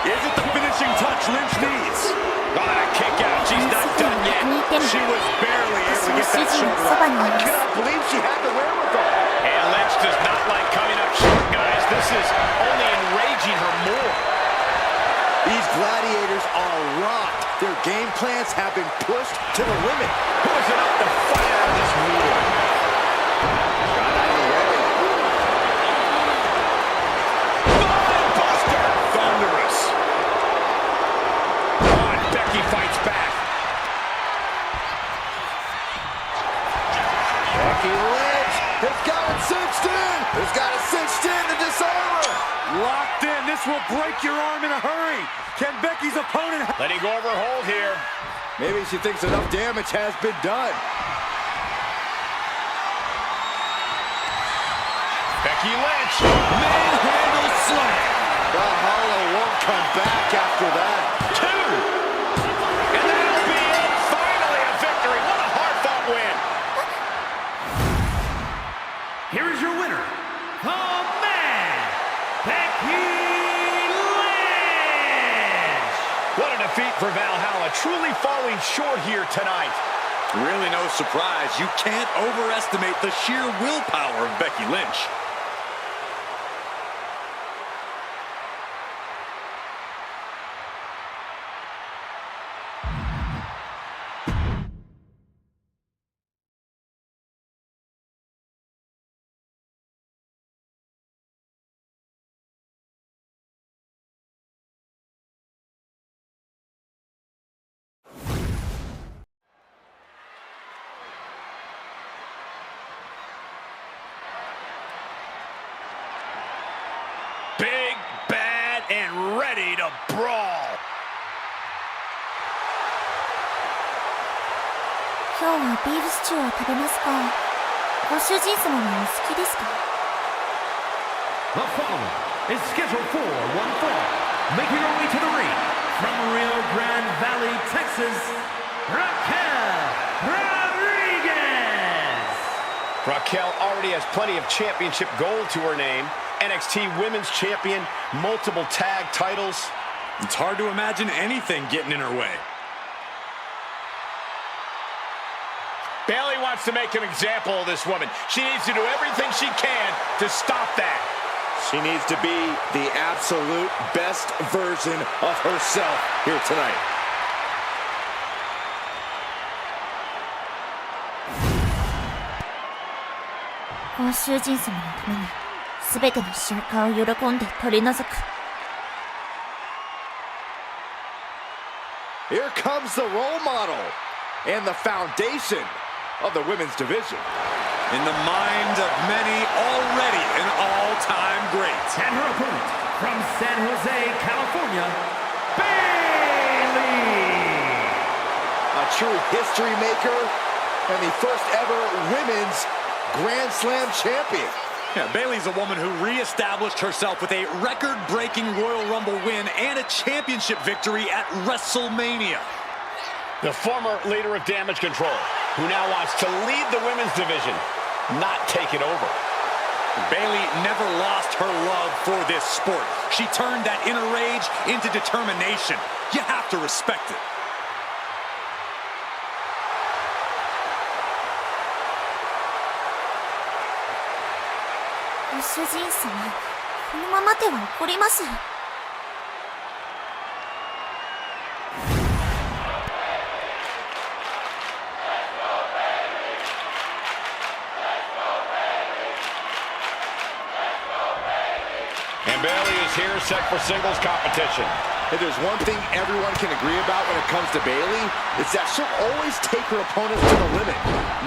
Is it the finishing touch Lynch needs? Oh, that kick out. She's not done yet. She was barely able to get that shoulder up. I cannot believe she had the wherewithal. And Lynch does not like coming up short, guys. This is only enraging her more. These gladiators are rocked. Their game plans have been pushed to the limit. Who is enough to fight out of this war? Buster! Thunderous. Oh, and Becky fights back. Becky Lynch has got it cinched in. Has got it cinched in to disarm her. Locked in. This will break your arm in a hurry. Can Becky's opponent... Letting go of her hold here. Maybe she thinks enough damage has been done. Becky Lynch. Manhandle slam. Valhalla won't come back after that. 2. And that'll be it. Finally a victory. What a hard-fought win. Here is your winner, the man, Becky Lynch. What a defeat for Valhalla. Truly falling short here tonight. Really no surprise. You can't overestimate the sheer willpower of Becky Lynch. Big, bad, and ready to brawl. 今日はビーフシチューを食べますか？ご主人様もお好きですか？ The following is scheduled for one fall, making her way to the ring from Rio Grande Valley, Texas, Raquel Rodriguez. Raquel already has plenty of championship gold to her name. NXT Women's Champion, multiple tag titles. It's hard to imagine anything getting in her way. Bayley wants to make an example of this woman. She needs to do everything she can to stop that. She needs to be the absolute best version of herself here tonight. ご主人様のために全ての消化を喜んで取り除く。 Here comes the role model and the foundation of the women's division. In the minds of many, already an all-time great. And her opponent from San Jose, California, Bayley. A true history maker and the first ever women's Grand Slam champion. Yeah, Bayley's a woman who re-established herself with a record-breaking Royal Rumble win and a championship victory at WrestleMania. The former leader of Damage Control, who now wants to lead the women's division, not take it over. Bayley never lost her love for this sport. She turned that inner rage into determination. You have to respect it. ご主人様、このままでは怒ります。And Bayley is here set for singles competition. If there's one thing everyone can agree about when it comes to Bayley, it's that she'll always take her opponents to the limit.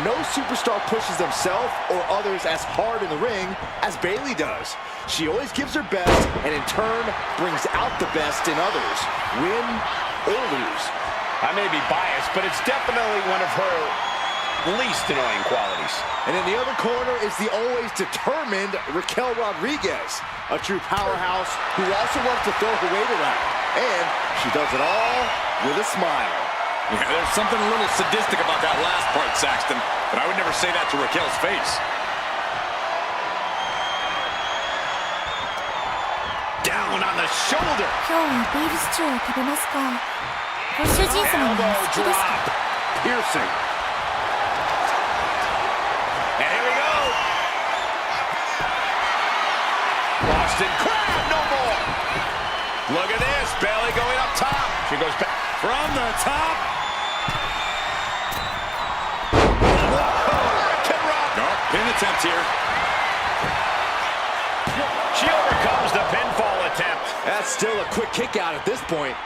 No superstar pushes themselves or others as hard in the ring as Bayley does. She always gives her best and in turn brings out the best in others, win or lose. I may be biased, but it's definitely one of her least annoying qualities. And in the other corner is the always determined Raquel Rodriguez, a true powerhouse who also loves to throw her weight around. And she does it all with a smile. Yeah, there's something a little sadistic about that last part, Saxton, but I would never say that to Raquel's face. Down on the shoulder. 今日はビーフシチューを食べますか？ご主人様は好きですか？ Piercing. And here we go. Boston Crab, no more. Look at this, Bayley going up top. She goes back From the top. No, pin attempt here. She overcomes the pinfall attempt. That's still a quick kick out at this point.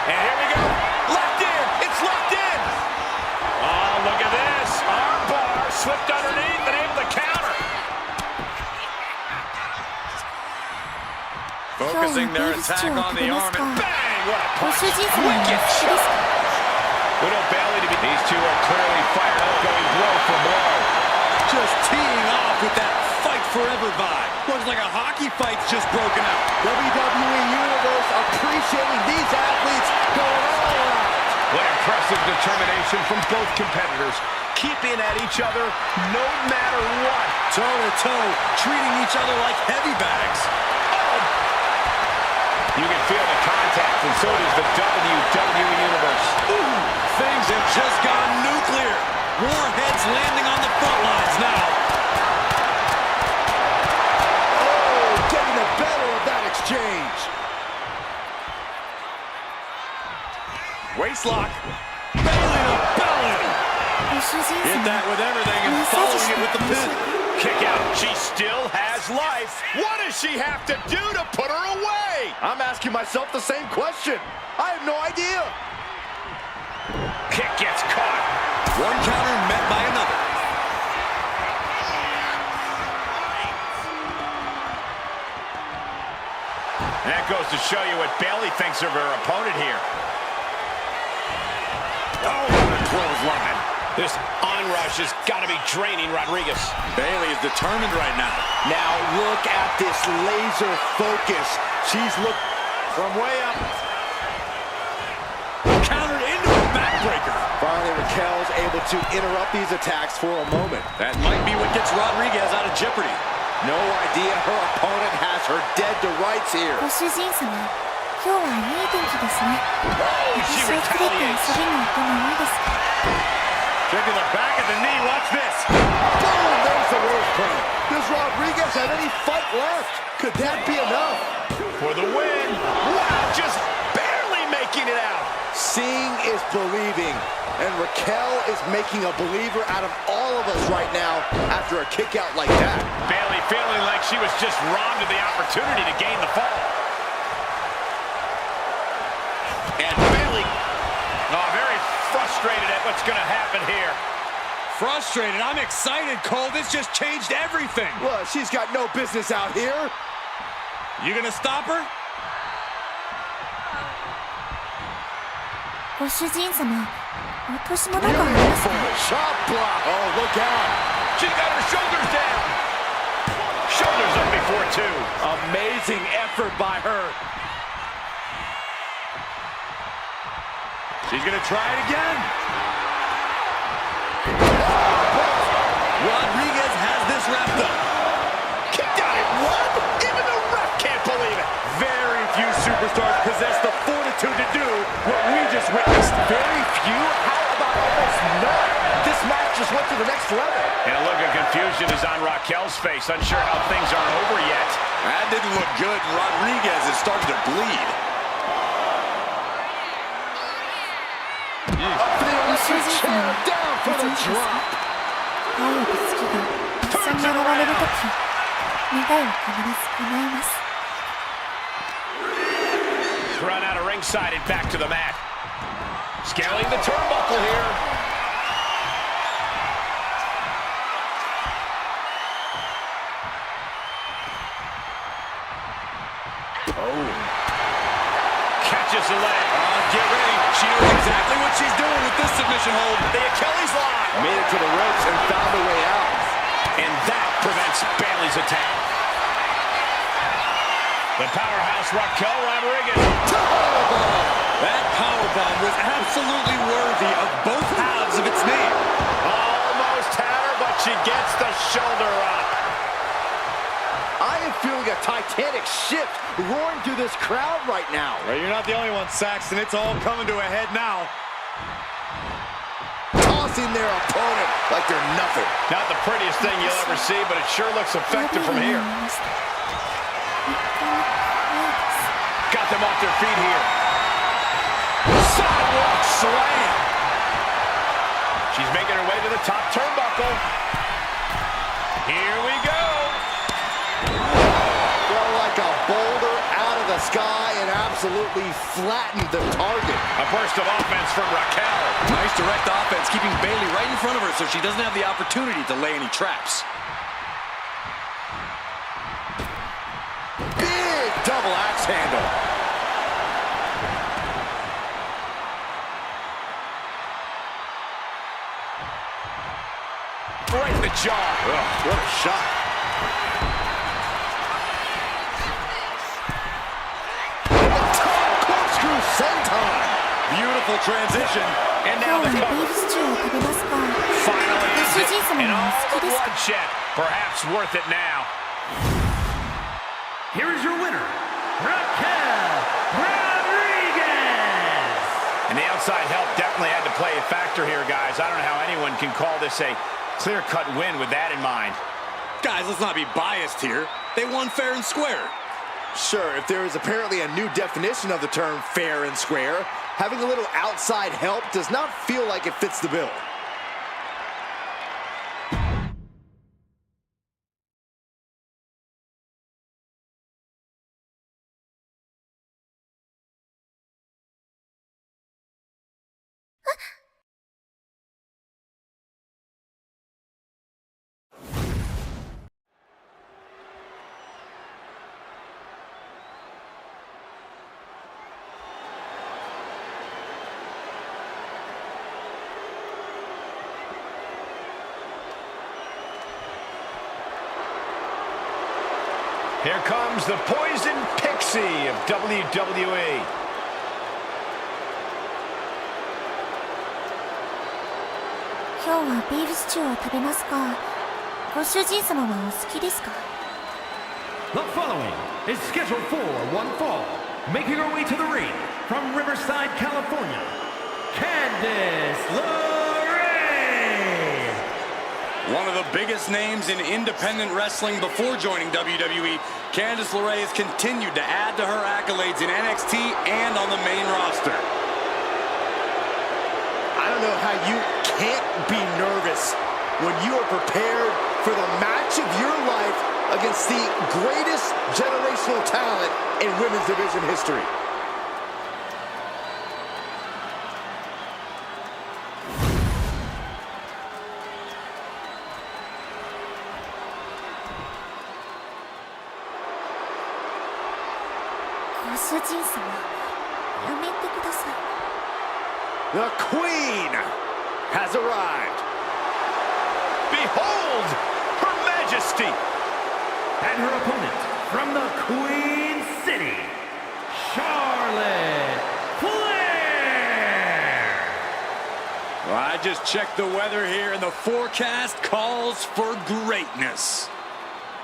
And here we go. Locked in. It's locked in. Oh, look at this. Arm bar slipped underneath and able to counter. Focusing their attack on the arm and bang! What a ご punch. 主人様は好きですか？ We know Bayley to be. These two are clearly fired up, going blow for blow. Just teeing off with that fight forever vibe. Looks like a hockey fight's just broken out. WWE Universe appreciating these athletes going all out. What impressive determination from both competitors, keeping at each other no matter what. Toe to toe, treating each other like heavy bags. You can feel the contact, and so does the WWE Universe. Ooh, things have just gone nuclear. Warheads landing on the front lines now. Oh, getting the better of that exchange. Waistlock. Bayley to belly. ご主人 Hit 様、 that with everything and マッサージ following し it て with the くださ pin. い。 Kick out. She still has life. What does she have to do to put her away? I'm asking myself the same question. I have no idea. Kick gets caught. One counter met by another. That goes to show you what Bayley thinks of her opponent here. Oh, what a clothesline. This onrush has got to be draining Rodriguez. Bayley is determined right now. Now look at this laser focus. She's looked from way up. Countered into a backbreaker. Finally, Raquel's able to interrupt these attacks for a moment. That might be what gets Rodriguez out of jeopardy. No idea her opponent has her dead to rights here. ご主人様、今日はいい天気ですね。私を連れて遊びに行ってもいいですか？ Taking the back of the knee, watch this. Boom, there's the worst plan. Does Rodriguez have any fight left? Could that be enough? For the win. Wow, just barely making it out. Seeing is believing, and Raquel is making a believer out of all of us right now after a kick out like that. Bayley feeling like she was just robbed of the opportunity to gain the fall. And Bayley, very frustrated at what's going to happen here. frustrated. I'm excited, Cole. This just changed everything. Well, she's got no business out here. You gonna stop her? ご主人様、落とし物がありますか？ Shot block. Oh, look out. She's got her shoulders down. Shoulders up before two. Amazing effort by her. She's gonna try it again. Rodriguez has this wrapped up. Kicked out at one. Even the ref can't believe it. Very few superstars possess the fortitude to do what we just witnessed. Very few? How about almost none? This match just went to the next level. And a look of confusion is on Raquel's face, unsure how things aren't over yet. That didn't look good. Rodriguez is starting to bleed. Up for the electric chair, down for the drop. 太陽と月が一緒に現れるとき、願いは必ず叶います。 Run out of ringside and back to the mat. Scaling the turnbuckle here. Oh. Catches the leg. Get ready. She knows exactly what she's doing with this submission hold. The Achilles lock. Made it to the ropes and found a way out. And that prevents Bayley's attack. The powerhouse Raquel Rodriguez. That powerbomb was absolutely worthy of both halves of its name. Almost had her, but she gets the shoulder up. I am feeling a titanic shift roaring through this crowd right now. Well, you're not the only one, Saxton. It's all coming to a head now. Tossing their opponent like they're nothing. Not the prettiest thing you'll ever see, but it sure looks effective from here. Got them off their feet here. Sidewalk slam. She's making her way to the top turnbuckle. Here we go. Fell like a boulder out of the sky and absolutely flattened the target. A burst of offense from Raquel. Nice direct offense, keeping Bayley right in front of her so she doesn't have the opportunity to lay any traps. Big double axe handle. Right in the jaw. Ugh, what a shot. Corkscrew senton. Beautiful transition. And 今 now 日 the はビー cover. フシチューを食べますか？ Finally ご ends 主 it. 人様 And は all お好き the ですか？ bloodshed. Perhaps worth it now. Here is your winner, Raquel Rodriguez. And the outside help definitely had to play a factor here, guys. I don't know how anyone can call this a clear-cut win with that in mind. Guys, let's not be biased here. They won fair and square. Sure, if there is apparently a new definition of the term fair and square, having a little outside help does not feel like it fits the bill. Here comes the Poison Pixie of WWE. 今日はビーフシチューを食べますか？ご主人様はお好きですか？ The following is scheduled for one fall. Making her way to the ring from Riverside, California, Candice LeRae. One of the biggest names in independent wrestling before joining WWE, Candice LeRae has continued to add to her accolades in NXT and on the main roster. I don't know how you can't be nervous when you are prepared for the match of your life against the greatest generational talent in women's division history. 主人様、やめてください。 The Queen has arrived. Behold, Her Majesty. And her opponent from the Queen City, Charlotte Flair. Well, I just checked the weather here, and the forecast calls for greatness.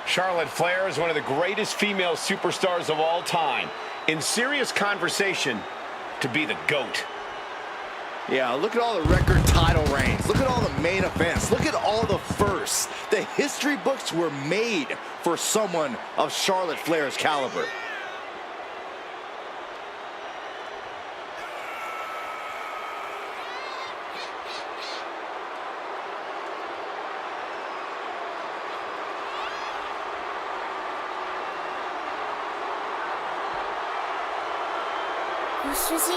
Charlotte Flair is one of the greatest female superstars of all time. In serious conversation to be the GOAT. Yeah, look at all the record title reigns. Look at all the main events. Look at all the firsts. The history books were made for someone of Charlotte Flair's caliber. Your Majesty,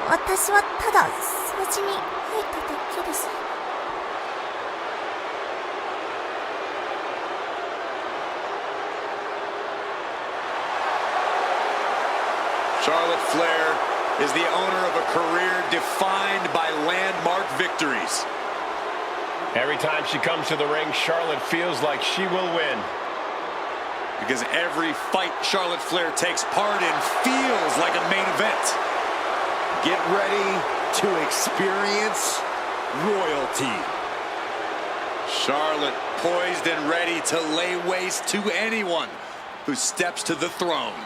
私はただ掃除に入っただけです。Charlotte Flair is the owner of a career defined by landmark victories. Every time she comes to the ring, Charlotte feels like she will win. Because every fight Charlotte Flair takes part in feels like a main event. Get ready to experience royalty. Charlotte poised and ready to lay waste to anyone who steps to the throne.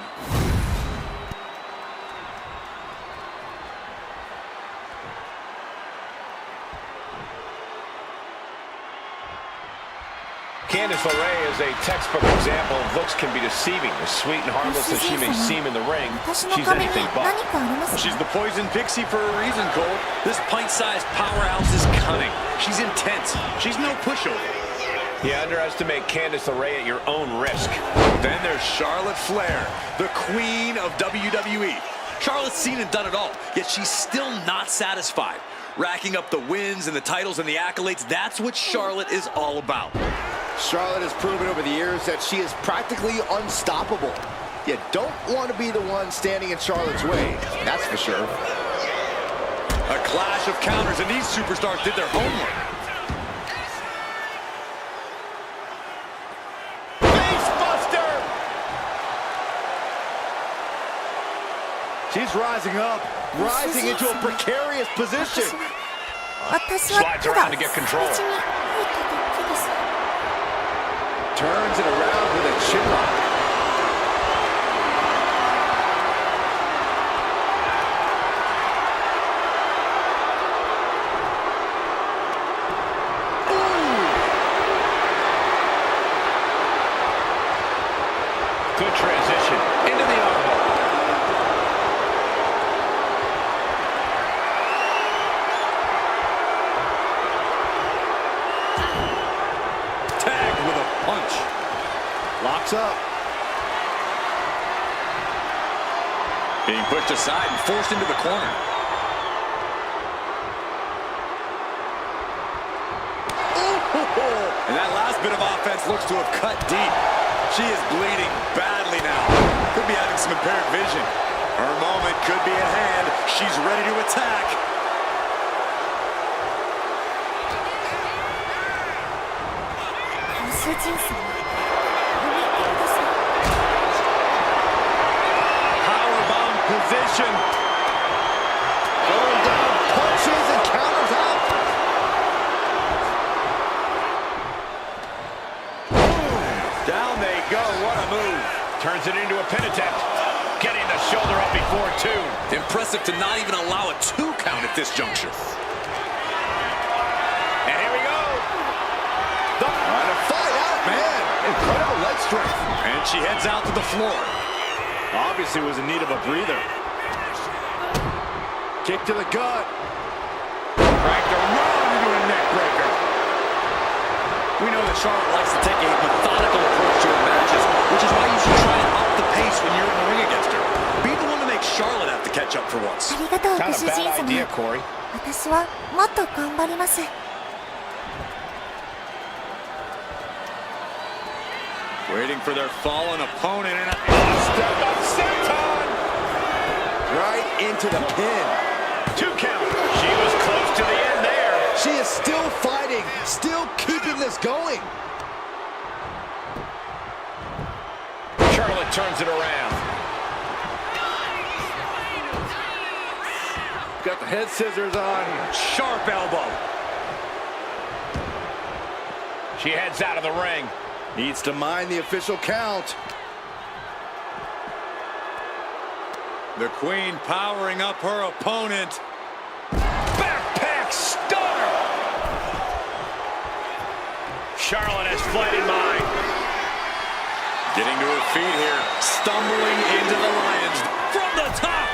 Candice LeRae is a textbook example of looks can be deceiving. As sweet and harmless as she may seem in the ring, she's anything but. She's the poison pixie for a reason, Cole. This pint-sized powerhouse is cunning. She's intense. She's no pushover. You underestimate Candice LeRae at your own risk. Then there's Charlotte Flair, the queen of WWE. Charlotte's seen and done it all, yet she's still not satisfied. Racking up the wins and the titles and the accolades, that's what Charlotte is all about. Charlotte has proven over the years that she is practically unstoppable. You don't want to be the one standing in Charlotte's way, that's for sure. A clash of counters, and these superstars did their homework. Facebuster! She's rising up, rising into a precarious position. Slides around to get control. Turns it around with a chin lock. Good transition into the armbar. Tagged with a punch. Locks up. Being pushed aside and forced into the corner. And that last bit of offense looks to have cut deep. She is bleeding badly now. Could be having some impaired vision. Her moment could be at hand. She's ready to attack. Powerbomb position. Going down, punches and counters out. Down they go. What a move. Turns it into a pin attempt. Getting the shoulder up before two. Impressive to not even allow a 2 count at this juncture. And here we go. Trying to fight out, man. Incredible leg strength. And she heads out to the floor. Obviously was in need of a breather. Kick to the gut. Cracked around into a neck breaker. We know that Charlotte likes to take a methodical approach to her matches, which is why you should try and up the pace when you're in the ring against her. Be the one to make Charlotte have to catch up for once. ありがとう、ご Not 主 a 人 bad 様。 idea, Corey. 私はもっと頑張ります。Waiting for their fallen opponent and a Step up, senton! Right into the pin. 2 count. She was close to the end there. She is still fighting, still keeping this going. Charlotte turns it around. Got the head scissors on. sharp elbow. She heads out of the ring. Needs to mind the official count. The Queen powering up her opponent. Backpack stunner. Charlotte has fled in mind. Getting to her feet here. Stumbling into the Lions. From the top.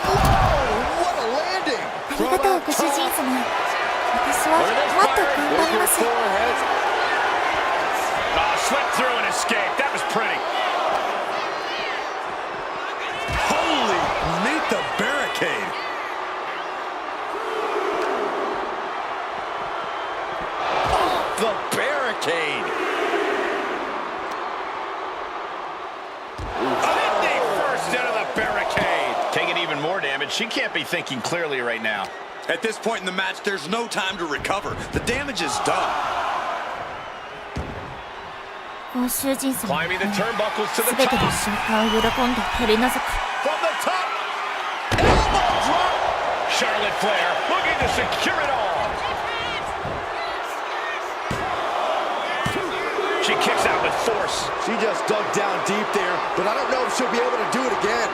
Oh, what a landing. ありがとうご主人様。私はもっと頑張ります。 Slipped through and escaped. That was pretty. Holy, meet the barricade. The barricade. Sydney first into the barricade. Taking even more damage. She can't be thinking clearly right now. At this point in the match, there's no time to recover. The damage is done. ご主人様。 Climbing the turnbuckles to す the べての top. 瞬間を喜んで取り除く。 From the top. Elbow drop. Charlotte Flair looking to secure it all. She kicks out with force. She just dug down deep there, but I don't know if she'll be able to do it again.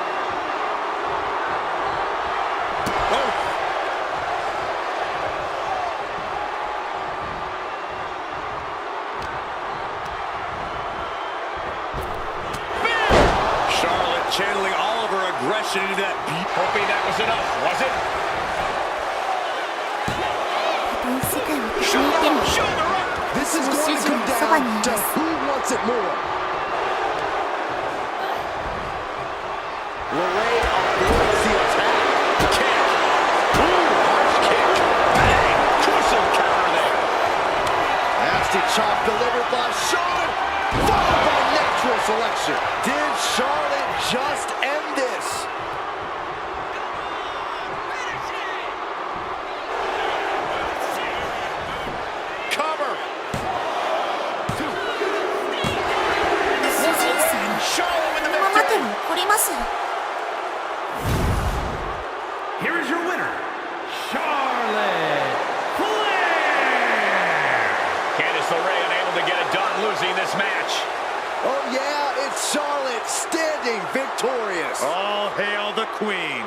Channeling all of her aggression into that beat. Hoping that was enough, was it? たとえ世界を敵にいても Shoulder up. This is ご主 going to 人 come のそばにい down ま to す。 who wants it more. Lorraine avoids the attack. Kick. Ooh, harsh kick. Bang. Crucial counter there. Nasty chop delivered by Charlotte, followed by natural selection. Did Charlotte just end this? Cover. ご主人様。 Charlotte with the このままで victory. は怒ります。 Here is your winner, Charlotte Flair. Candice LeRae unable to get it done, losing this match. Oh yeah, it's Charlotte standing victorious. All hail the Queen.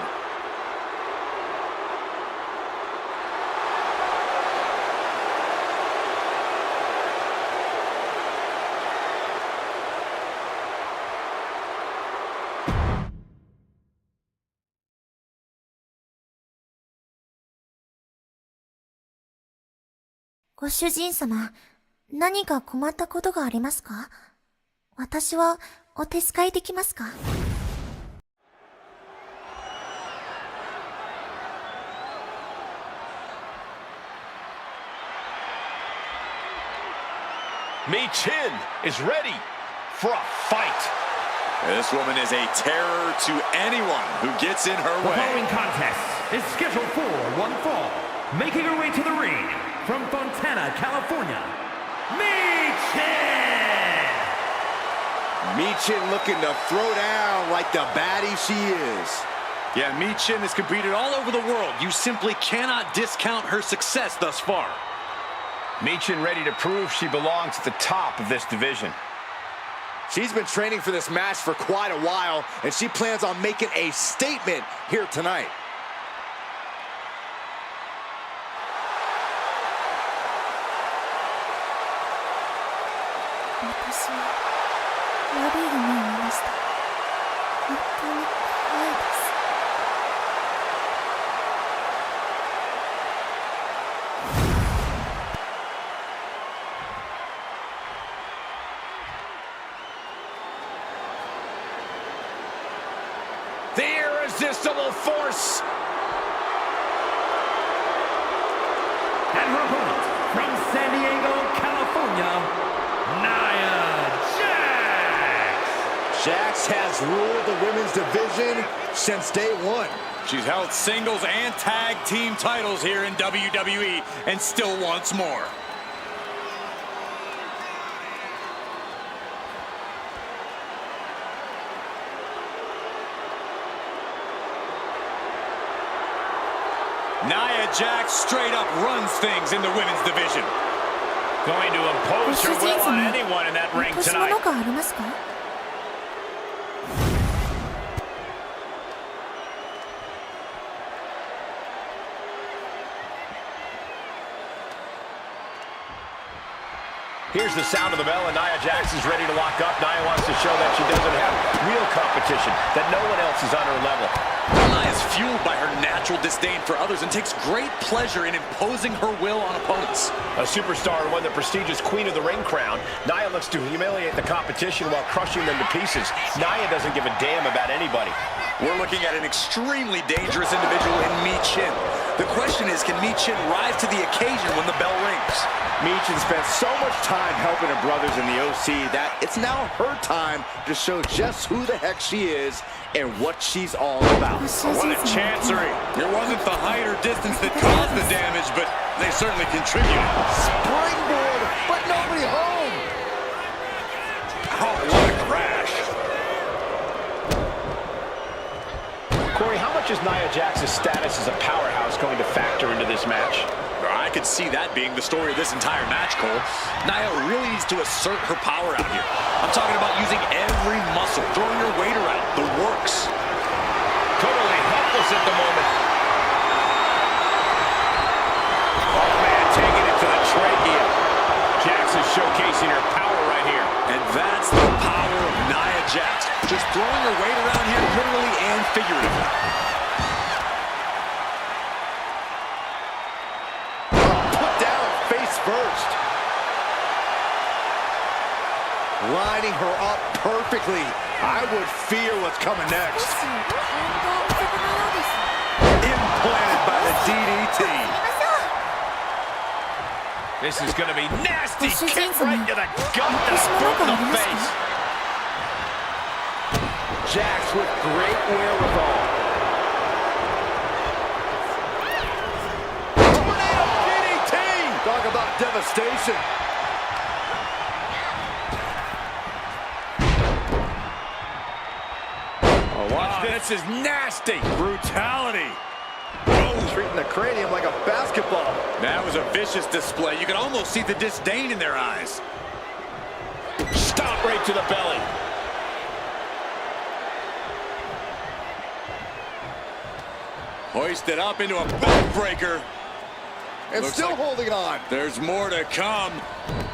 "ご主人様、何か困ったことがありますか？私はお手伝いできますか？" Mi Chin is ready for a fight. This woman is a terror to anyone who gets in her The way. following contest is scheduled for one fall. Making her way to the ring from Fontana, California, Michin! Michin looking to throw down like the baddie she is. Yeah, Michin has competed all over the world. You simply cannot discount her success thus far. Michin ready to prove she belongs at the top of this division. She's been training for this match for quite a while, and she plans on making a statement here tonight. 私は悪い夢を見ました。本当に怖いです。The irresistible force. And her opponent from San Diego, California, has ruled the women's division since day one. She's held singles and tag team titles here in WWE and still wants more. Nia Jax straight up runs things in the women's division. Going to impose her will on anyone in that ring tonight. Here's the sound of the bell, and Nia Jax is ready to lock up. Nia wants to show that she doesn't have real competition, that no one else is on her level. Nia is fueled by her natural disdain for others and takes great pleasure in imposing her will on opponents. A superstar who won the prestigious Queen of the Ring crown, Nia looks to humiliate the competition while crushing them to pieces. Nia doesn't give a damn about anybody. We're looking at an extremely dangerous individual in Mi Chin. The question is, can Mi Chin rise to the occasion when the bell rings? Mi Chin spent so much time helping her brothers in the OC that it's now her time to show just who the heck she is and what she's all about. What a chancery. It wasn't the height or distance that caused the damage, but they certainly contributed. Springboard, but nobody home. Oh, what a crash. Corey, how much is Nia Jax's status as a powerhouse going to factor into this match? I could see that being the story of this entire match, Cole. Nia really needs to assert her power out here. I'm talking about using every muscle, throwing her weight around, the works. Totally helpless at the moment. Oh, man, taking it to the trachea. Jax is showcasing her power right here. And that's the power of Nia Jax. Just throwing her weight around here, literally and figuratively. Put down face first. Lining her up perfectly. I would fear what's coming next. Implanted by the DDT. This is going to be nasty. Kick right to the gut, boot in the face. Jax with great wherewithal. Tornado DDT! Talk about devastation. Oh, watch this. This is nasty. Brutality. Treating the cranium like a basketball. That was a vicious display. You could almost see the disdain in their eyes. Stop right to the belly. Hoisted up into a backbreaker. And Looks still like holding on. There's more to come.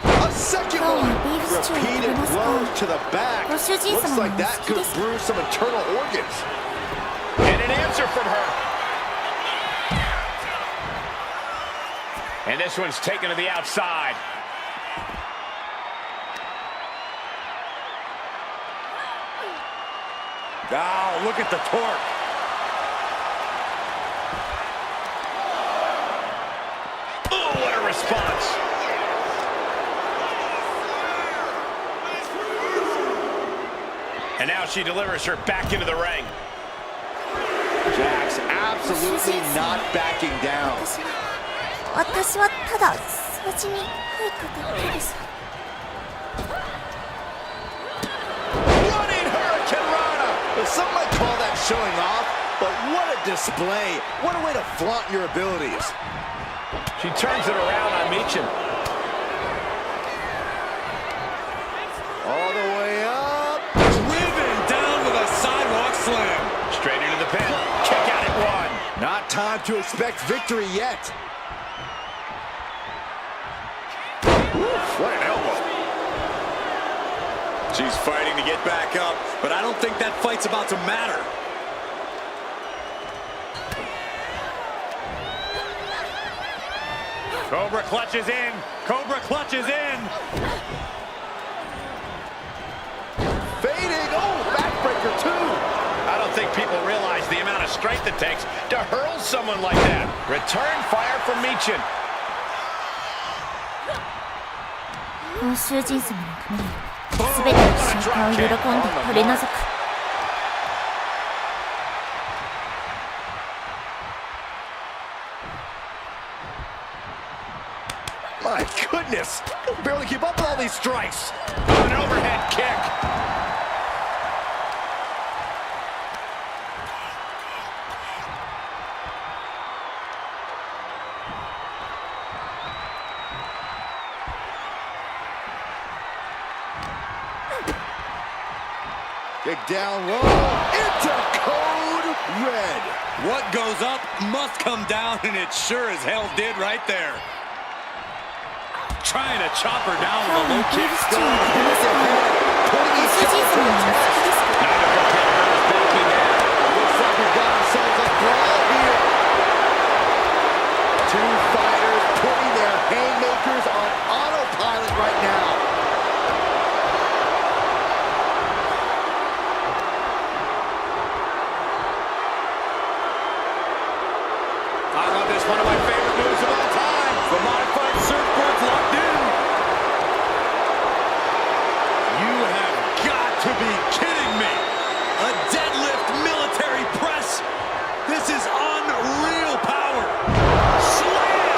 A second one. Repeated blows to the back. Looks like that could bruise some internal organs. And an answer from her. And this one's taken to the outside. Oh, look at the torque. Oh, what a response. And now she delivers her back into the ring. Jax absolutely not backing down. 私はただ掃除に入っただけです。 Running Hurricane Rana! Some might call that showing off, but what a display. What a way to flaunt your abilities. She turns it around on Michin. All the way up. Driven down with a sidewalk slam. Straight into the pin. Kick out at one. Not time to expect victory yet. What an elbow. She's fighting to get back up, but I don't think that fight's about to matter. Cobra clutches in. Cobra clutches in. Fading. Oh, backbreaker too. I don't think people realize the amount of strength it takes to hurl someone like that. Return fire from Michin. ご主人様のために全ての瞬間を喜んで取り除く。My goodness. Barely keep up with all these strikes. An overhead kick. Kick down low into code red. What goes up must come down, and it sure as hell did right there. Trying to chop her down with a low kick. Putting each other to the test. Neither competitor is backing out. Looks like we've got ourselves a brawl here. Two fighters putting their haymakers on autopilot right now. I love this. One of my favorite moves of all time. The modified surfboard's locked in. You have got to be kidding me. A deadlift military press. This is unreal power. Slam!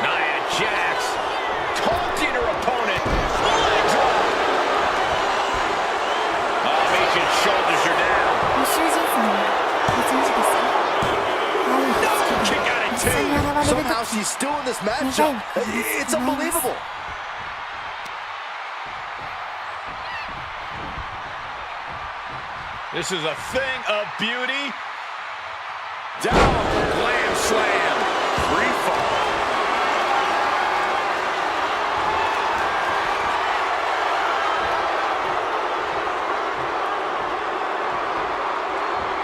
Nia Jax taunting her opponent. Leg drop. Oh, Asian shoulders her down. ご主人様はご存知ですか？太陽の月 Kick out が at 一緒に two. 現れる Somehow とき she's still in this matchup. It's unbelievable. This is a thing of beauty. Down, glam slam, free fall.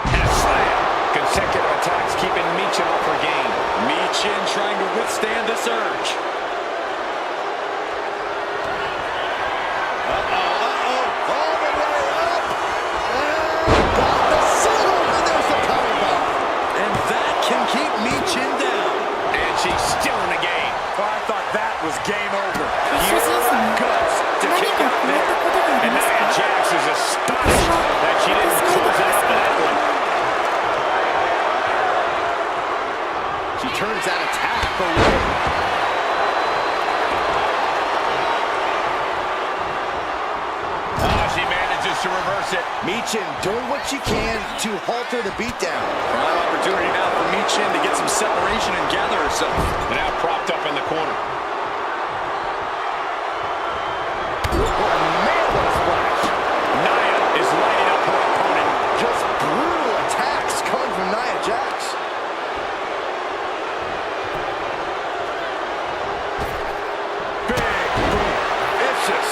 And a slam. Consecutive attacks keeping Michin off her game. Michin trying to withstand the surge. All the way up. And got the solo. And there's the powerbomb. And that can keep Michin down. And she's still in the game. Oh, I thought that was game over. ご主人様 Guts to 何 kick か out 触れ there. たことがあり And ます Nia か？ Jax is astonished that she didn't close it out with that one. She turns that attack away. Oh, she manages to reverse it. Michin doing what she can to halter the beatdown. Prime opportunity now for Michin to get some separation and gather herself. Now propped up in the corner. Man, what a splash. Nia is lighting up her opponent. Just brutal attacks coming from Nia Jax. Big boom. Vicious.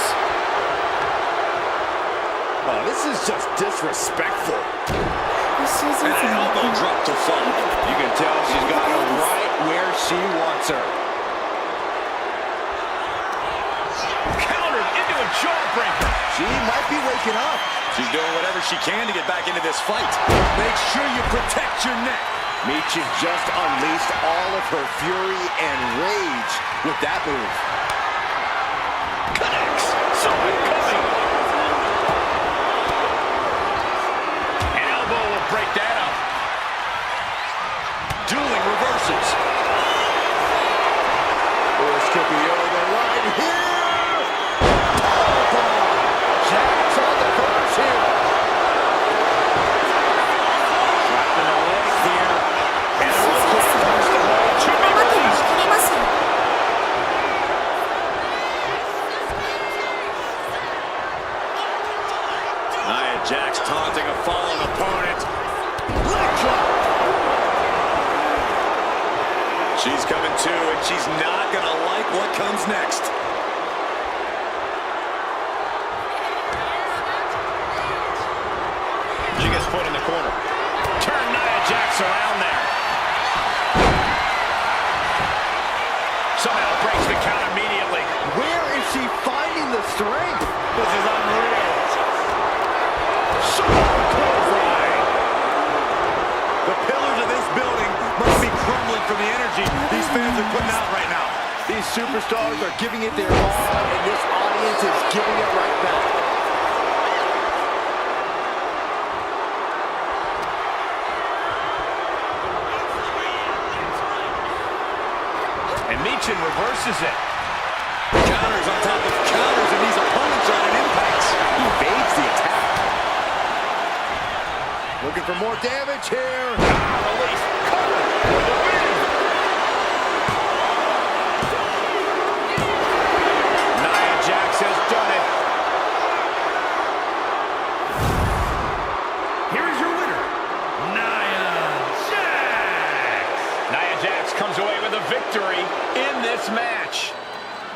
Oh, this is just disrespectful. ご主人 And an 様 elbow は drop to follow. You can tell she's got her right where she wants her. Countered into a jawbreaker. She might be waking up. She's doing whatever she can to get back into this fight. Make sure you protect your neck. Michin just unleashed all of her fury and rage with that move. Connects. Saw it coming. An elbow will break that up. Dueling reverses. This could be over right here. Powerbomb. Jax on the verge here. Dropping a leg here. And ご主人様 first of all, to be 待てを released. 切りますよ。 Nia Jax taunting a fallen opponent. Leg drop. She's coming to, and she's not gonna like what comes next. She gets put in the corner. Turn Nia Jax around there. Somehow breaks the count immediately. Where is she finding the strength? This is unreal. Clothesline. The pillars of this building must be crumbling from the energy these fans are putting out right now. These superstars are giving it their all, and this audience is giving it right back. reverses it. Counters on top of counters, and these opponents are at impacts. Evades the attack. Looking for more damage here. Release. Cover for the win. Nia Jax has done it. Here is your winner, Nia Jax. Nia Jax comes away with a victory in this match.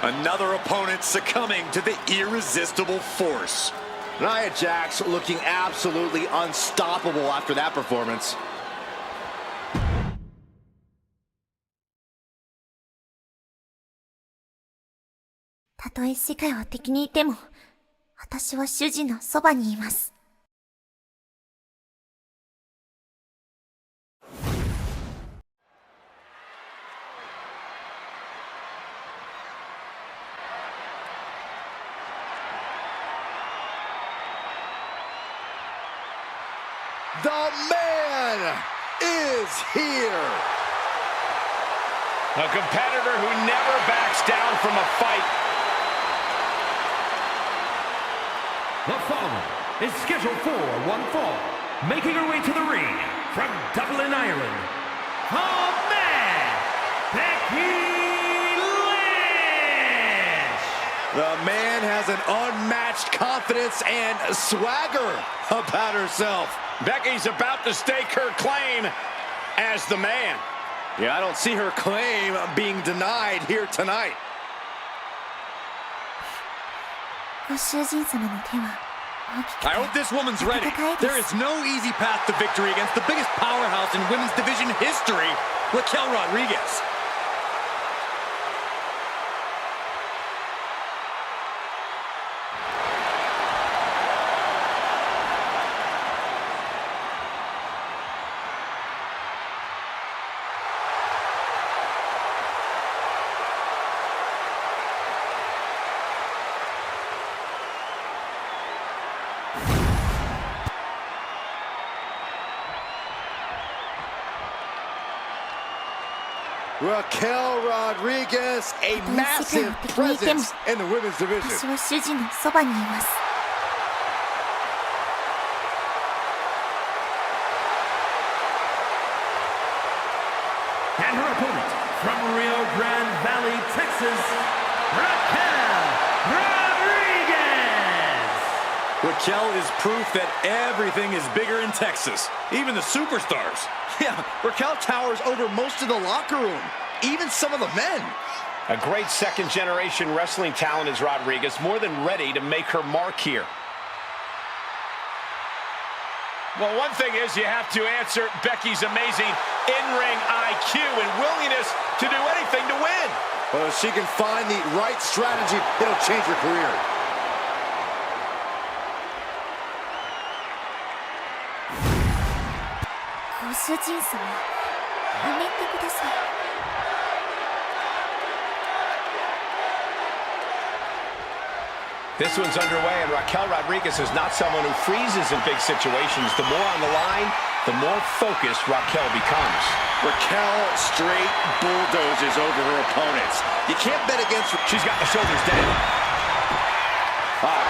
Another opponent succumbing to the irresistible force. Nia Jax looking absolutely unstoppable after that performance. たとえ世界は敵にいても、私は主人のそばにいます。The man is here. A competitor who never backs down from a fight. The following is scheduled for one fall, making her way to the ring from Dublin, Ireland, the man, Becky Lynch. The man has an unmatched confidence and swagger about herself. Becky's about to stake her claim as the man. Yeah, I don't see her claim being denied here tonight. ご主人様の手は大きくて I hope this woman's ready. 温かいです。 There is no easy path to victory against the biggest powerhouse in women's division history, Raquel Rodriguez. Raquel Rodriguez, a massive presence in the women's division. 私は主人のそばにいます。 And her opponent from Rio Grande Valley, Texas, Raquel Rodriguez. Raquel is proof that everything is bigger in Texas, even the superstars. Yeah, Raquel towers over most of the locker room, even some of the men. A great second-generation wrestling talent is Rodriguez, more than ready to make her mark here. Well, one thing is you have to answer Becky's amazing in-ring IQ and willingness to do anything to win. Well, if she can find the right strategy, it'll change her career. ご主人様、やめてください。 This one's underway, and Raquel Rodriguez is not someone who freezes in big situations. The more on the line, the more focused Raquel becomes. Raquel straight bulldozes over her opponents. You can't bet against her. She's got the shoulders down.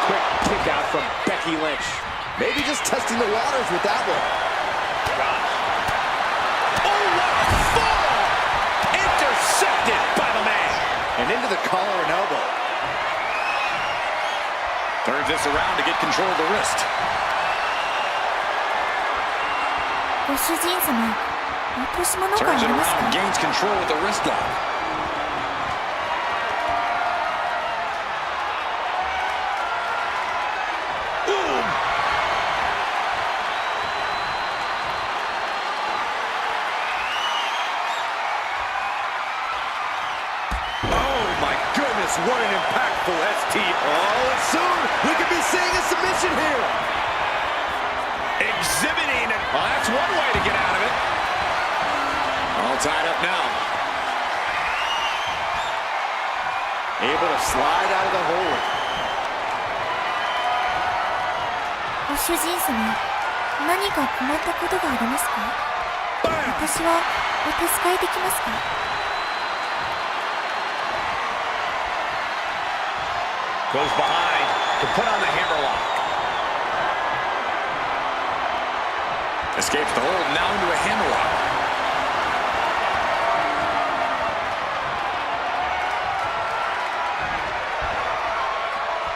Quick kick out from Becky Lynch. Maybe just testing the waters with that one. Gosh. Oh, what a fall! Intercepted by the man. And into the collar and elbow. Turns this around to get control of the wrist. ご主人様、落とし物があ Turns り it ますか around, gains control with the wrist lock. What an impactful ST. Oh, and soon we could be seeing a submission here. Exhibiting. Well, that's one way to get out of it. All tied up now. Able to slide out of the hold. ご主人様、何か困ったことがありますか？私はお手伝いできますか？ Goes behind to put on the hammerlock. Escapes the hold, now into a hammerlock.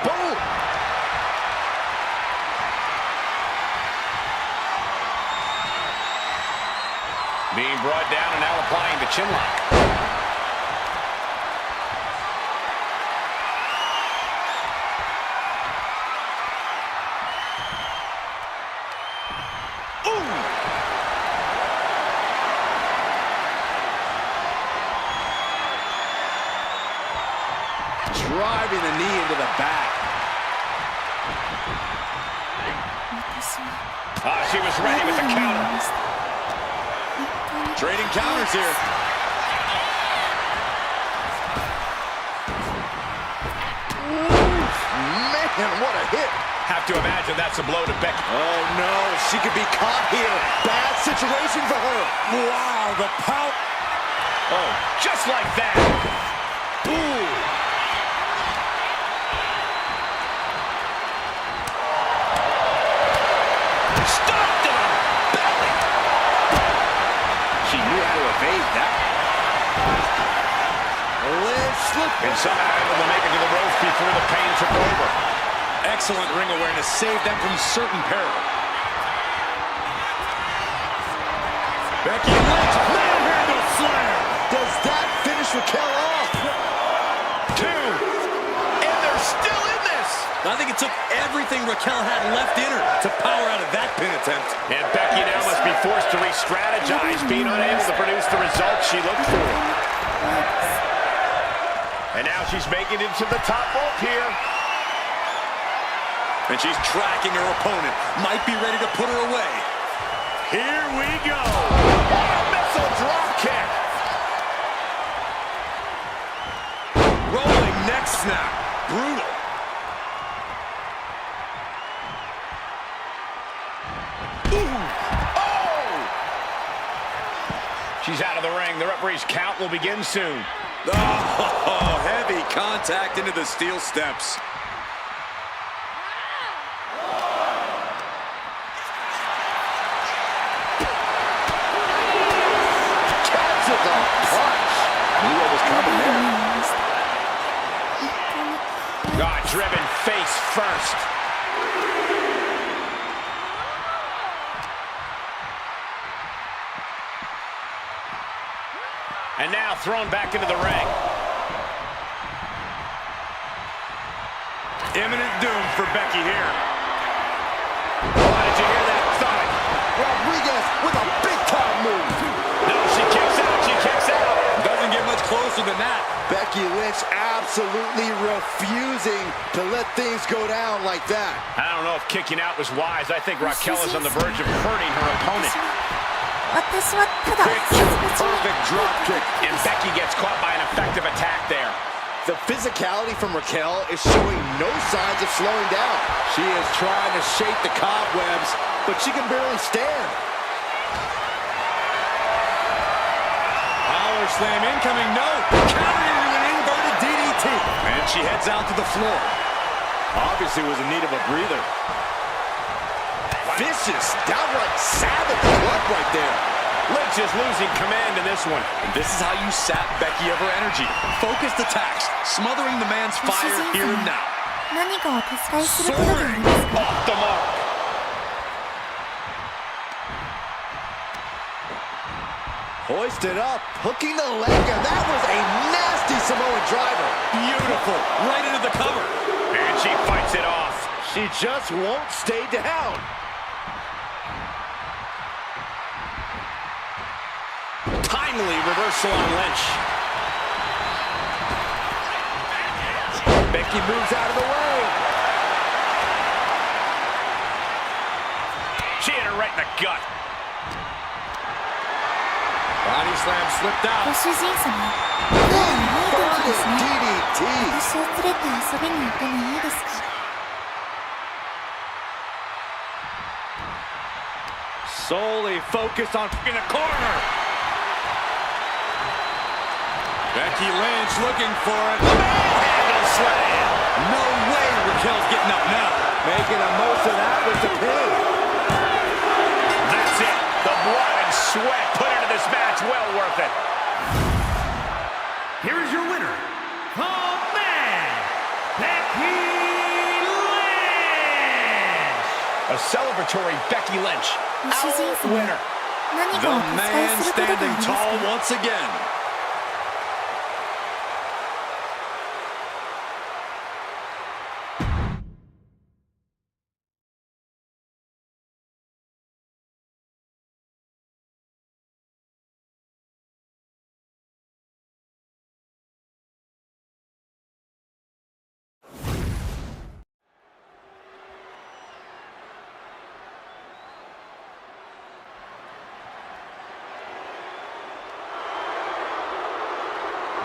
Boom! Being brought down and now applying the chin lock. Driving the knee into the back. She was ready with the counter. Trading counters here. Man, what a hit. Have to imagine that's a blow to Becky. Oh, no. She could be caught here. Bad situation for her. Wow, the power. Oh, just like that. Ooh. Stopped in her belly. She knew how to evade that. Liz slipped. And somehow able to make it to the ropes before the pain took over. Excellent ring awareness saved them from certain peril. Becky Lynch, manhandle slam. Does that finish Raquel off? 2. And they're still in this. I think it took everything Raquel had left in her to power out of that pin attempt. And Becky now must be forced to re-strategize, being unable to produce the results she looked for. And now she's making it to the top rope here. And she's tracking her opponent. Might be ready to put her away. Here we go. Missile drop kick. Rolling neck snap. Brutal. She's out of the ring. The referee's count will begin soon. Oh, heavy contact into the steel steps. Catches a punch. Knew what was coming there. God, driven face first. And now thrown back into the ring. Imminent doom for Becky here. Oh, did you hear that thud? Rodriguez with a big-time move. No, she kicks out. She kicks out. Doesn't get much closer than that. Becky Lynch absolutely refusing to let things go down like that. I don't know if kicking out was wise. I think Raquel is on the verge of hurting her opponent. 私はただ Perfect drop kick. And Becky gets caught by an effective attack there. The physicality from Raquel is showing no signs of slowing down. She is trying to shake the cobwebs, but she can barely stand. Power slam incoming, no. Counter into an inverted DDT. And she heads out to the floor. Obviously was in need of a breather. Vicious, downright savage blood right there. Lynch is losing command in this one. And this is how you sap Becky of her energy. Focused attacks, smothering the man's fire here and now. 何かを手伝いすることがありますか Off the mark. Hoisted up, hooking the leg, and that was a nasty Samoan driver. Beautiful, right into the cover. And she fights it off. She just won't stay down. Timely reversal on Lynch. Becky moves out of the way. She hit her right in the gut. Body slam slipped ご out. 主人様、今日はいい天気ですね。 DDT. 私を連れて遊びに行ってもいいですか Solely focused on in the corner. Becky Lynch looking for it. Raquel slam. No way Raquel's getting up now. Making the most of that with the pin. That's it. The blood and sweat put into this match. Well worth it. Here is your winner, the man, Becky Lynch. A celebratory Becky Lynch. ご主人 Our 様 winner. 何 The かお伝え man することがあ standing りますか tall once again.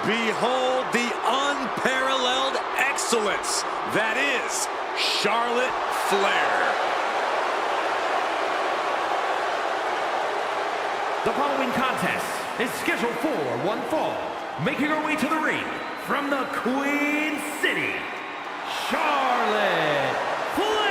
Behold the unparalleled excellence that is Charlotte Flair. The following contest is scheduled for one fall. Making her way to the ring from the Queen City, Charlotte Flair.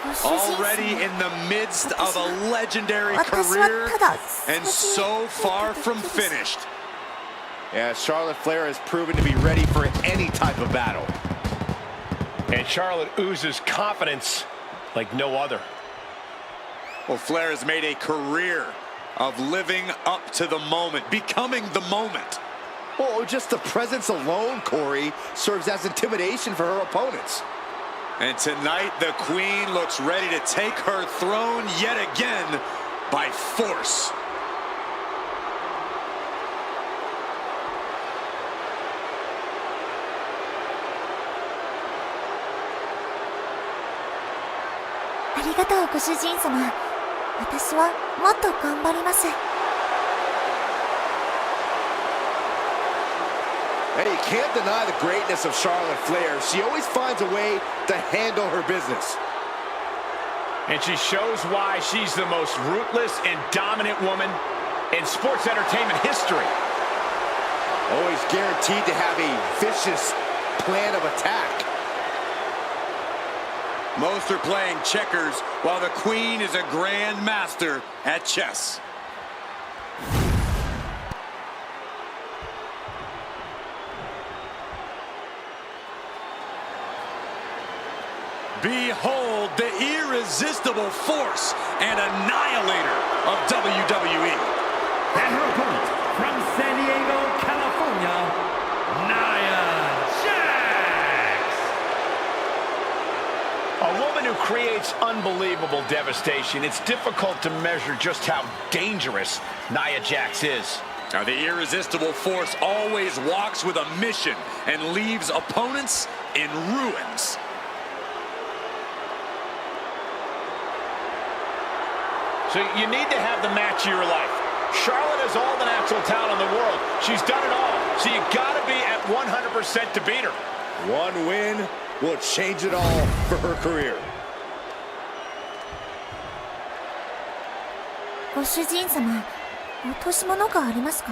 ご主人様 Already in the midst of a legendary 私は career ただ and 少し so far from finished. Yeah, Charlotte Flair has proven to be ready for any type of battle. And Charlotte oozes confidence like no other. Well, Flair has made a career of living up to the moment, becoming the moment. Oh, just the presence alone, Corey, serves as intimidation for her opponents. And tonight, the Queen looks ready to take her throne yet again by force. Arigatou, ご主人様。私はもっと頑張ります。 And you can't deny the greatness of Charlotte Flair. She always finds a way to handle her business. And she shows why she's the most ruthless and dominant woman in sports entertainment history. Always guaranteed to have a vicious plan of attack. Most are playing checkers while the Queen is a grand master at chess. Behold the irresistible force and annihilator of WWE. And her opponent from San Diego, California, Nia Jax. A woman who creates unbelievable devastation. It's difficult to measure just how dangerous Nia Jax is. Now, the irresistible force always walks with a mission and leaves opponents in ruins. So you need to have the match of your life. Charlotte has all the natural talent in the world. She's done it all. So you got to be at 100% to beat her. One win will change it all for her career. ご主人様、落とし物がありますか？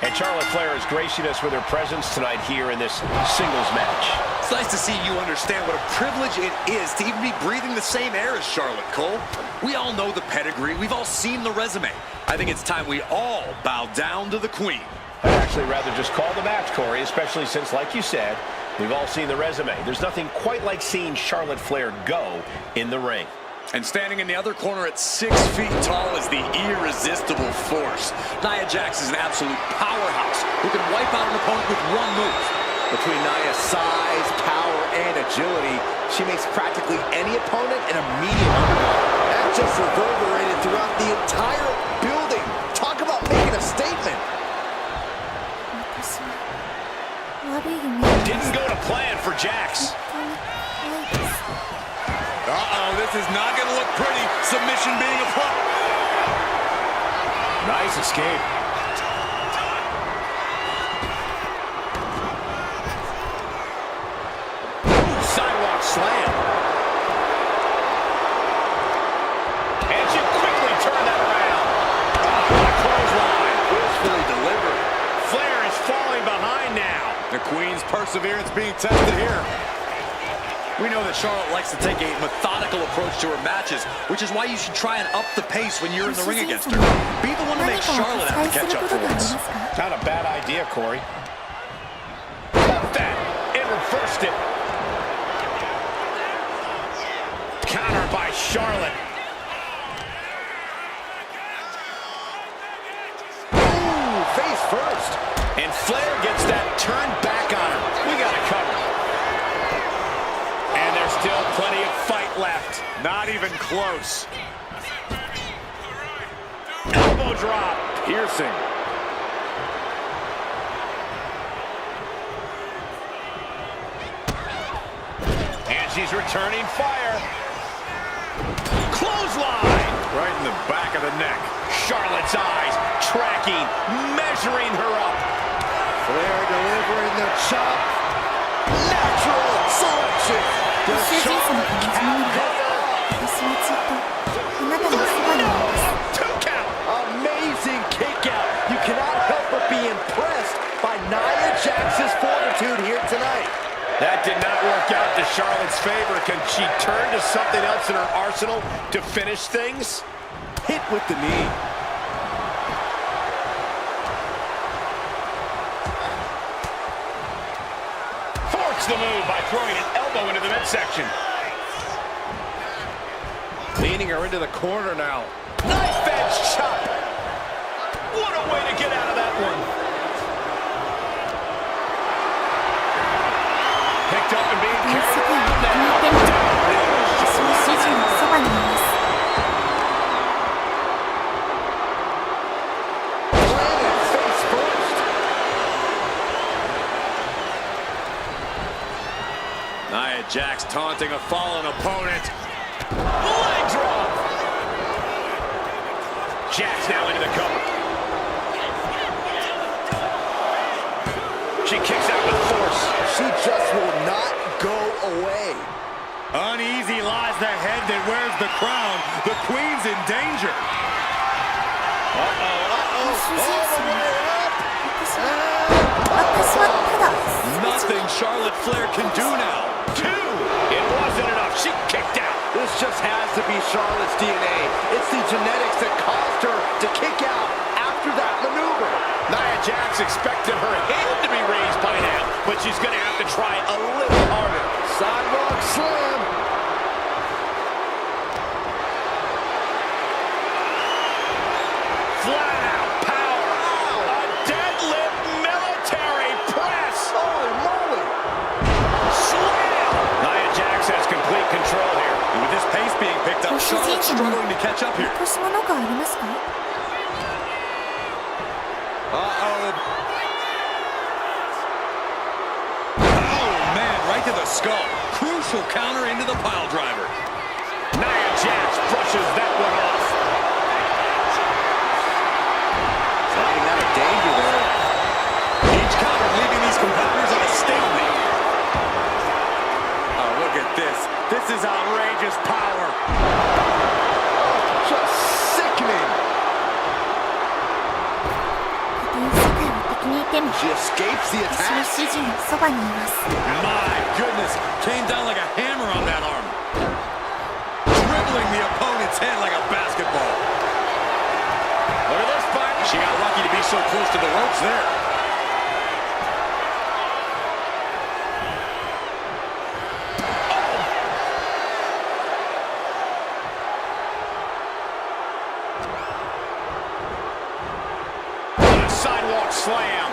And Charlotte Flair is gracing us with her presence tonight here in this singles match. It's nice to see you understand what a privilege it is to even be breathing the same air as Charlotte, Cole. We all know the pedigree. We've all seen the resume. I think it's time we all bow down to the Queen. I'd actually rather just call the match, Corey, especially since, like you said, we've all seen the resume. There's nothing quite like seeing Charlotte Flair go in the ring. And standing in the other corner at 6 feet tall is the irresistible force. Nia Jax is an absolute powerhouse who can wipe out an opponent with one move. Between Nia's size, power, and agility, she makes practically any opponent an immediate underdog. That just reverberated throughout the entire building. Talk about making a statement. 私は悪い夢を見ま Didn't した go to plan for Jax. 本当に怖いです。 Uh-oh, this is not going to look pretty. Submission being applied. Nice escape. Sidewalk slam. And she quickly turned that around. Clothesline. Forcefully delivered. Queen's perseverance being tested here. We know that Charlotte likes to take a methodical approach to her matches, which is why you should try and up the pace when you're in the ring against her. Be the one to make Charlotte have to catch up for once. Not a bad idea, Corey. That and reversed it. Counter by Charlotte. Ooh, face first. And Flair gets that turned back on her. We got it covered. And there's still plenty of fight left. Not even close. Elbow drop. Piercing. And she's returning fire. Clothesline. Right in the back of the neck. Charlotte's eyes tracking, measuring her up. Flair delivering the chop. Natural selection. ご主人様が望むなら私はずっとあなたのそばにいます Two count. Amazing kick out. You cannot help but be impressed by Nia Jax's fortitude here tonight. That did not work out to Charlotte's favor. Can she turn to something else in her arsenal to finish things? Hit with the knee. Forks the move by throwing an elbow into the midsection. Leaning her into the corner now. Knife edge chop. What a way to get out of that one. Picked up and being この世 carried 界を around 気に入って now. るなら私は主人のそばにいます Planet face first. Nia Jax taunting a fallen opponent. Leg drop. Jax now into the cover. She kicks out with force. She just will not go away. Uneasy lies the head that wears the crown. The Queen's in danger. ご主人様私はただ Nothing Charlotte Flair can do now. Two. It wasn't enough. She kicked out. This just has to be Charlotte's DNA. It's the genetics that caused her to kick out after that maneuver. Nia Jax expected her hand to be raised by now, but she's going to have to try a little harder. Sidewalk slam. Flat out power. A deadlift military press. Holy moly. Slam. Nia Jax has complete control here. With this pace being picked up, ご主人 Charlotte's 様 struggling to catch up here. 落とし物がありますか Oh, man, right to the skull. Crucial counter into the pile driver. Nia Jax brushes that one off. Finding out of danger there. Each counter leaving these competitors at a stalemate. Oh, look at this. This is outrageous power. Just sickening. たとえ世界を敵にいても She escapes the 私は attack. 主人のそばにいます My goodness, came down like a hammer on that arm. Dribbling the opponent's head like a basketball. Look at this fight. She got lucky to be so close to the ropes there. A sidewalk slam.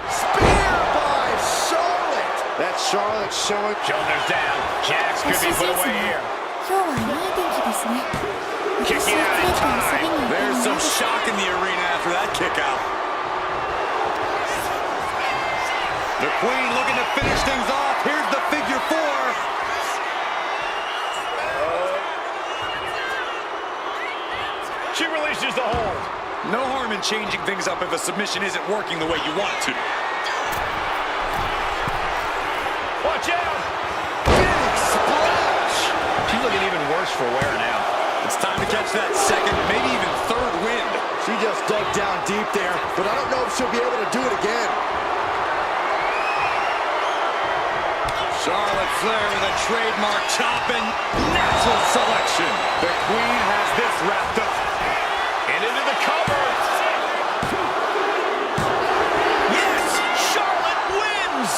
Spear by Charlotte. That's Charlotte showing. Shoulders down. Jax ご could 主 be 人 put 様 away here. 今日はいい天気ですね私 Kicking を out 連れ in て遊び time. に行っても There's いい some ですか shock in the arena after that kick out. The Queen looking to finish things off. Here's the figure four. She releases the hold. No harm in changing things up if a submission isn't working the way you want it to. Watch out. Big splash. She's looking even worse for wear now. It's time to catch that second, maybe even third wind. She just dug down deep there, but I don't know if she'll be able to do it again. Charlotte Flair with a trademark chop and natural selection. The Queen has this wrapped up. And into the cover. Yes, Charlotte wins.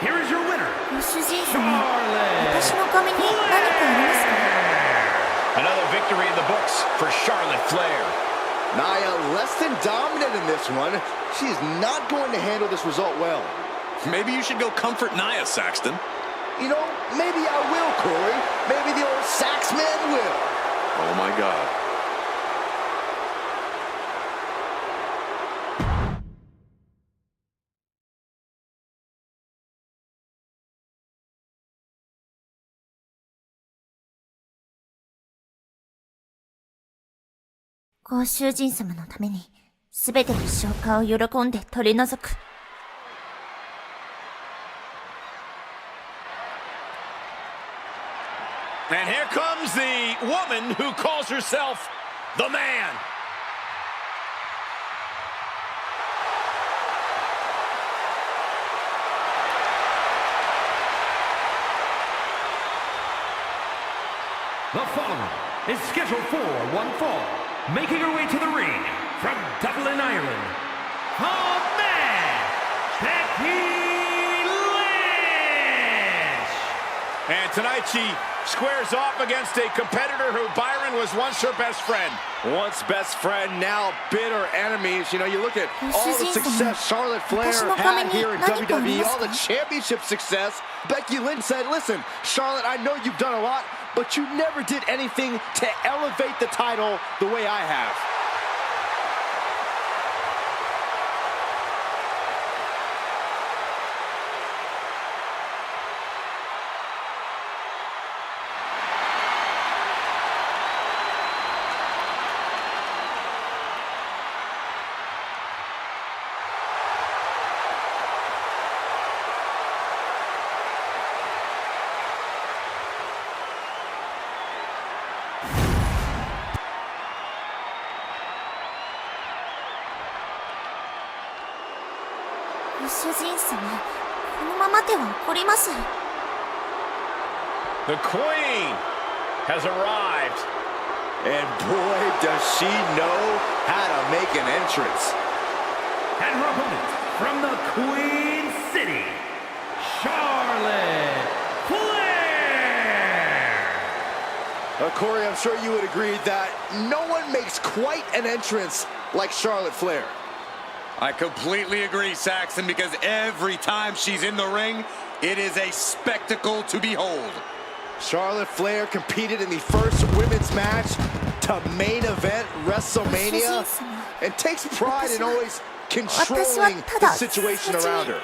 Here is your winner, ご主人様、私の髪に何かありますか？ Another victory in the books for Charlotte Flair. Nia less than dominant in this one. She's not going to handle this result well. Maybe you should go comfort Nia, Saxton. You know, maybe I will, Corey. Maybe the old Sax man will. Oh my God. ご主人様のために、すべての消化を喜んで取り除く。And here comes the woman who calls herself the man. The following is scheduled for one fall, making her way to the ring from Dublin, Ireland, the man, Becky Lynch. And tonight she squares off against a competitor who Byron was once her best friend. Once best friend, now bitter enemies. You know, you look at all the success Charlotte Flair had here in WWE, all the championship success. Becky Lynch said, listen, Charlotte, I know you've done a lot, but you never did anything to elevate the title the way I have. The Queen has arrived. And boy, does she know how to make an entrance. And her opponent from the Queen City, Charlotte Flair. Corey, I'm sure you would agree that no one makes quite an entrance like Charlotte Flair. I completely agree, Saxon, because every time she's in the ring, it is a spectacle to behold. Charlotte Flair competed in the first women's match to main event WrestleMania and takes pride in always controlling the situation around her.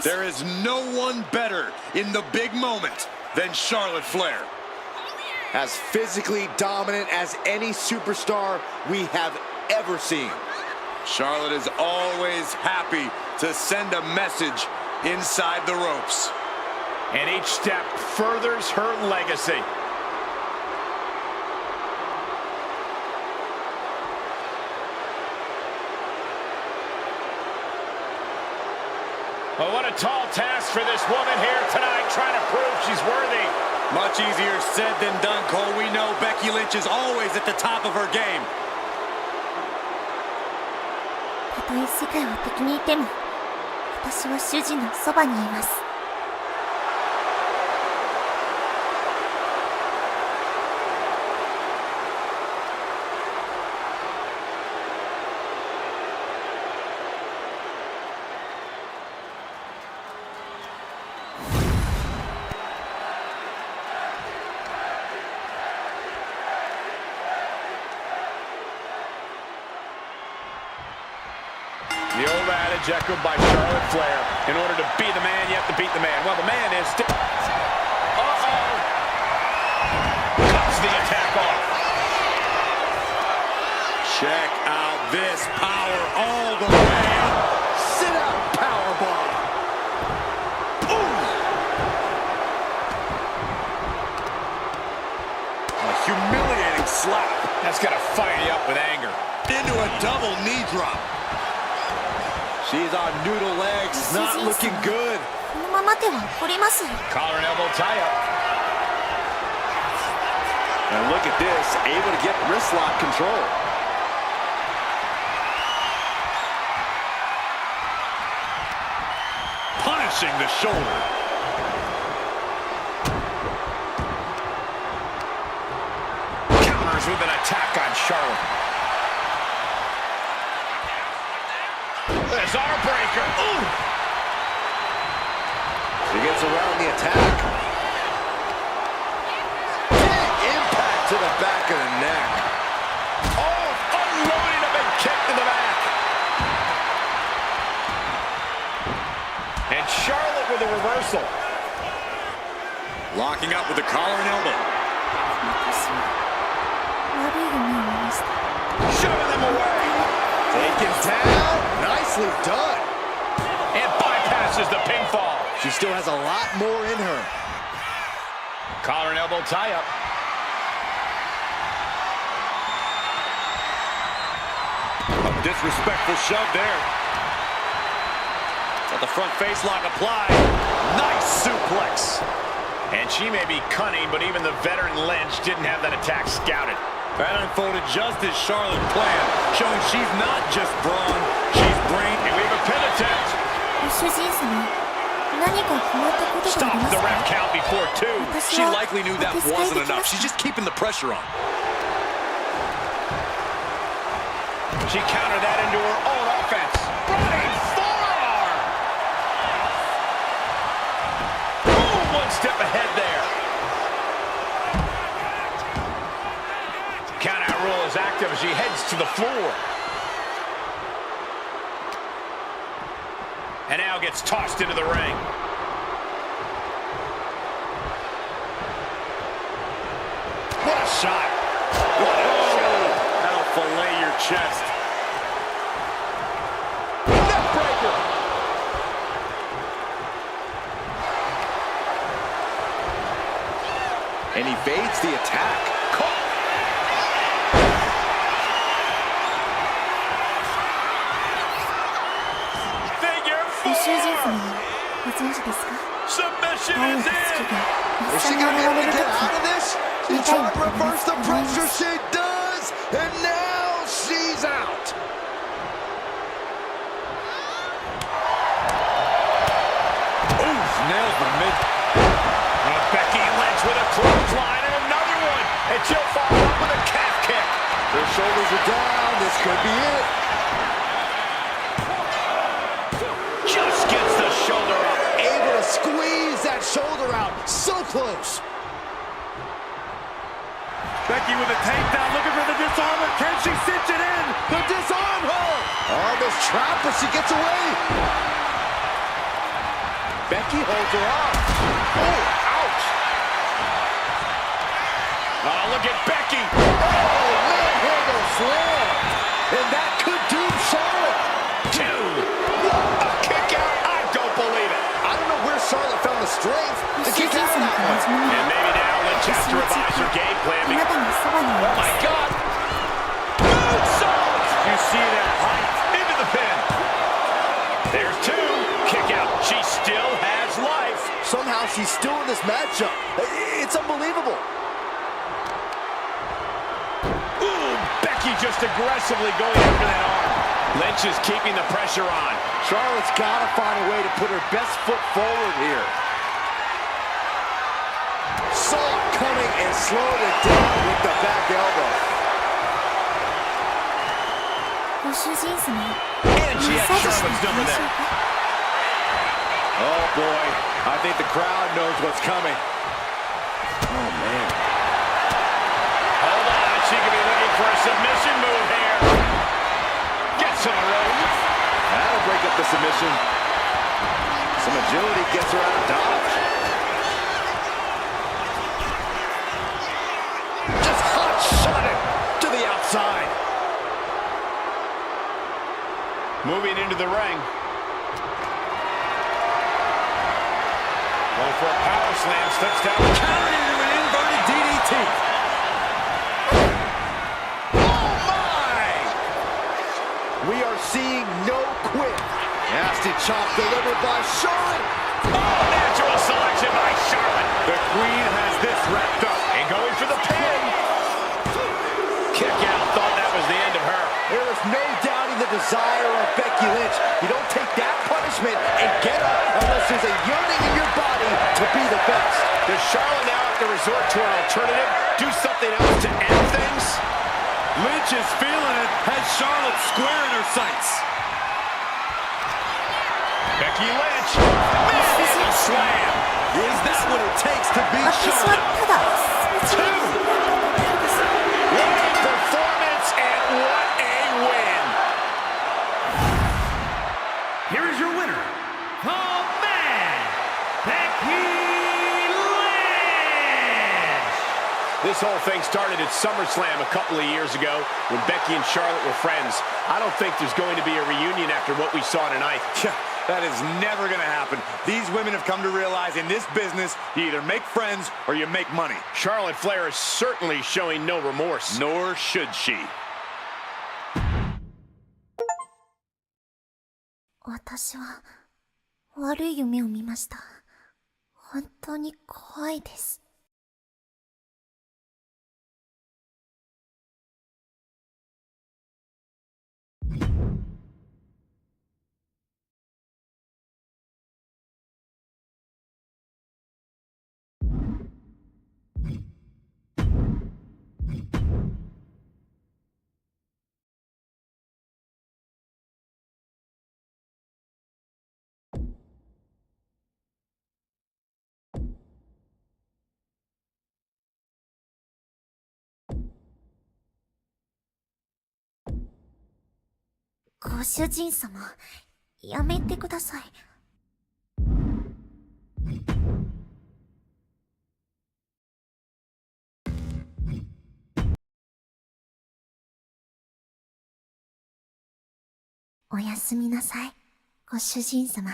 There is no one better in the big moment than Charlotte Flair. As physically dominant as any superstar we have ever seen. Charlotte is always happy to send a message inside the ropes. And each step furthers her legacy. Well, what a tall task for this woman here tonight, trying to prove she's worthy. Much easier said than done, Cole. We know Becky Lynch is always at the top of her game. たとえ世界は敵にいても、私は主人のそばにいます。The old adage echoed by Charlotte Flair. In order to be the man, you have to beat the man. Well, the man is still... Uh-oh! Cuts the attack off. Check out this power all the way up. Sit out powerbomb. humiliating slap. That's got to fire you up with anger. Into a double knee drop. She's on noodle legs, not looking good. このままでは怒ります。 Collar and elbow tie up. And look at this, able to get wrist lock control. Punishing the shoulder. Counters with an attack on Charlotte. There's our breaker. Ooh! She gets around the attack. Big impact to the back of the neck. Oh, unloading a big kick to the back. And Charlotte with a reversal. Locking up with the collar and elbow. 私は悪い夢を見ました。 Shoving them away. Taken down. Nicely done. And bypasses the pinfall. She still has a lot more in her. Collar and elbow tie up. A disrespectful shove there. Got the front face lock applied. Nice suplex. And she may be cunning, but even the veteran Lynch didn't have that attack scouted. That unfolded just as Charlotte planned, showing she's not just brawn, she's brain. And we have a pin attempt. ご主人様、何か変わったことがあり Stop ます the ref か？ count before two. She likely knew that wasn't enough. She's just keeping the pressure on. She countered that into her own offense. Running forearm. Ooh, one step ahead there. Countout rule is active as she heads to the floor. And now gets tossed into the ring. What a shot. What a shot. That'll fillet your chest. Neckbreaker. And he evades the attack. Figure ご主 four. 人様はご存知ですか？ Submission 太陽 is と in. 月が Is 一緒 she に gonna 現 be able れ to ると get out of き、 this? She 痛い tried と to 思いま reverse す。 the 思いま pressure. す。 She does. And now she's out. Oof, nails the mid. Becky Lynch with a clothesline and another one. And she'll follow up with a calf kick. Her shoulders are down. This could be it. Just gets the shoulder up. Able to squeeze that shoulder out. So close. Becky with a takedown, looking for the disarmer. Can she cinch it in? The disarm her. Oh, this trap, but she gets away. Becky holds her off. Oh, ouch. Oh, look at Becky. Oh, manhandle slam. And that could doom Charlotte. Two. A kick out. I don't believe it. I don't know where Charlotte found the strength ご to 主 kick 人 out of 様 that から one. 始め And に maybe now Lynch has to revise her game plan. あなたのそばにい Oh ま my す。 God. Moonsault. You see that height into the pin. There's two. Kick out. She still has life. Somehow she's still in this matchup. It's unbelievable. Ooh, Becky just aggressively going after that arm. Lynch is keeping the pressure on. Charlotte's got to find a way to put her best foot forward here. Saw it coming and slowed it down with the back elbow. ご主人様、 And she マッ had サージして Charlotte's いき number ましょ there. うか？ Oh boy, I think the crowd knows what's coming. Oh man. Hold on, she could be looking for a submission move here. Gets in a rope. That'll break up the submission. Some agility gets her out of dodge. Just hot shot it to the outside. Moving into the ring. Going for a power slam, slips down. Countered into an inverted DDT. desire of Becky Lynch. You don't take that punishment and get up unless there's a yearning in your body to be the best. Does Charlotte now have to resort to an alternative? Do something else to end things? Lynch is feeling it, has Charlotte square in her sights. Becky Lynch. Manhandle slam. Is that what it takes to beat 私は Charlotte? ただそれ What a performance and what a win. Here is your winner, the man, Becky Lynch. This whole thing started at SummerSlam a couple of years ago when Becky and Charlotte were friends. I don't think there's going to be a reunion after what we saw tonight. Yeah, that is never going to happen. These women have come to realize in this business, you either make friends or you make money. Charlotte Flair is certainly showing no remorse. Nor should she. 私は悪い夢を見ました。本当に怖いです。ご主人様、やめてください。おやすみなさい、ご主人様。